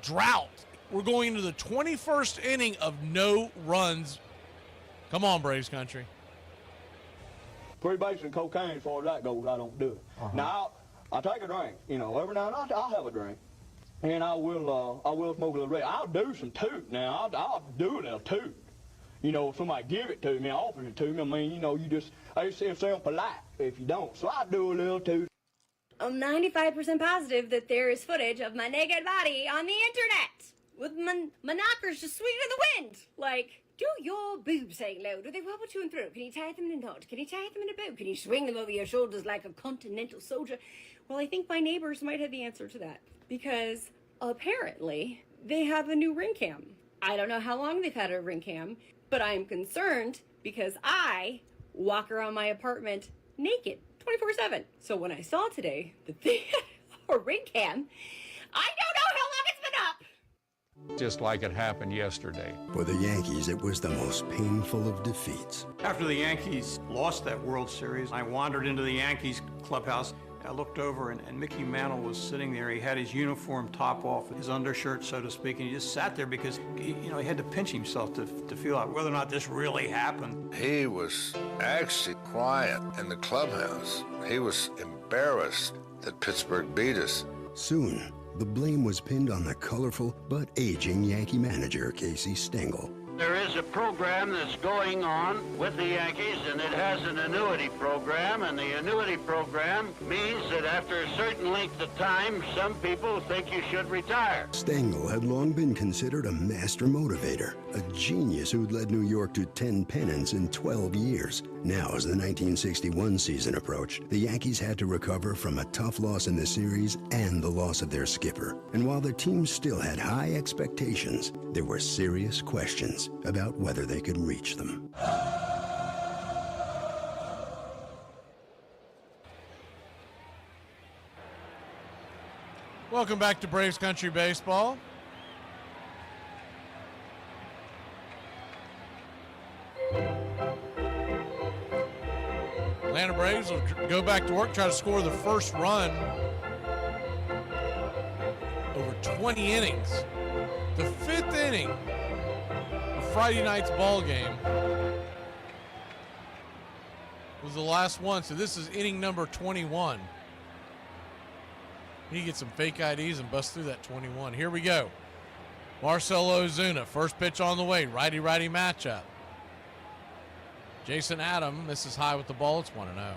drought. We're going into the 21st inning of no runs. Come on, Braves country. Pretty basic cocaine as far as that goes. I don't do it. Now, I'll take a drink. You know, every now and then I'll have a drink. And I will smoke a little red. I'll do some toot now. I'll do a little toot. You know, if somebody give it to me, offers it to me, I mean, you know, I just sound polite if you don't. So I do a little toot. I'm 95% positive that there is footage of my naked body on the internet with my knockers just swinging in the wind. Like, do your boobs hang low? Do they wobble to and fro? Can you tie them in a knot? Can you tie them in a bow? Can you swing them over your shoulders like a continental soldier? Well, I think my neighbors might have the answer to that, because apparently they have a new ring cam. I don't know how long they've had a ring cam, but I am concerned because I walk around my apartment naked 24/7. So when I saw today that they or ring cam. I don't know how long it's been up. Just like it happened yesterday. For the Yankees, it was the most painful of defeats. After the Yankees lost that World Series, I wandered into the Yankees clubhouse. I looked over, and Mickey Mantle was sitting there. He had his uniform top off, his undershirt, so to speak, and he just sat there because, he had to pinch himself to feel out whether or not this really happened. He was actually quiet in the clubhouse. He was embarrassed that Pittsburgh beat us. Soon, the blame was pinned on the colorful but aging Yankee manager, Casey Stengel. There is a program that's going on with the Yankees, and it has an annuity program, and the annuity program means that after a certain length of time, some people think you should retire. Stengel had long been considered a master motivator, a genius who'd led New York to 10 pennants in 12 years. Now, as the 1961 season approached, the Yankees had to recover from a tough loss in the series and the loss of their skipper. And while the team still had high expectations, there were serious questions about whether they could reach them. Welcome back to Braves Country Baseball. Atlanta Braves will go back to work, try to score the first run over 20 innings. The fifth inning of Friday night's ball game was the last one, so this is inning number 21. He gets some fake IDs and bust through that 21. Here we go. Marcell Ozuna, first pitch on the way, righty-righty matchup. Jason Adam misses high with the ball. It's 1-0.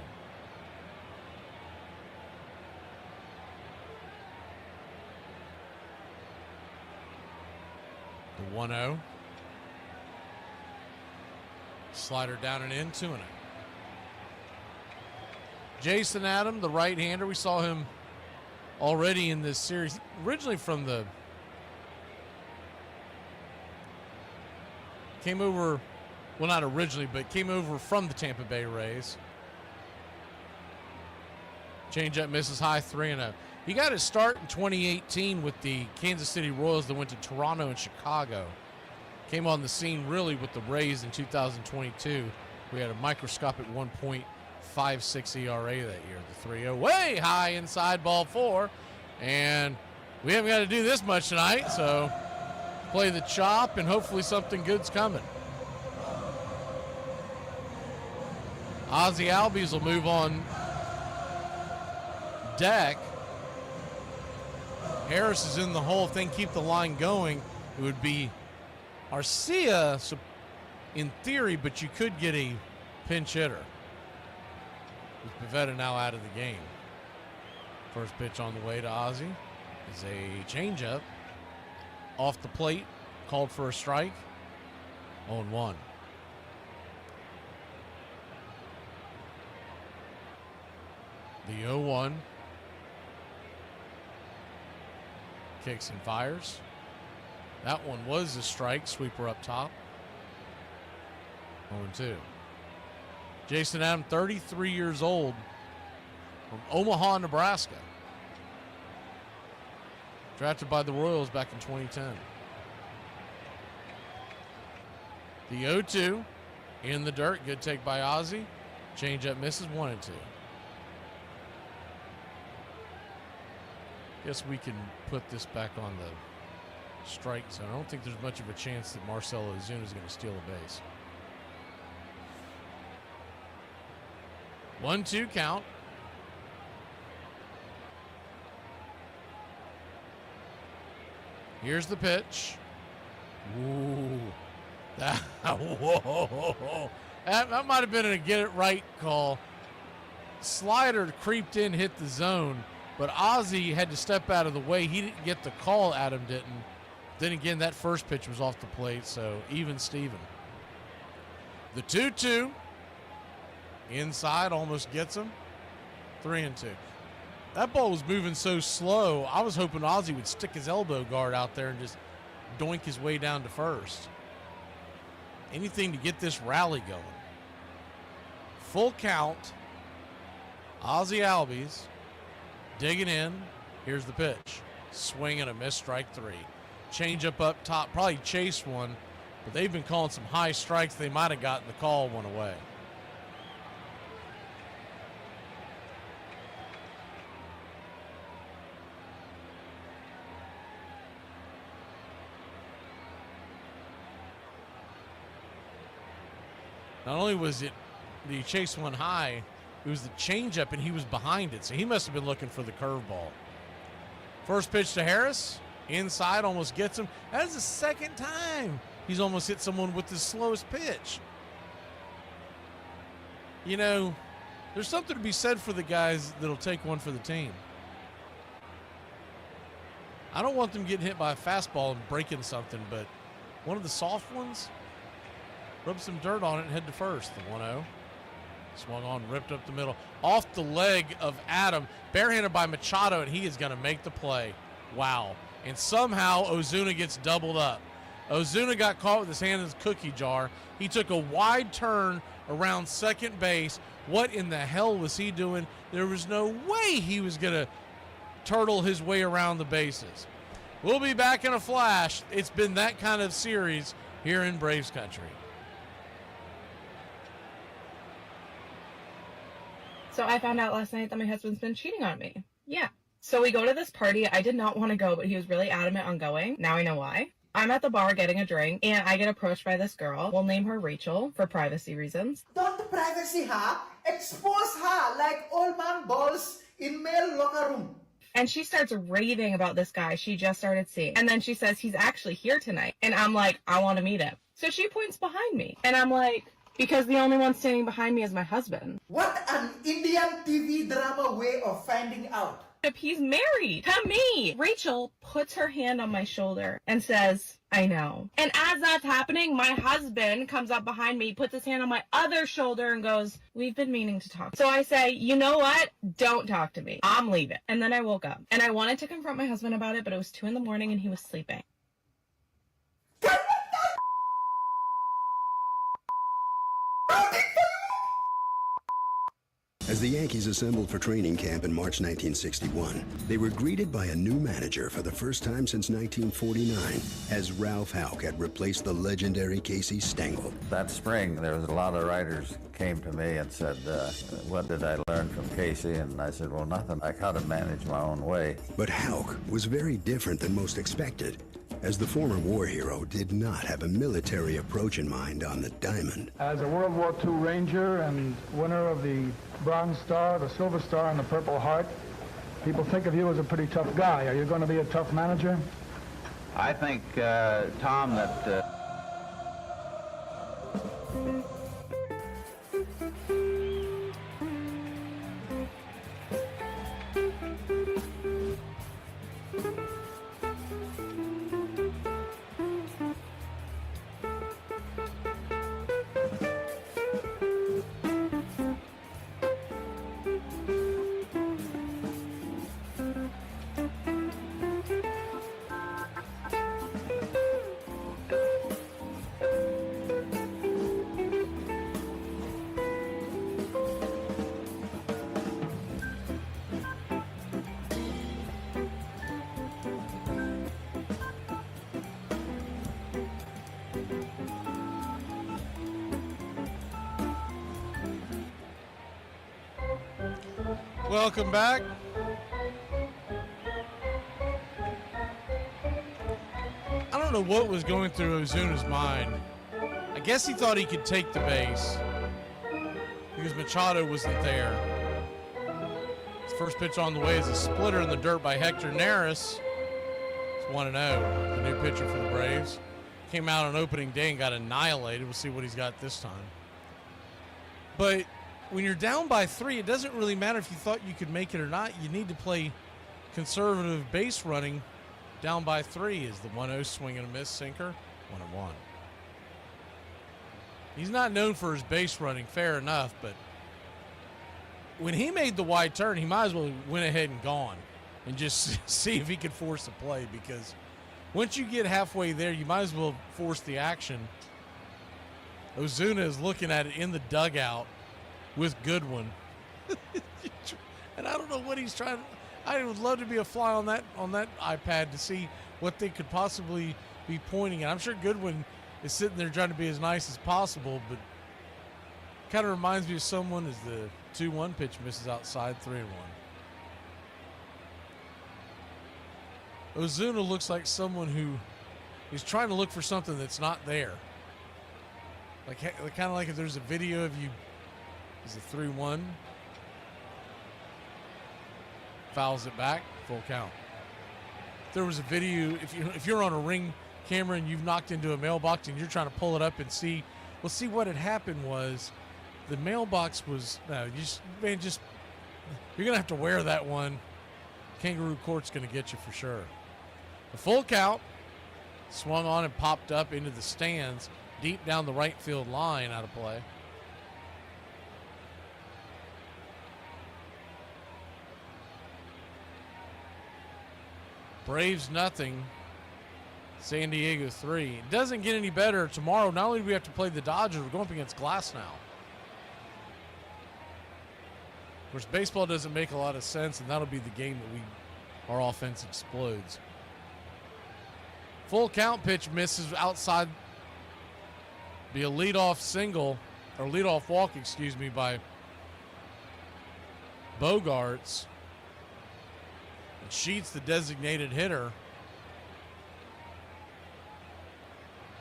The 1-0. Slider down and in, 2-0. Jason Adam, the right-hander, we saw him already in this series, originally from the came over, well, not originally, but came over from the Tampa Bay Rays. Changeup misses high, 3-0. He got his start in 2018 with the Kansas City Royals that went to Toronto and Chicago. Came on the scene really with the Rays in 2022. We had a microscopic 1.56 ERA that year. The 3-0 way high inside, ball 4. And we haven't got to do this much tonight, so play the chop and hopefully something good's coming. Ozzie Albies will move on deck. Harris is in the hole. If they can keep the line going, it would be Arcia in theory, but you could get a pinch hitter. With Pivetta now out of the game. First pitch on the way to Ozzie is a changeup. Off the plate, called for a strike. 0-1. The 0-1. Kicks and fires. That one was a strike. Sweeper up top. 0-2. Jason Adam, 33 years old, from Omaha, Nebraska. Drafted by the Royals back in 2010. The 0-2 in the dirt. Good take by Ozzie. Changeup misses, 1-2. Guess we can put this back on the strike zone. I don't think there's much of a chance that Marcell Ozuna is going to steal a base. 1-2 count. Here's the pitch. Ooh. Whoa. That might have been a get it right call. Slider creeped in, hit the zone, but Ozzie had to step out of the way. He didn't get the call, Adam didn't. Then again, that first pitch was off the plate, so even Steven. The 2-2. Inside, almost gets him. 3-2. That ball was moving so slow, I was hoping Ozzie would stick his elbow guard out there and just doink his way down to first. Anything to get this rally going. Full count. Ozzie Albies digging in. Here's the pitch. Swing and a miss, strike 3. Change up top, probably chased one, but they've been calling some high strikes. They might have gotten the call one away. Not only was it the chase one high, it was the changeup, and he was behind it, so he must have been looking for the curveball. First pitch to Harris, inside, almost gets him. That is the second time he's almost hit someone with his slowest pitch. You know, there's something to be said for the guys that'll take one for the team. I don't want them getting hit by a fastball and breaking something, but one of the soft ones, rub some dirt on it and head to first. The 1-0. Swung on, ripped up the middle. Off the leg of Adam. Barehanded by Machado, and he is going to make the play. Wow. And somehow Ozuna gets doubled up. Ozuna got caught with his hand in his cookie jar. He took a wide turn around second base. What in the hell was he doing? There was no way he was going to turtle his way around the bases. We'll be back in a flash. It's been that kind of series here in Braves country. So I found out last night that my husband's been cheating on me. Yeah. So we go to this party. I did not want to go, but he was really adamant on going. Now I know why. I'm at the bar getting a drink, and I get approached by this girl. We'll name her Rachel for privacy reasons. Don't privacy her. Expose her like old man balls in male locker room. And she starts raving about this guy she just started seeing. And then she says he's actually here tonight. And I'm like, I want to meet him. So she points behind me. And I'm like, because the only one standing behind me is my husband. What an Indian TV drama way of finding out. He's married to me. Rachel puts her hand on my shoulder and says, I know. And as that's happening, my husband comes up behind me, puts his hand on my other shoulder and goes, we've been meaning to talk. So I say, you know what? Don't talk to me. I'm leaving. And then I woke up and I wanted to confront my husband about it, but it was 2 a.m. and he was sleeping. As the Yankees assembled for training camp in March 1961, they were greeted by a new manager for the first time since 1949, as Ralph Houck had replaced the legendary Casey Stengel. That spring, there was a lot of writers came to me and said, what did I learn from Casey? And I said, well, nothing, like how to manage my own way. But Houck was very different than most expected, as the former war hero did not have a military approach in mind on the diamond. As a World War II Ranger and winner of the Bronze Star, the Silver Star, and the Purple Heart, people think of you as a pretty tough guy. Are you going to be a tough manager? I think, Tom, that... Welcome back. I don't know what was going through Ozuna's mind. I guess he thought he could take the base because Machado wasn't there. His first pitch on the way is a splitter in the dirt by Hector Neris. It's 1-0, the new pitcher for the Braves. Came out on opening day and got annihilated. We'll see what he's got this time. But when you're down by 3, it doesn't really matter if you thought you could make it or not. You need to play conservative base running. Down by 3 is the 1-0 swing and a miss sinker. 1-1. He's not known for his base running, fair enough, but when he made the wide turn, he might as well went ahead and gone and just see if he could force a play, because once you get halfway there, you might as well force the action. Ozuna is looking at it in the dugout with Goodwin. And I don't know what he's trying. I would love to be a fly on that iPad to see what they could possibly be pointing at. I'm sure Goodwin is sitting there trying to be as nice as possible, but kind of reminds me of someone as the 2-1 pitch misses outside, 3-1. Ozuna looks like someone who is trying to look for something that's not there. Like kind of like if there's a video of you, is it 3-1? Fouls it back, full count. If there was a video, if you're on a Ring camera and you've knocked into a mailbox and you're trying to pull it up and see, well, see what had happened was the mailbox was, you're gonna have to wear that one. Kangaroo Court's gonna get you for sure. The full count, swung on and popped up into the stands, deep down the right field line, out of play. Braves nothing, San Diego 3. It doesn't get any better tomorrow. Not only do we have to play the Dodgers, we're going up against Glass now. Of course, baseball doesn't make a lot of sense, and that'll be the game that our offense explodes. Full count pitch misses outside. Be a leadoff single, or leadoff walk, by Bogarts. And Sheets, the designated hitter.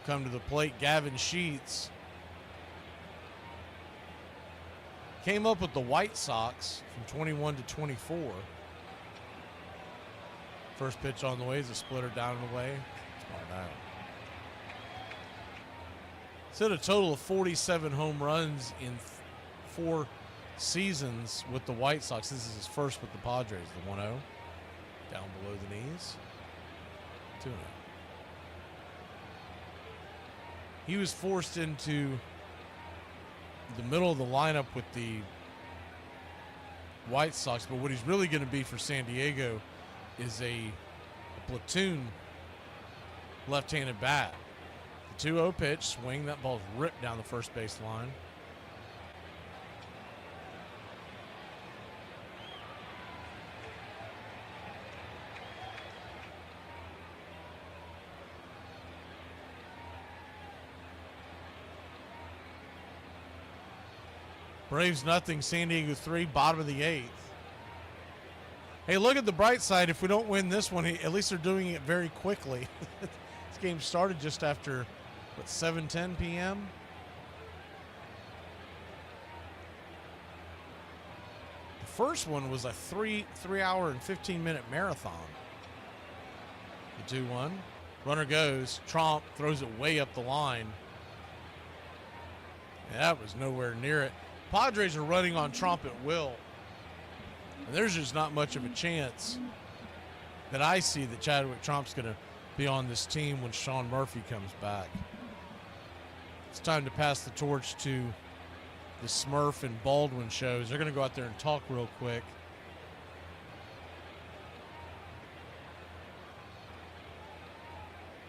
Come to the plate, Gavin Sheets. Came up with the White Sox from 21 to 24. First pitch on the way is a splitter down and away. He's hit a total of 47 home runs in 4 seasons with the White Sox. This is his first with the Padres, the 1-0. Down below the knees. 2-0. He was forced into the middle of the lineup with the White Sox, but what he's really going to be for San Diego is a platoon left-handed bat. The 2-0 pitch, swing, that ball's ripped down the first base line. Braves nothing, San Diego 3, bottom of the 8th. Hey, look at the bright side. If we don't win this one, at least they're doing it very quickly. This game started just after, 7:10 p.m.? The first one was a 3-hour and 15-minute marathon. The 2-1. Runner goes. Tromp throws it way up the line. And that was nowhere near it. Padres are running on Tromp at will. And there's just not much of a chance that I see that Chadwick Tromp's going to be on this team when Sean Murphy comes back. It's time to pass the torch to the Smurf and Baldwin shows. They're going to go out there and talk real quick.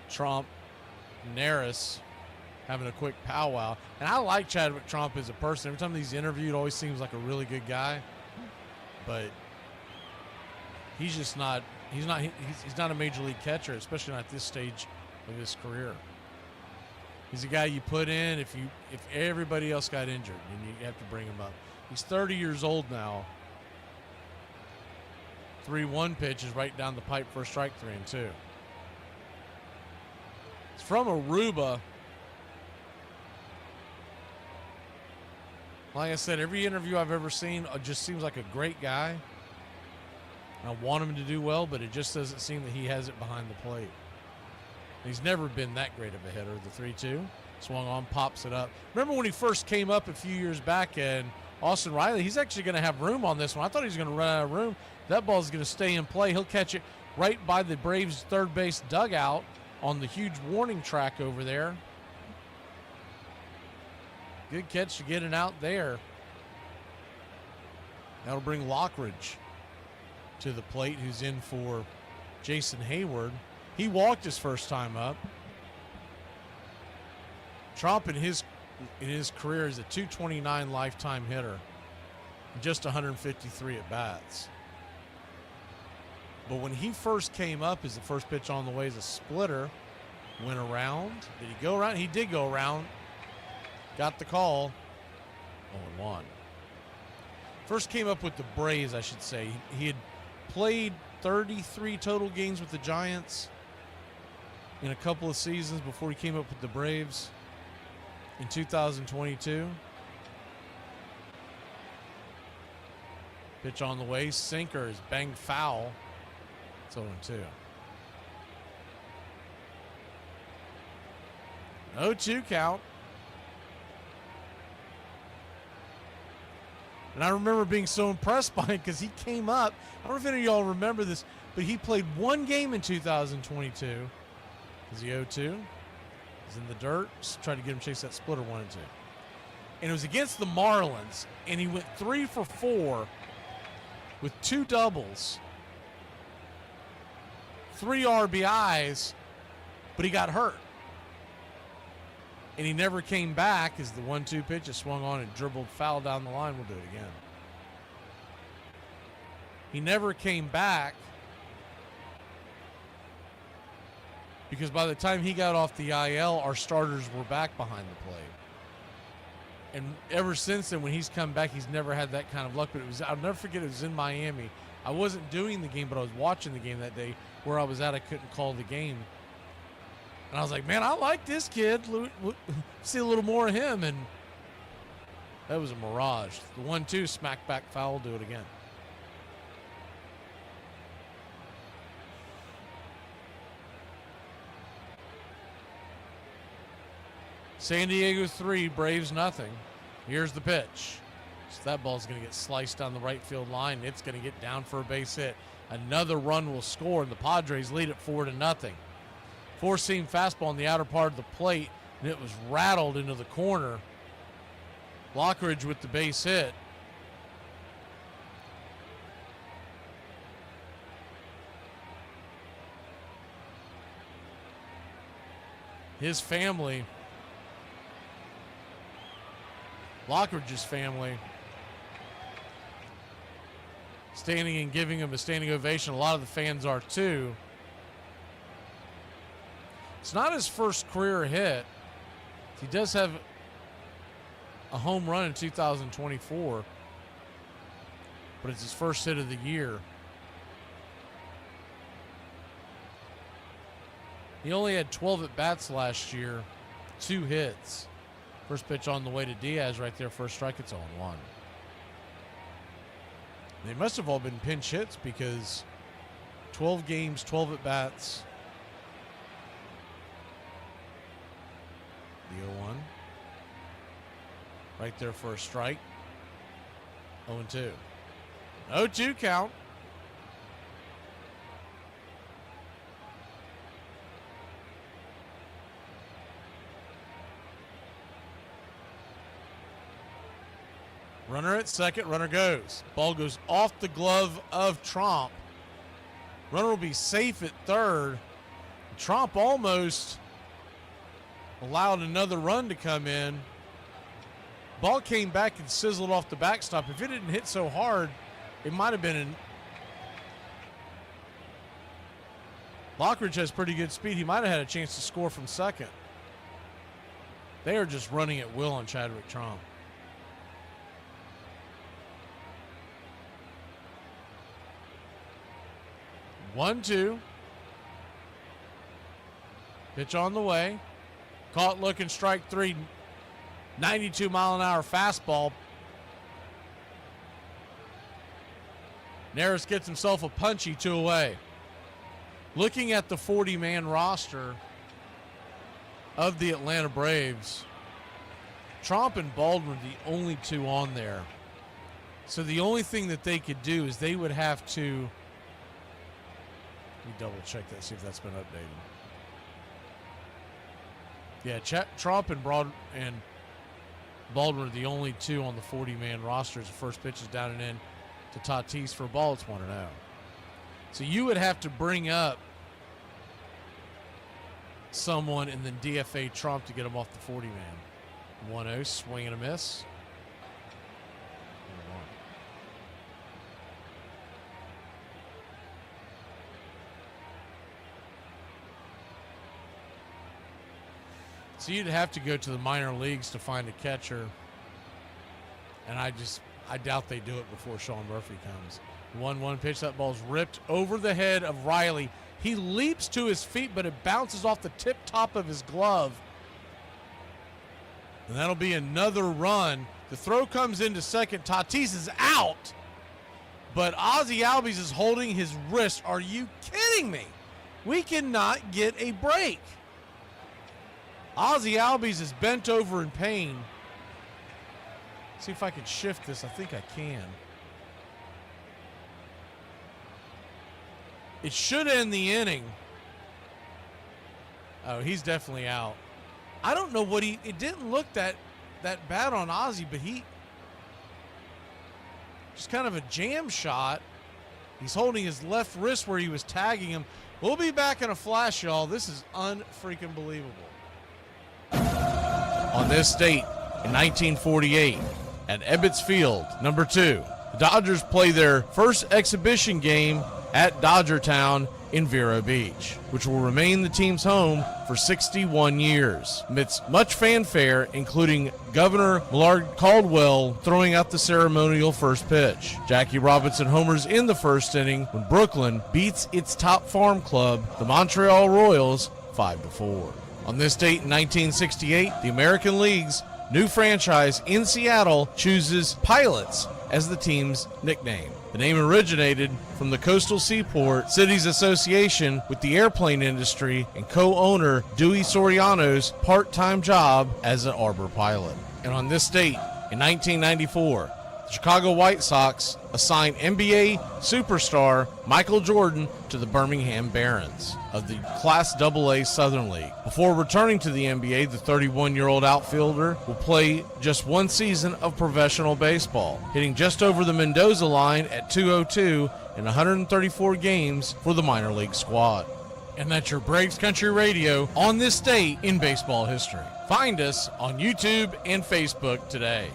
Tromp, Neris having a quick powwow. And I like Chadwick Tromp as a person. Every time he's interviewed, always seems like a really good guy. But he's just not he's not a major league catcher, especially not at this stage of his career. He's a guy you put in if everybody else got injured, and you have to bring him up. He's 30 years old now. 3-1 pitch is right down the pipe for a strike, 3-2. It's from Aruba. Like I said, every interview I've ever seen just seems like a great guy. I want him to do well, but it just doesn't seem that he has it behind the plate. He's never been that great of a hitter. The 3-2, swung on, pops it up. Remember when he first came up a few years back, and Austin Riley, he's actually going to have room on this one. I thought he was going to run out of room. That ball's going to stay in play. He'll catch it right by the Braves' third base dugout on the huge warning track over there. Good catch to get it out there. That'll bring Lockridge to the plate, who's in for Jason Hayward. He walked his first time up. Tromp in his career is a .229 lifetime hitter, just 153 at bats. But when he first came up, as the first pitch on the way is a splitter, went around. Did he go around? He did go around. Got the call. 0-1. First came up with the Braves, I should say. He had played 33 total games with the Giants in a couple of seasons before he came up with the Braves in 2022. Pitch on the way. Sinker is banged foul. It's 0-2. 0-2 count. And I remember being so impressed by him because he came up. I don't know if any of y'all remember this, but he played one game in 2022. Is he 0-2? He's in the dirt. Just tried to get him to chase that splitter 1-2. And it was against the Marlins, and he went 3 for 4 with 2 doubles, 3 RBIs, but he got hurt. And he never came back as the 1-2 pitch is swung on and dribbled foul down the line. We'll do it again. He never came back because by the time he got off the IL, our starters were back behind the plate. And ever since then, when he's come back, he's never had that kind of luck. But I'll never forget, it was in Miami. I wasn't doing the game, but I was watching the game that day. Where I was at, I couldn't call the game. And I was like, man, I like this kid. See a little more of him. And that was a mirage. The 1-2 smack back foul. Do it again. San Diego 3, Braves nothing. Here's the pitch. So that ball's going to get sliced down the right field line. It's going to get down for a base hit. Another run will score, and the Padres lead it 4-0. Four-seam fastball on the outer part of the plate, and it was rattled into the corner. Lockridge with the base hit. His family, Lockridge's family, standing and giving him a standing ovation. A lot of the fans are too. It's not his first career hit. He does have a home run in 2024, but it's his first hit of the year. He only had 12 at-bats last year, 2 hits. First pitch on the way to Diaz right there, first strike, it's 0-1. They must have all been pinch hits because 12 games, 12 at-bats. The 0-1. Right there for a strike. 0-2. 0-2 count. Runner at second, runner goes. Ball goes off the glove of Tromp. Runner will be safe at third. Tromp almost allowed another run to come in. Ball came back and sizzled off the backstop. If it didn't hit so hard, it might have been in. Lockridge has pretty good speed. He might have had a chance to score from second. They are just running at will on Chadwick Tromp. One, two. Pitch on the way. Caught looking, strike 3. 92-mile-an-hour fastball. Neris gets himself a punchy 2 away. Looking at the 40-man roster of the Atlanta Braves, Tromp and Baldwin are the only 2 on there. So the only thing that they could do is they would have to. Let me double check that, see if that's been updated. Yeah, Tromp and Baldwin are the only 2 on the 40-man roster. The first pitch is down and in to Tatis for a ball. It's 1-0. So you would have to bring up someone and then DFA Tromp to get him off the 40-man. 1-0, swing and a miss. 1-1. So you'd have to go to the minor leagues to find a catcher. And I doubt they do it before Sean Murphy comes. 1-1 pitch. That ball's ripped over the head of Riley. He leaps to his feet, but it bounces off the tip top of his glove. And that'll be another run. The throw comes into second. Tatis is out. But Ozzie Albies is holding his wrist. Are you kidding me? We cannot get a break. Ozzie Albies is bent over in pain. See if I can shift this. I think I can. It should end the inning. Oh, he's definitely out. I don't know what it didn't look that bad on Ozzie, but he just kind of a jam shot. He's holding his left wrist where he was tagging him. We'll be back in a flash, y'all. This is unfreaking believable. On this date in 1948 at Ebbets Field, number 2, the Dodgers play their first exhibition game at Dodgertown in Vero Beach, which will remain the team's home for 61 years. Amidst much fanfare, including Governor Millard Caldwell throwing out the ceremonial first pitch. Jackie Robinson homers in the first inning when Brooklyn beats its top farm club, the Montreal Royals, 5-4. On this date in 1968, the American League's new franchise in Seattle chooses Pilots as the team's nickname. The name originated from the Coastal Seaport Cities Association with the airplane industry and co-owner Dewey Soriano's part-time job as an Arbor pilot. And on this date, in 1994, the Chicago White Sox assigned NBA superstar Michael Jordan to the Birmingham Barons of the Class AA Southern League. Before returning to the NBA, the 31-year-old outfielder will play just one season of professional baseball, hitting just over the Mendoza line at .202 in 134 games for the minor league squad. And that's your Braves Country Radio on this date in baseball history. Find us on YouTube and Facebook today.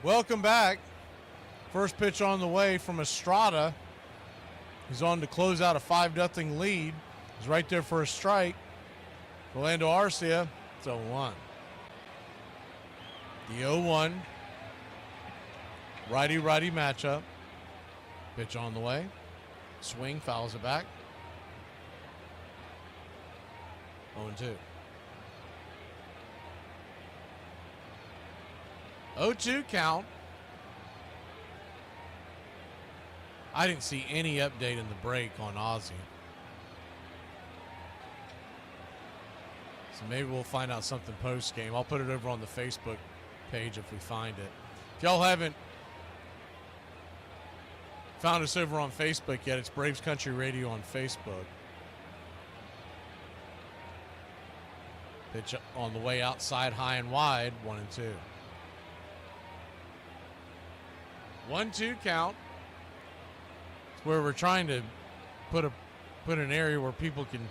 Welcome back. First pitch on the way from Estrada. He's on to close out a 5-0 lead. He's right there for a strike. Orlando Arcia, it's 0-1. The 0-1. Righty-righty matchup. Pitch on the way. Swing, fouls it back. 0-2. 0-2 count. I didn't see any update in the break on Ozzie. So maybe we'll find out something post-game. I'll put it over on the Facebook page if we find it. If y'all haven't found us over on Facebook yet, it's Braves Country Radio on Facebook. Pitch on the way outside, high and wide, 1-2. 1-2 count. It's where we're trying to put an area where people can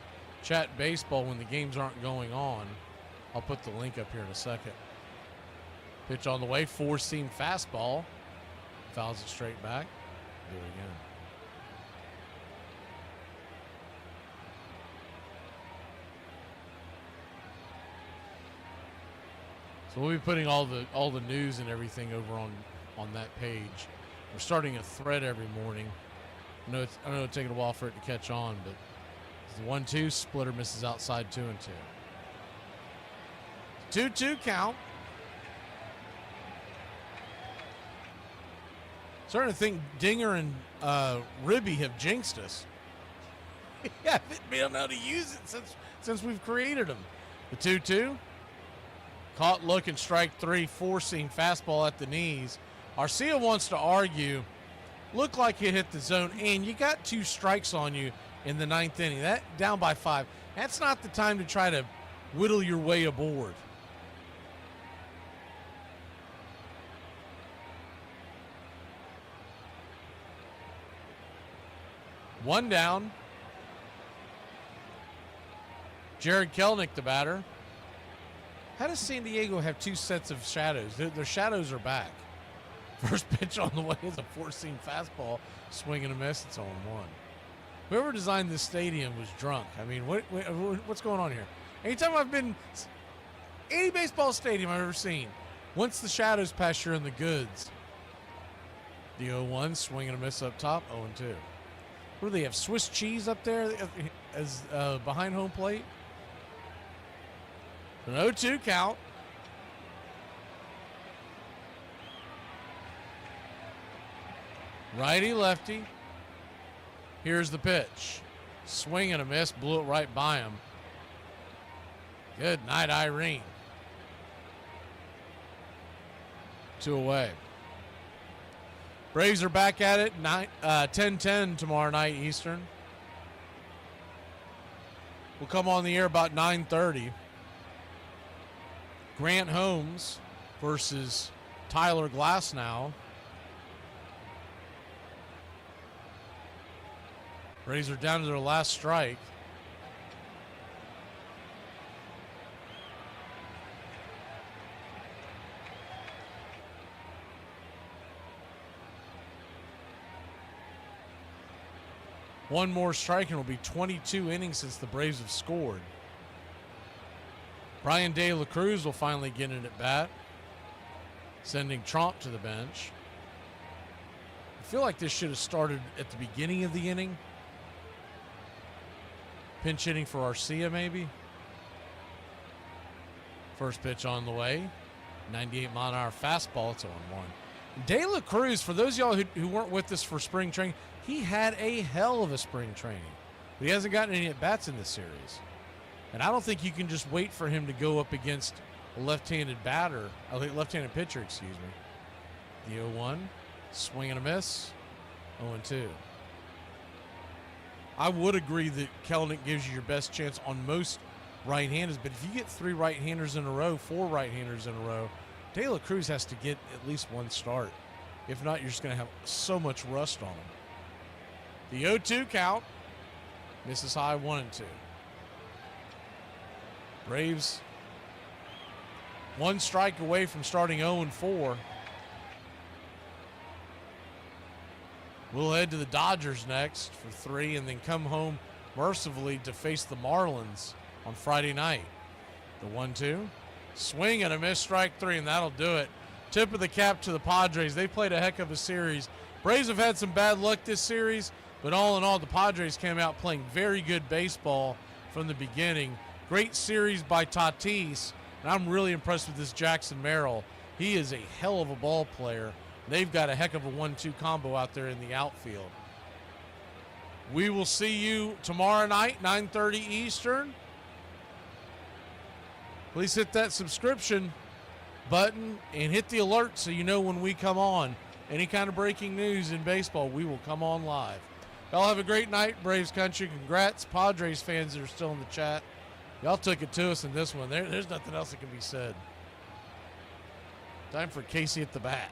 chat baseball when the games aren't going on. I'll put the link up here in a second. Pitch on the way, four-seam fastball. Fouls it straight back. Do it again. So we'll be putting all the news and everything over on that page. We're starting a thread every morning. I know it's taking a while for it to catch on, but the 1-2 splitter misses outside 2-2. 2-2 count. Starting to think Dinger and Ribby have jinxed us. Yeah, haven't been able to use it since we've created them. The 2-2. Caught looking, strike 3, forcing fastball at the knees. Arcia wants to argue. Looked like it hit the zone, and you got 2 strikes on you in the 9th inning. That down by 5. That's not the time to try to whittle your way aboard. One down. Jared Kelnick, the batter. How does San Diego have 2 sets of shadows? Their shadows are back. First pitch on the way is a 4-seam fastball. Swing and a miss. It's 0-1. Whoever designed this stadium was drunk. I mean, what's going on here? Anytime I've been any baseball stadium I've ever seen, once the shadows pass, you're in the goods. The 0-1, swing and a miss up top. 0-2. What do they have? Swiss cheese up there as behind home plate? An 0-2 count. Righty, lefty. Here's the pitch. Swing and a miss. Blew it right by him. Good night, Irene. 2 away. Braves are back at it. 10:10 tomorrow night Eastern. We'll come on the air about 9:30. Grant Holmes versus Tyler Glasnow. Braves are down to their last strike. One more strike and it'll be 22 innings since the Braves have scored. Brian De La Cruz will finally get in at bat, sending Tromp to the bench. I feel like this should have started at the beginning of the inning. Pinch hitting for Arcia, maybe. First pitch on the way. 98-mile-an-hour fastball. It's 0-1. De La Cruz, for those of y'all who weren't with us for spring training, he had a hell of a spring training. But he hasn't gotten any at-bats in this series. And I don't think you can just wait for him to go up against a left-handed pitcher, excuse me. The 0-1, swing and a miss, 0-2. I would agree that Kelnick gives you your best chance on most right-handers, but if you get 3 right-handers in a row, 4 right-handers in a row, De La Cruz has to get at least 1 start. If not, you're just going to have so much rust on him. The 0-2 count, misses high, 1-2. Braves 1 strike away from starting 0-4. We'll head to the Dodgers next for 3 and then come home mercifully to face the Marlins on Friday night. The 1-2. Swing and a miss, strike 3, and that'll do it. Tip of the cap to the Padres. They played a heck of a series. Braves have had some bad luck this series, but all in all, the Padres came out playing very good baseball from the beginning. Great series by Tatis, and I'm really impressed with this Jackson Merrill. He is a hell of a ball player. They've got a heck of a 1-2 combo out there in the outfield. We will see you tomorrow night, 9:30 Eastern. Please hit that subscription button and hit the alert so you know when we come on. Any kind of breaking news in baseball, we will come on live. Y'all have a great night, Braves Country. Congrats, Padres fans that are still in the chat. Y'all took it to us in this one. There's nothing else that can be said. Time for Casey at the bat.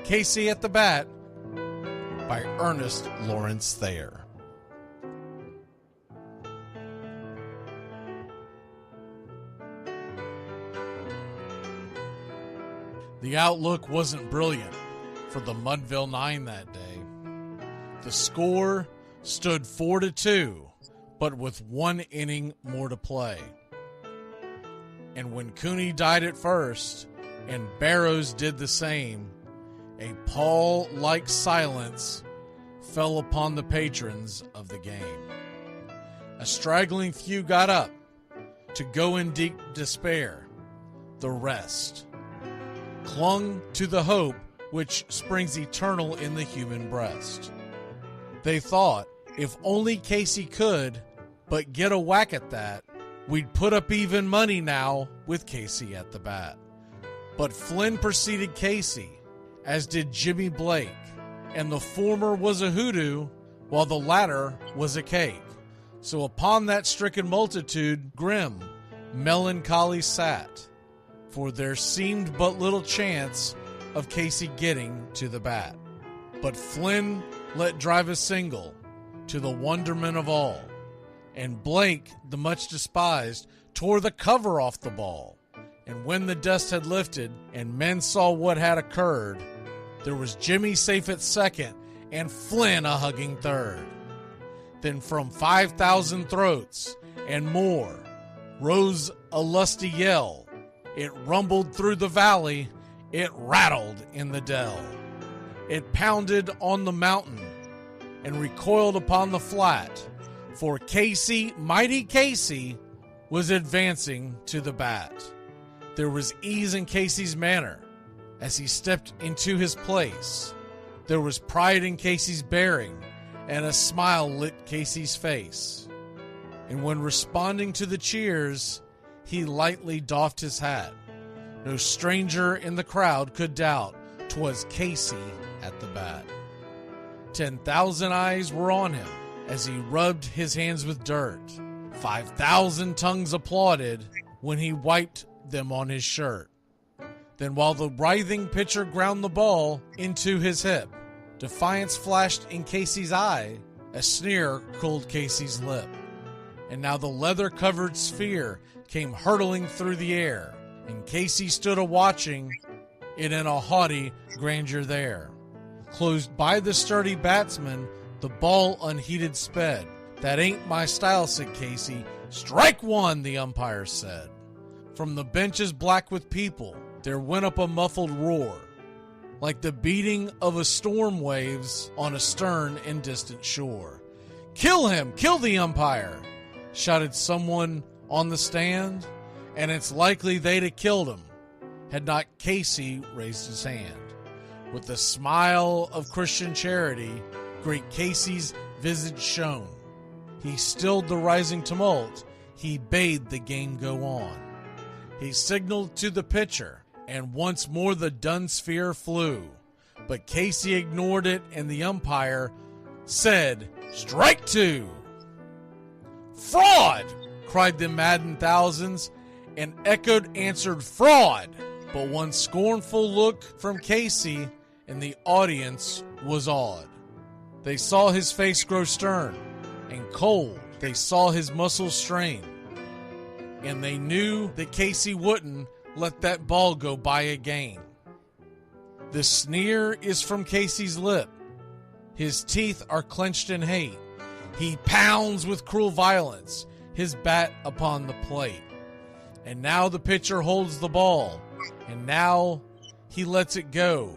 Casey at the Bat by Ernest Lawrence Thayer. The outlook wasn't brilliant for the Mudville Nine that day. The score stood 4-2, but with 1 inning more to play. And when Cooney died at first, and Barrows did the same, a pall-like silence fell upon the patrons of the game. A straggling few got up to go in deep despair. The rest clung to the hope which springs eternal in the human breast. They thought, if only Casey could but get a whack at that, we'd put up even money now with Casey at the bat. But Flynn preceded Casey, as did Jimmy Blake, and the former was a hoodoo, while the latter was a cake. So upon that stricken multitude grim, melancholy sat, for there seemed but little chance of Casey getting to the bat. But Flynn let drive a single, to the wonderment of all, and Blake, the much despised, tore the cover off the ball. And when the dust had lifted, and men saw what had occurred, there was Jimmy safe at second, and Flynn a hugging third. Then from 5,000 throats and more rose a lusty yell. It rumbled through the valley, it rattled in the dell. It pounded on the mountain and recoiled upon the flat, for Casey, mighty Casey, was advancing to the bat. There was ease in Casey's manner as he stepped into his place. There was pride in Casey's bearing, and a smile lit Casey's face. And when responding to the cheers, he lightly doffed his hat. No stranger in the crowd could doubt 'twas Casey at the bat. 10,000 eyes were on him as he rubbed his hands with dirt. 5,000 tongues applauded when he wiped them on his shirt. Then while the writhing pitcher ground the ball into his hip, defiance flashed in Casey's eye, a sneer curled Casey's lip. And now the leather-covered sphere came hurtling through the air, and Casey stood a-watching it in a haughty grandeur there. Closed by the sturdy batsman, the ball unheeded sped. "That ain't my style," said Casey. "Strike one," the umpire said. From the benches black with people, there went up a muffled roar, like the beating of a storm waves on a stern and distant shore. "Kill him! Kill the umpire!" shouted someone on the stand, and it's likely they'd have killed him had not Casey raised his hand. With a smile of Christian charity, great Casey's visage shone. He stilled the rising tumult, he bade the game go on. He signaled to the pitcher, and once more the dun sphere flew. But Casey ignored it, and the umpire said, "Strike two!" "Fraud!" cried the maddened thousands, and echoed answered, "Fraud!" But one scornful look from Casey, and the audience was awed. They saw his face grow stern and cold. They saw his muscles strain. And they knew that Casey wouldn't let that ball go by again. The sneer is from Casey's lip. His teeth are clenched in hate. He pounds with cruel violence his bat upon the plate. And now the pitcher holds the ball, and now he lets it go.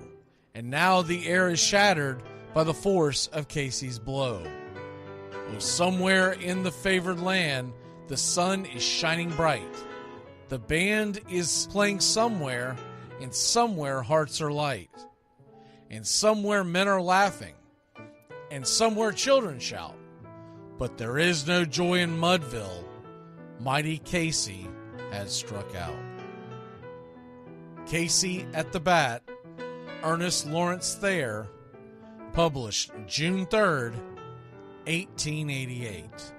And now the air is shattered by the force of Casey's blow. Oh, somewhere in the favored land, the sun is shining bright. The band is playing somewhere, and somewhere hearts are light. And somewhere men are laughing, and somewhere children shout. But there is no joy in Mudville. Mighty Casey has struck out. Casey at the Bat, Ernest Lawrence Thayer, published June 3rd, 1888.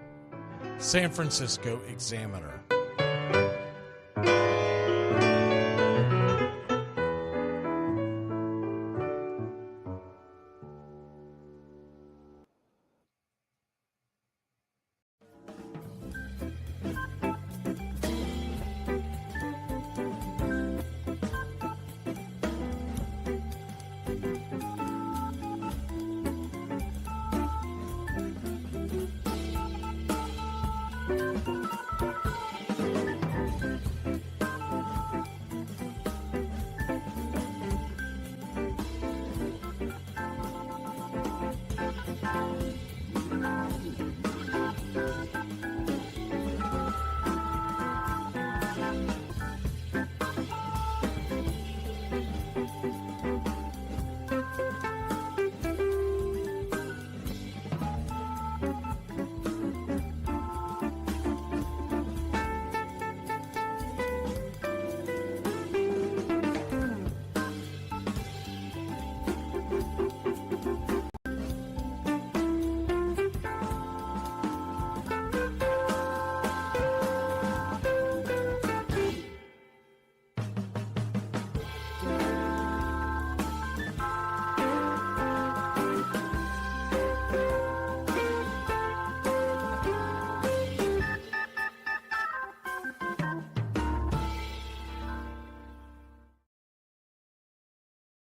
San Francisco Examiner.